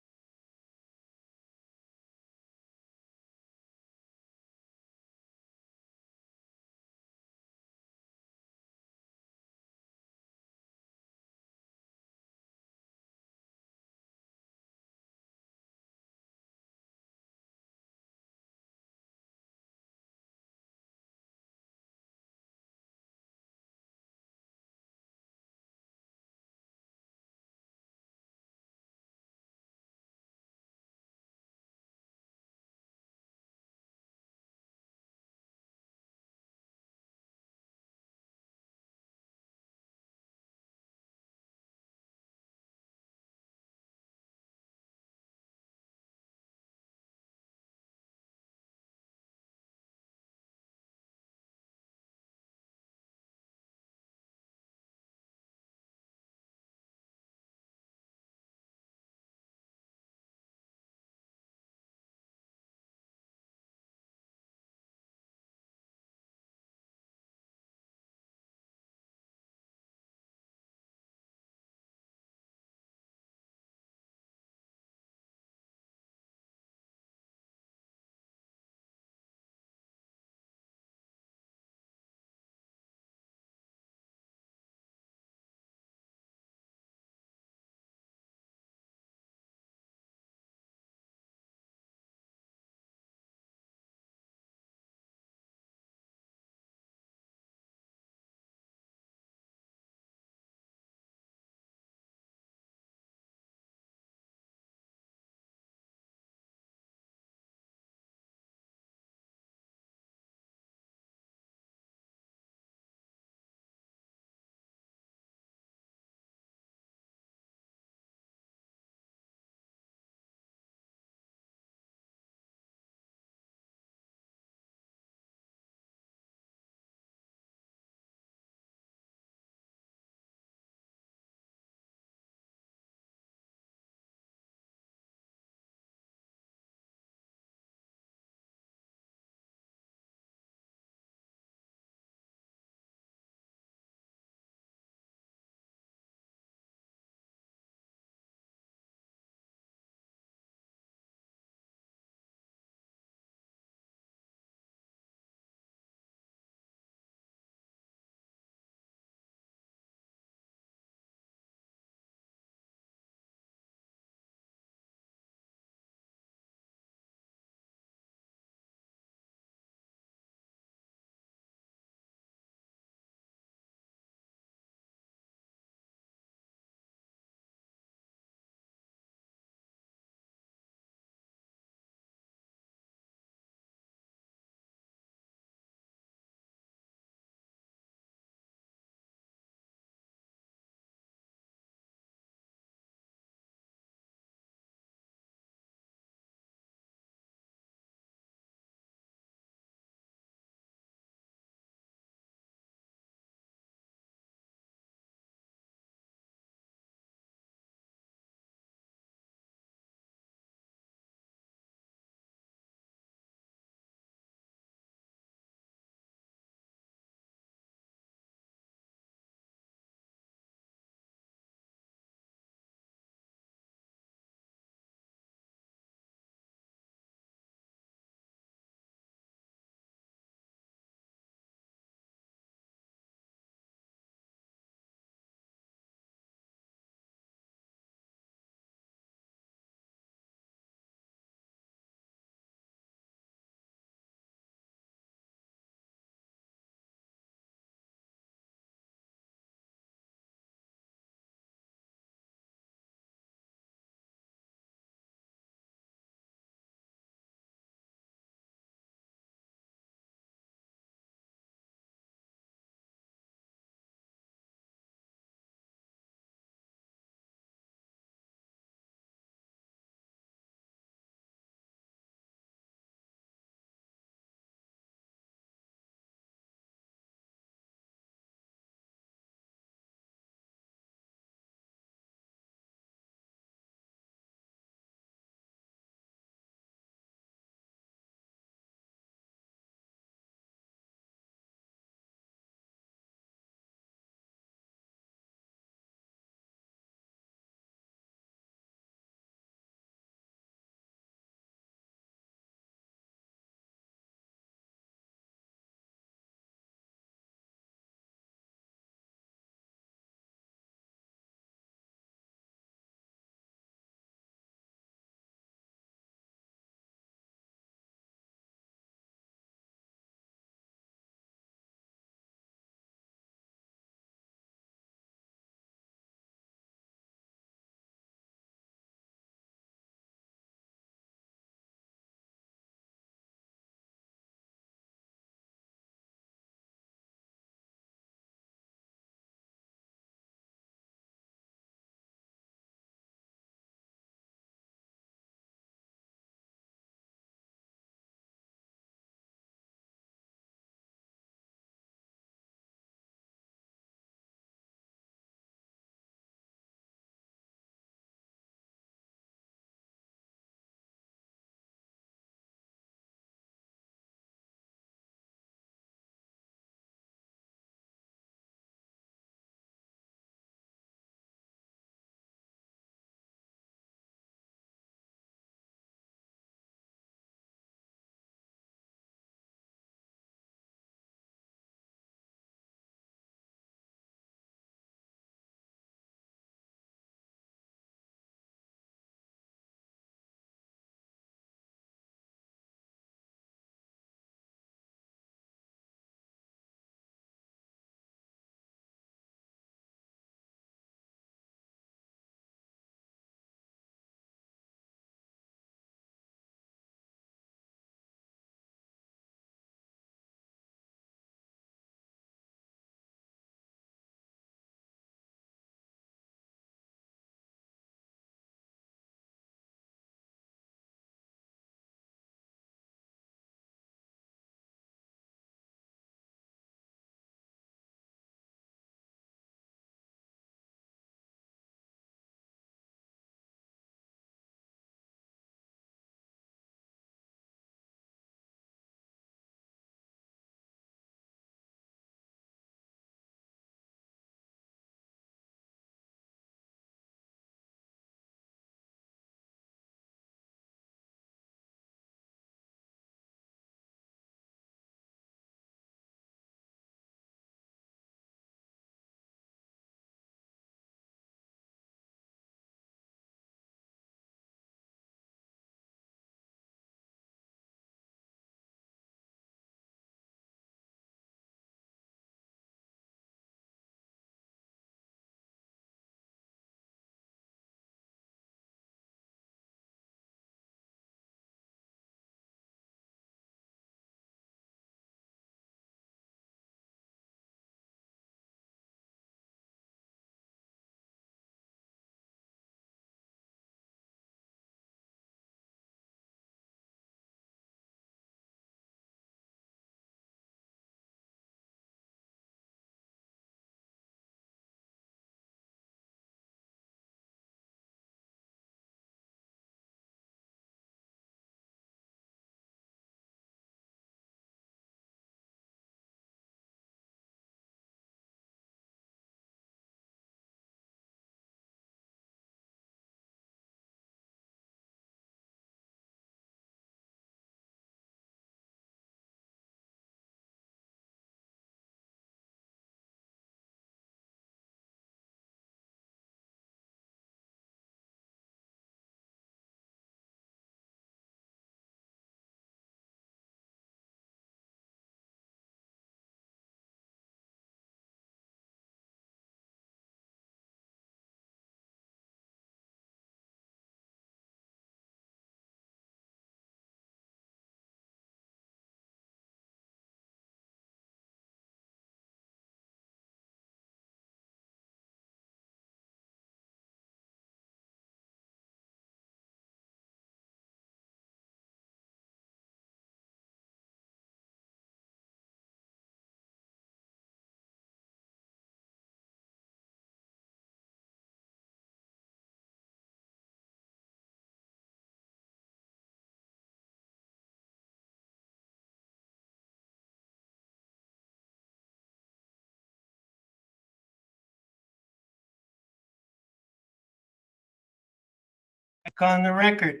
look on the record.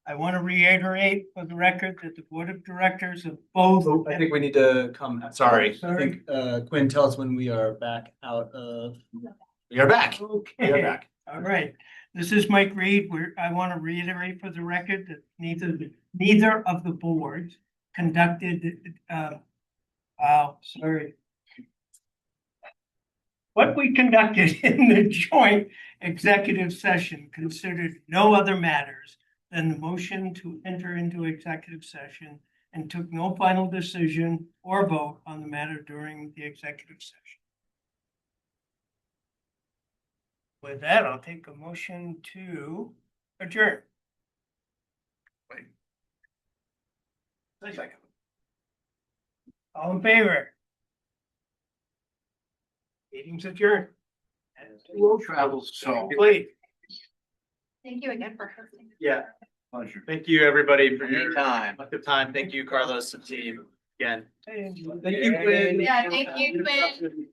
I want to reiterate for the record that the board of directors of both. I think we need to come, sorry, I Sorry. think, Quinn, tell us when we are back out of. We are back. We are Okay, back. all right. This is Mike Reed. I want to reiterate for the record that neither of the boards conducted, sorry. What we conducted in the joint executive session considered no other matters than the motion to enter into executive session and took no final decision or vote on the matter during the executive session. With that, I'll take a motion to adjourn. Second. All in favor? Meeting's adjourned. World travels, so. Wait. Thank you again for hosting. Yeah. Pleasure. Thank you, everybody, for your time. Good time. Thank you, Carlos and team, again. Thank you, Quinn. Yeah, thank you,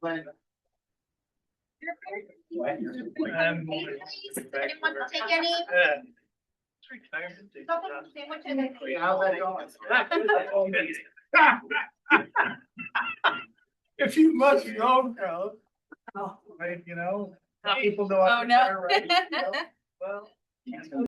Quinn. Um, Anyone want to take any? How's that going? If you must know, Carl. Right, you know, people know. Oh, no. Well.